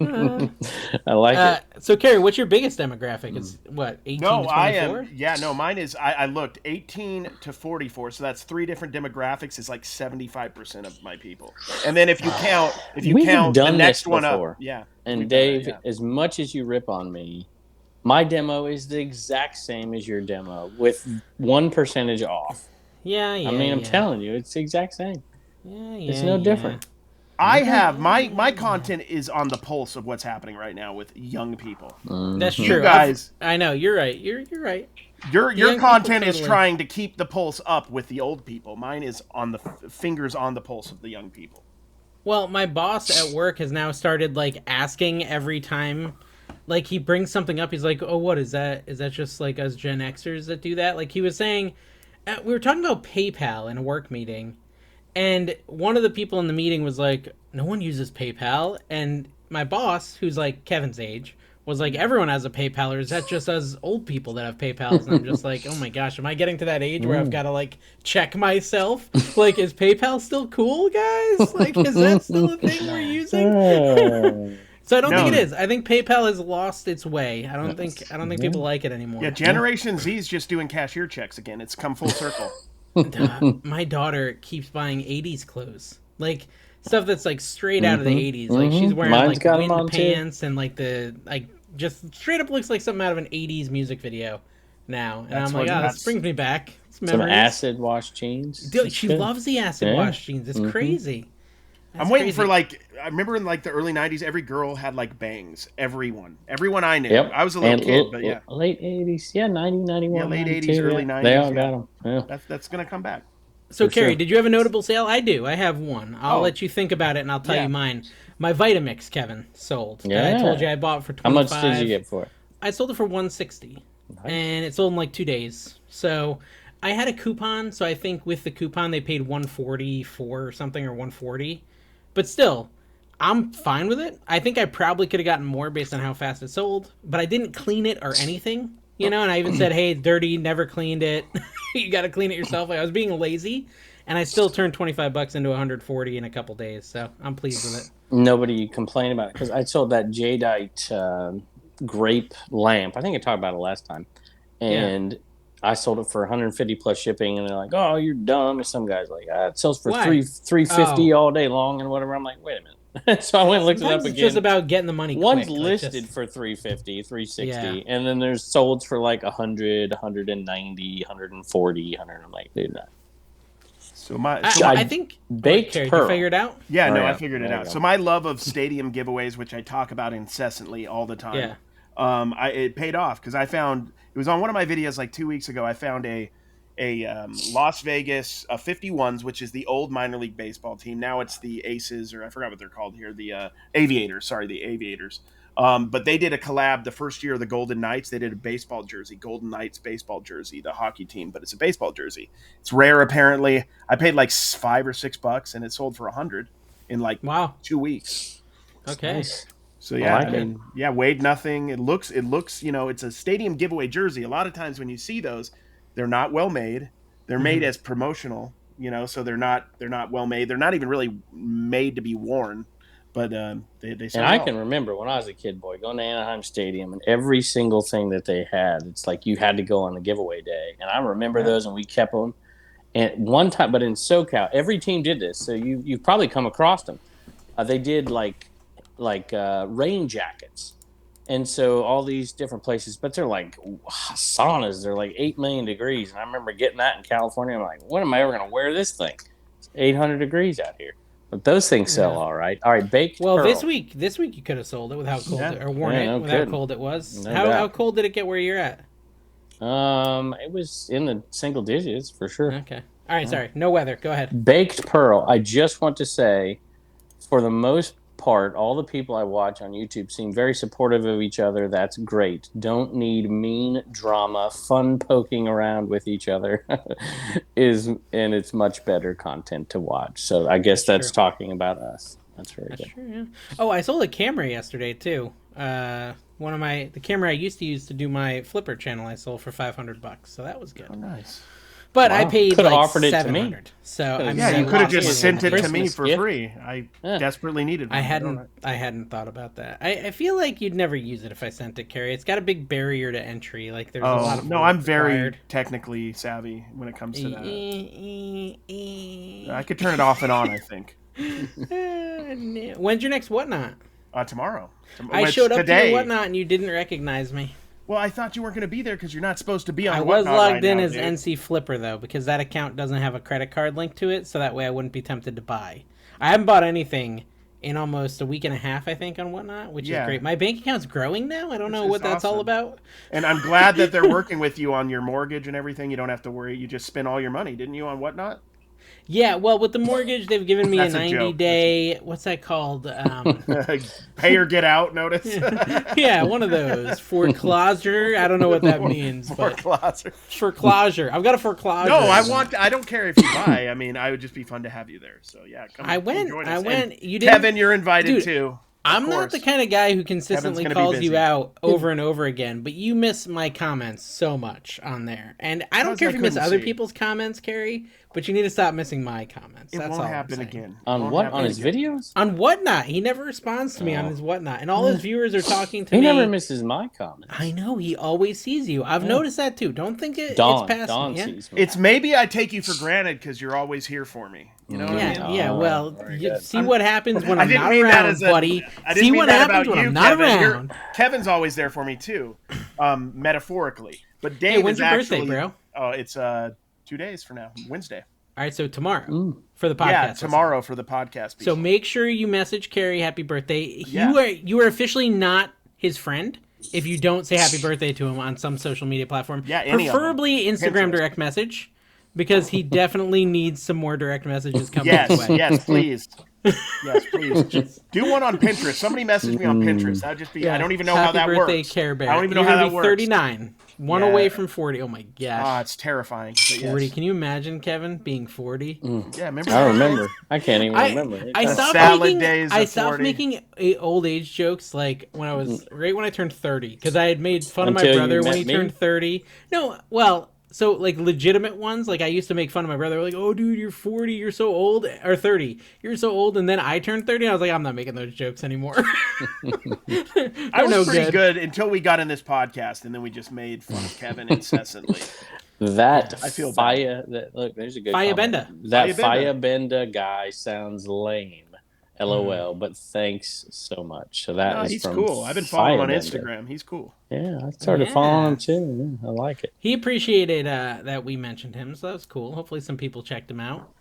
[SPEAKER 3] I like it.
[SPEAKER 1] So, Carrie, what's your biggest demographic? It's what, 18 to 24?
[SPEAKER 2] I am. Yeah, no, mine is. I looked 18 to 44, so that's 3 different demographics. It's like 75% of my people. And then if you count, the next one up,
[SPEAKER 3] And Dave, as much as you rip on me, my demo is the exact same as your demo with 1% off.
[SPEAKER 1] Yeah.
[SPEAKER 3] I mean, I'm telling you, it's the exact same.
[SPEAKER 1] Yeah.
[SPEAKER 3] It's no different.
[SPEAKER 2] I have my content is on the pulse of what's happening right now with young people.
[SPEAKER 1] That's true.
[SPEAKER 2] You guys,
[SPEAKER 1] I know you're right. You're right.
[SPEAKER 2] Your content is
[SPEAKER 1] totally.
[SPEAKER 2] trying to keep the pulse up with the old people. Mine is on the fingers on the pulse of the young people.
[SPEAKER 1] Well, my boss at work has now started like asking every time, like he brings something up. He's like, "Oh, what is that? Is that just like us Gen Xers that do that?" Like he was saying, we were talking about PayPal in a work meeting, and one of the people in the meeting was like, "No one uses PayPal," and my boss, who's like Kevin's age, was like, "Everyone has a PayPal, or is that just us old people that have PayPals?" And I'm just like, "Oh my gosh, am I getting to that age where I've got to like check myself? Like, is PayPal still cool, guys? Like, is that still a thing we're using?" So I don't think it is. I think PayPal has lost its way. I don't think people like it anymore.
[SPEAKER 2] Yeah, Generation Z is just doing cashier checks again. It's come full circle.
[SPEAKER 1] My daughter keeps buying 80s clothes. Like stuff that's like straight out of the 80s. Like she's wearing like wind pants and like the like just straight up looks like something out of an 80s music video now. And I'm like, this brings me back.
[SPEAKER 3] Some acid wash jeans.
[SPEAKER 1] Dude, she loves the acid wash jeans. It's crazy.
[SPEAKER 2] I'm waiting for like I remember in like the early '90s, every girl had like bangs. Everyone I knew.
[SPEAKER 3] Yep.
[SPEAKER 2] I was a little kid, but yeah,
[SPEAKER 3] late '80s, 90, 91,
[SPEAKER 2] yeah, late
[SPEAKER 3] 92,
[SPEAKER 2] '80s, early '90s.
[SPEAKER 3] They all got them. Yeah.
[SPEAKER 2] That's gonna come back.
[SPEAKER 1] So, Carrie, did you have a notable sale? I do. I have one. I'll let you think about it, and I'll tell you mine. My Vitamix, Kevin, sold.
[SPEAKER 3] Yeah.
[SPEAKER 1] I told you I bought for $25.
[SPEAKER 3] How much did you get for it?
[SPEAKER 1] I sold it for $160, and it sold in like 2 days. So I had a coupon, so I think with the coupon they paid $144 or something, or $140. But still, I'm fine with it. I think I probably could have gotten more based on how fast it sold, but I didn't clean it or anything, you know, and I even said, hey, dirty, never cleaned it. You got to clean it yourself. Like, I was being lazy, and I still turned $25 into $140 in a couple days, so I'm pleased with it.
[SPEAKER 3] Nobody complained about it, because I sold that jadeite grape lamp. I think I talked about it last time. And I sold it for $150 plus shipping, and they're like, "Oh, you're dumb." And some guys like, "It sells for $350 all day long and whatever." I'm like, "Wait a minute." So I went and looked it up again.
[SPEAKER 1] It's just about getting the money.
[SPEAKER 3] One's
[SPEAKER 1] quick,
[SPEAKER 3] listed for $350, $360, and then there's solds for like $100, $190, $140, $100. I'm like, dude, that.
[SPEAKER 2] So
[SPEAKER 1] I think
[SPEAKER 3] baked pearl.
[SPEAKER 1] You figured it out?
[SPEAKER 2] Yeah, I figured it out. So my love of stadium giveaways, which I talk about incessantly all the time, it paid off because I found. It was on one of my videos like 2 weeks ago. I found a Las Vegas 51s, which is the old minor league baseball team. Now it's the Aces, or I forgot what they're called here, the Aviators. Sorry, the Aviators. But they did a collab the first year of the Golden Knights. They did a baseball jersey, Golden Knights baseball jersey, the hockey team, but it's a baseball jersey. It's rare apparently. I paid like $5 or $6, and it sold for $100 in like 2 weeks.
[SPEAKER 1] Okay.
[SPEAKER 3] Nice.
[SPEAKER 2] So weighed nothing. It looks, it's a stadium giveaway jersey. A lot of times when you see those, they're not well made. They're made as promotional, so they're not well made. They're not even really made to be worn, but they sell.
[SPEAKER 3] And I can remember when I was a kid boy going to Anaheim Stadium, and every single thing that they had, it's like you had to go on the giveaway day. And I remember those, and we kept them. And one time, but in SoCal, every team did this. So you've probably come across them. They did like rain jackets, and so all these different places, but they're like saunas. They're like 8 million degrees, and I remember getting that in California. I'm like, when am I ever going to wear this thing? It's 800 degrees out here, but those things sell all right. Baked pearl.
[SPEAKER 1] This week you could have sold it with how cold it, or worn it with how cold it was. How cold did it get where you're at?
[SPEAKER 3] It was in the single digits for sure.
[SPEAKER 1] Okay, all right. Sorry, no weather. Go ahead.
[SPEAKER 3] Baked pearl. I just want to say, for the most part, all the people I watch on YouTube seem very supportive of each other. That's great. Don't need mean drama. Fun poking around with each other and it's much better content to watch. So I guess that's talking about us. That's very good.
[SPEAKER 1] True, yeah. Oh, I sold a camera yesterday too. The camera I used to use to do my Flipper channel, I sold for $500. So that was good.
[SPEAKER 2] Oh, nice.
[SPEAKER 1] But I paid
[SPEAKER 3] could have
[SPEAKER 1] like
[SPEAKER 3] offered it to me.
[SPEAKER 1] $700. So
[SPEAKER 2] you could have just sent it to me
[SPEAKER 3] Christmas
[SPEAKER 2] for
[SPEAKER 3] gift.
[SPEAKER 2] free. I desperately needed one.
[SPEAKER 1] I hadn't thought about that. I feel like you'd never use it if I sent it, Carrie. It's got a big barrier to entry. Like there's a lot of
[SPEAKER 2] I'm very technically savvy when it comes to that. I could turn it off and on, I think.
[SPEAKER 1] When's your next Whatnot?
[SPEAKER 2] Tomorrow.
[SPEAKER 1] I showed up to your Whatnot and you didn't recognize me.
[SPEAKER 2] Well, I thought you weren't going to be there because you're not supposed to be on
[SPEAKER 1] I was logged in as NC Flipper, though, because that account doesn't have a credit card link to it, so that way I wouldn't be tempted to buy. I haven't bought anything in almost a week and a half, I think, on Whatnot, which is great. My bank account's growing now. I don't know what that's all about.
[SPEAKER 2] And I'm glad that they're working with you on your mortgage and everything. You don't have to worry. You just spent all your money, didn't you, on Whatnot?
[SPEAKER 1] Yeah, well, with the mortgage, they've given me a 90-day, what's that called?
[SPEAKER 2] Pay or get out notice?
[SPEAKER 1] Yeah, one of those. Foreclosure? I don't know what that means.
[SPEAKER 2] Foreclosure.
[SPEAKER 1] Foreclosure. I've got a foreclosure.
[SPEAKER 2] No, I don't care if you buy. I mean, I would just be fun to have you there. So, yeah, come
[SPEAKER 1] I went. You did.
[SPEAKER 2] Kevin, you're invited too.
[SPEAKER 1] I'm not the kind of guy who consistently calls you out over and over again, but you miss my comments so much on there. And I don't care if you miss other people's comments, Carrie, but you need to stop missing my comments.
[SPEAKER 2] It won't happen again.
[SPEAKER 3] On what? On his videos?
[SPEAKER 1] On Whatnot. He never responds to me on his Whatnot. And all his viewers are talking to me.
[SPEAKER 3] He never misses my comments.
[SPEAKER 1] I know. He always sees you. I've noticed that too. Don't think it's past me.
[SPEAKER 3] Sees me.
[SPEAKER 2] It's maybe I take you for granted because you're always here for me. You know what I mean?
[SPEAKER 1] Yeah, well, see what happens when I'm not around, buddy. See what happens when I'm not around.
[SPEAKER 2] Kevin's always there for me too, metaphorically. But Dave
[SPEAKER 1] when's
[SPEAKER 2] is
[SPEAKER 1] your
[SPEAKER 2] actually,
[SPEAKER 1] birthday, bro?
[SPEAKER 2] Oh, it's 2 days from now, Wednesday.
[SPEAKER 1] All right, so tomorrow for the podcast.
[SPEAKER 2] Yeah, tomorrow for the podcast.
[SPEAKER 1] So make sure you message Carrie happy birthday. You are officially not his friend if you don't say happy birthday to him on some social media platform.
[SPEAKER 2] Yeah,
[SPEAKER 1] preferably Instagram direct message, because he definitely needs some more direct messages coming his way.
[SPEAKER 2] Yes, please. Yes, please. Do one on Pinterest. Somebody message me on Pinterest. That'd just be. I don't even know how that works.
[SPEAKER 1] Happy birthday, Care Bear.
[SPEAKER 2] I don't even know how that works.
[SPEAKER 1] 39. One away from 40. Oh my gosh.
[SPEAKER 2] Ah, it's terrifying.
[SPEAKER 1] 40. Can you imagine Kevin being 40?
[SPEAKER 2] Yeah, remember?
[SPEAKER 3] I remember. I can't even remember.
[SPEAKER 1] I stopped making old age jokes like when I was when I turned 30, because I had made fun of my brother when he turned 30. No, well. So, like, legitimate ones, like, I used to make fun of my brother, like, oh, dude, you're 40, you're so old, or 30, you're so old, and then I turned 30, and I was like, I'm not making those jokes anymore.
[SPEAKER 2] I was pretty good until we got in this podcast, and then we just made fun of Kevin incessantly.
[SPEAKER 3] I feel bad. Look, there's a good
[SPEAKER 1] Faya Benda.
[SPEAKER 3] That Faya Benda guy sounds lame. LOL, but thanks so much. So he's
[SPEAKER 2] cool. I've been following him on Instagram. He's cool.
[SPEAKER 3] Yeah, I started following him too. Yeah, I like it.
[SPEAKER 1] He appreciated that we mentioned him, so that was cool. Hopefully some people checked him out.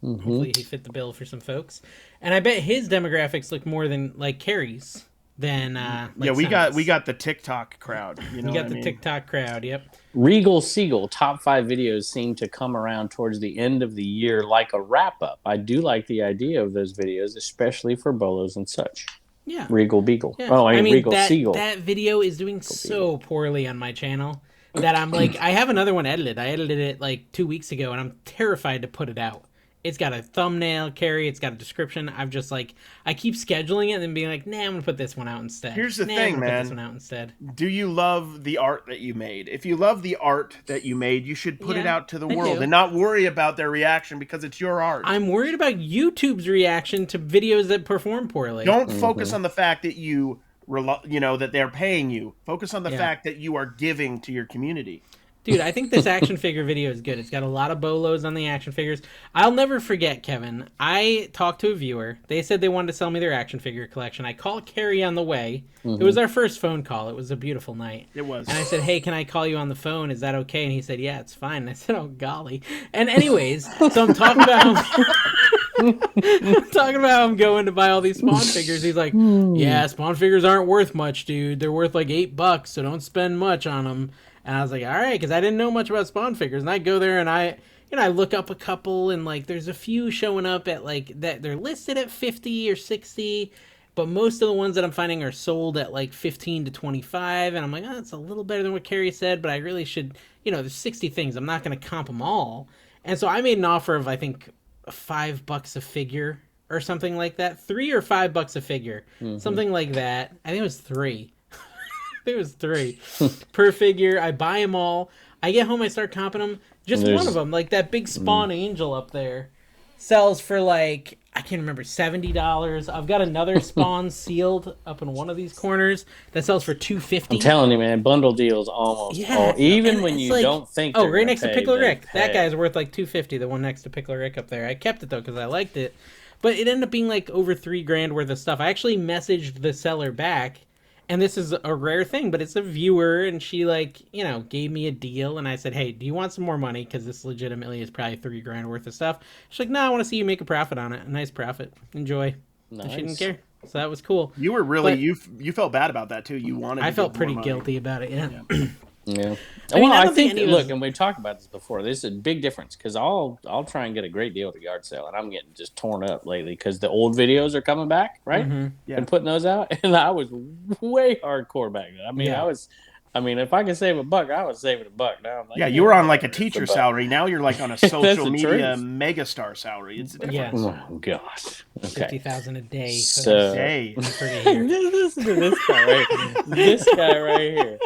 [SPEAKER 1] Hopefully he fit the bill for some folks. And I bet his demographics look more than like Carrie's than
[SPEAKER 2] we got the TikTok crowd. You know,
[SPEAKER 1] TikTok crowd. Yep.
[SPEAKER 3] Regal Siegel top 5 videos seem to come around towards the end of the year like a wrap up. I do like the idea of those videos, especially for bolos and such.
[SPEAKER 1] Yeah.
[SPEAKER 3] Regal Beagle.
[SPEAKER 1] Yeah.
[SPEAKER 3] Oh, I mean Regal Siegel.
[SPEAKER 1] That video is doing so poorly on my channel that I'm like, I have another one edited. I edited it like 2 weeks ago, and I'm terrified to put it out. It's got a thumbnail, Carrie. It's got a description. I've just like, I keep scheduling it and then being like, nah, I'm going to put this one out instead.
[SPEAKER 2] Here's the thing, man.
[SPEAKER 1] Put this one out instead.
[SPEAKER 2] Do you love the art that you made? If you love the art that you made, you should put it out to the world and not worry about their reaction because it's your art.
[SPEAKER 1] I'm worried about YouTube's reaction to videos that perform poorly.
[SPEAKER 2] Don't focus on the fact that that they're paying you. Focus on the fact that you are giving to your community.
[SPEAKER 1] Dude, I think this action figure video is good. It's got a lot of bolos on the action figures. I'll never forget, Kevin. I talked to a viewer. They said they wanted to sell me their action figure collection. I called Carrie on the way. It was our first phone call. It was a beautiful night.
[SPEAKER 2] It was.
[SPEAKER 1] And I said, hey, can I call you on the phone? Is that okay? And he said, yeah, it's fine. And I said, oh, golly. And anyways, so I'm talking about how I'm going to buy all these Spawn figures. He's like, yeah, Spawn figures aren't worth much, dude. They're worth like $8, so don't spend much on them. And I was like, all right, because I didn't know much about Spawn figures. And I go there and I look up a couple, and like there's a few showing up at like that they're listed at 50 or 60, but most of the ones that I'm finding are sold at like 15 to 25. And I'm like, oh, that's a little better than what Carrie said, but I really should, there's 60 things. I'm not going to comp them all. And so I made an offer of, I think, $5 a figure or something like that. $3 or $5 a figure, something like that. I think it was 3. It was 3 per figure. I buy them all. I get home, I start comping them. Just one of them, like that big Spawn Angel up there, sells for like, I can't remember, $70. I've got another Spawn sealed up in one of these corners that sells for $250.
[SPEAKER 3] I'm telling you, man, bundle deals almost. Yeah, even when you like, don't think.
[SPEAKER 1] Oh, right next to Pickle Rick. That guy's worth like $250. The one next to Pickle Rick up there. I kept it though because I liked it, but it ended up being like over $3,000 worth of stuff. I actually messaged the seller back. and this is a rare thing, but it's a viewer, and she gave me a deal, and I said, hey, do you want some more money? Because this legitimately is probably $3,000 worth of stuff. She's like, no, I want to see you make a profit on it. A nice profit. Enjoy.
[SPEAKER 3] Nice.
[SPEAKER 1] And she didn't care. So that was cool.
[SPEAKER 2] You were really, you felt bad about that too. You wanted.
[SPEAKER 1] I felt pretty guilty about it. Yeah.
[SPEAKER 3] Yeah.
[SPEAKER 1] I
[SPEAKER 3] think look, and we've talked about this before. This is a big difference because I'll try and get a great deal at a yard sale, and I'm getting just torn up lately because the old videos are coming back, right?
[SPEAKER 1] Mm-hmm.
[SPEAKER 2] Yeah.
[SPEAKER 3] And putting those out, and I was way hardcore back then. I mean, if I could save $1, I was saving $1. Now I'm like,
[SPEAKER 2] yeah, you were on like a teacher salary. Now you're like on a social media
[SPEAKER 3] truth.
[SPEAKER 2] megastar salary. It's different.
[SPEAKER 1] Yes.
[SPEAKER 3] Oh gosh. Okay.
[SPEAKER 1] $50,000 a day.
[SPEAKER 3] So
[SPEAKER 2] Hey.
[SPEAKER 3] listen to this guy right. This guy right here.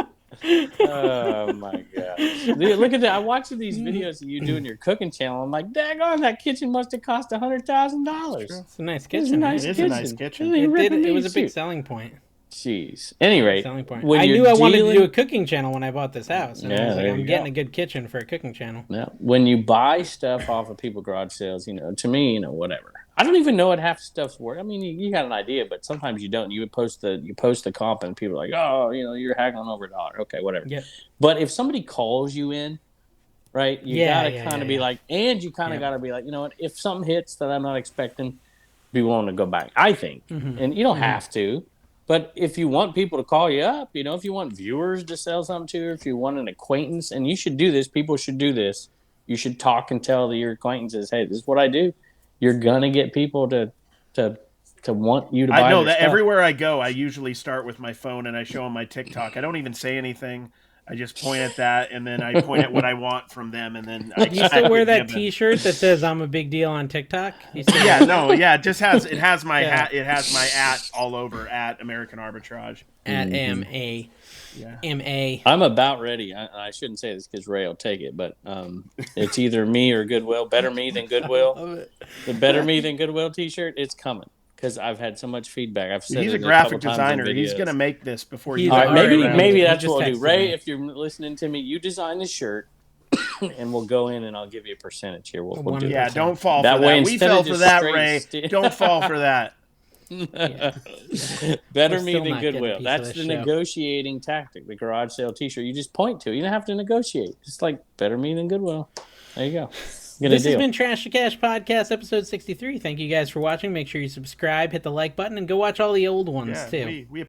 [SPEAKER 3] Oh my gosh! Look at that! I'm watching these videos of you doing your cooking channel. I'm like, daggone, that kitchen must have cost $100,000.
[SPEAKER 1] It's a nice
[SPEAKER 3] It's
[SPEAKER 1] kitchen.
[SPEAKER 3] a nice
[SPEAKER 2] It is
[SPEAKER 3] kitchen.
[SPEAKER 2] a nice kitchen.
[SPEAKER 1] It was a big selling point.
[SPEAKER 3] Jeez. Anyway,
[SPEAKER 1] Selling point.
[SPEAKER 3] when
[SPEAKER 1] I
[SPEAKER 3] you're
[SPEAKER 1] knew I wanted to
[SPEAKER 3] dealing-
[SPEAKER 1] do a cooking channel when I bought this house. And I was like, I'm getting a good kitchen for a cooking channel.
[SPEAKER 3] Yeah. When you buy stuff off of people garage sales, to me, whatever. I don't even know what half stuff's worth. I mean, you got an idea, but sometimes you don't. You post the comp, and people are like, oh, you're haggling over $1. Okay, whatever.
[SPEAKER 1] Yep.
[SPEAKER 3] But if somebody calls you in, right, you gotta kind of be like, and you kind of gotta be like, you know what? If something hits that I'm not expecting, be willing to go back. I think, and you don't have to. But if you want people to call you up, if you want viewers to sell something to, if you want an acquaintance, and you should do this, people should do this. You should talk and tell your acquaintances, hey, this is what I do. You're gonna get people to want you to buy.
[SPEAKER 2] I know
[SPEAKER 3] your
[SPEAKER 2] that
[SPEAKER 3] stuff.
[SPEAKER 2] everywhere I go, I usually start with my phone and I show them my TikTok. I don't even say anything. I just point at that, and then I point at what I want from them, and then I
[SPEAKER 1] You still wear that T-shirt that says "I'm a big deal" on TikTok?
[SPEAKER 2] It has my hat. It has my @ all over at American Arbitrage.
[SPEAKER 1] At MA.
[SPEAKER 2] Yeah.
[SPEAKER 1] MA.
[SPEAKER 3] I'm about ready. I shouldn't say this because Ray will take it, but it's either me or Goodwill. Better me than Goodwill. The Better Me Than Goodwill T-shirt. It's coming because I've had so much feedback. I've said
[SPEAKER 2] He's
[SPEAKER 3] it
[SPEAKER 2] a graphic
[SPEAKER 3] couple times in
[SPEAKER 2] designer. He's
[SPEAKER 3] videos.
[SPEAKER 2] gonna make this before
[SPEAKER 1] He's
[SPEAKER 2] you.
[SPEAKER 3] All right,
[SPEAKER 1] already made
[SPEAKER 3] maybe
[SPEAKER 1] it.
[SPEAKER 3] that's
[SPEAKER 1] He
[SPEAKER 3] what we'll
[SPEAKER 1] just
[SPEAKER 3] do.
[SPEAKER 1] texted
[SPEAKER 3] Ray,
[SPEAKER 1] me.
[SPEAKER 3] if you're listening to me, you design the shirt, and we'll go in and I'll give you a percentage here. We'll do
[SPEAKER 2] Yeah,
[SPEAKER 3] it.
[SPEAKER 2] don't fall
[SPEAKER 3] That
[SPEAKER 2] for
[SPEAKER 3] way,
[SPEAKER 2] that. We
[SPEAKER 3] instead
[SPEAKER 2] fell
[SPEAKER 3] of
[SPEAKER 2] for
[SPEAKER 3] just
[SPEAKER 2] that,
[SPEAKER 3] straight
[SPEAKER 2] Ray.
[SPEAKER 3] steel-
[SPEAKER 2] Don't fall for that.
[SPEAKER 3] Better
[SPEAKER 1] We're
[SPEAKER 3] me
[SPEAKER 1] still
[SPEAKER 3] than
[SPEAKER 1] not getting a
[SPEAKER 3] Goodwill.
[SPEAKER 1] piece of
[SPEAKER 3] That's
[SPEAKER 1] this
[SPEAKER 3] the
[SPEAKER 1] show.
[SPEAKER 3] negotiating tactic. The garage sale T-shirt. You just point to. You don't have to negotiate. Just like better me than Goodwill. There you go. Get
[SPEAKER 1] This
[SPEAKER 3] a
[SPEAKER 1] has
[SPEAKER 3] deal.
[SPEAKER 1] been Trash to Cash Podcast, episode 63. Thank you guys for watching. Make sure you subscribe, hit the like button, and go watch all the old ones,
[SPEAKER 2] Yeah,
[SPEAKER 1] too.
[SPEAKER 2] we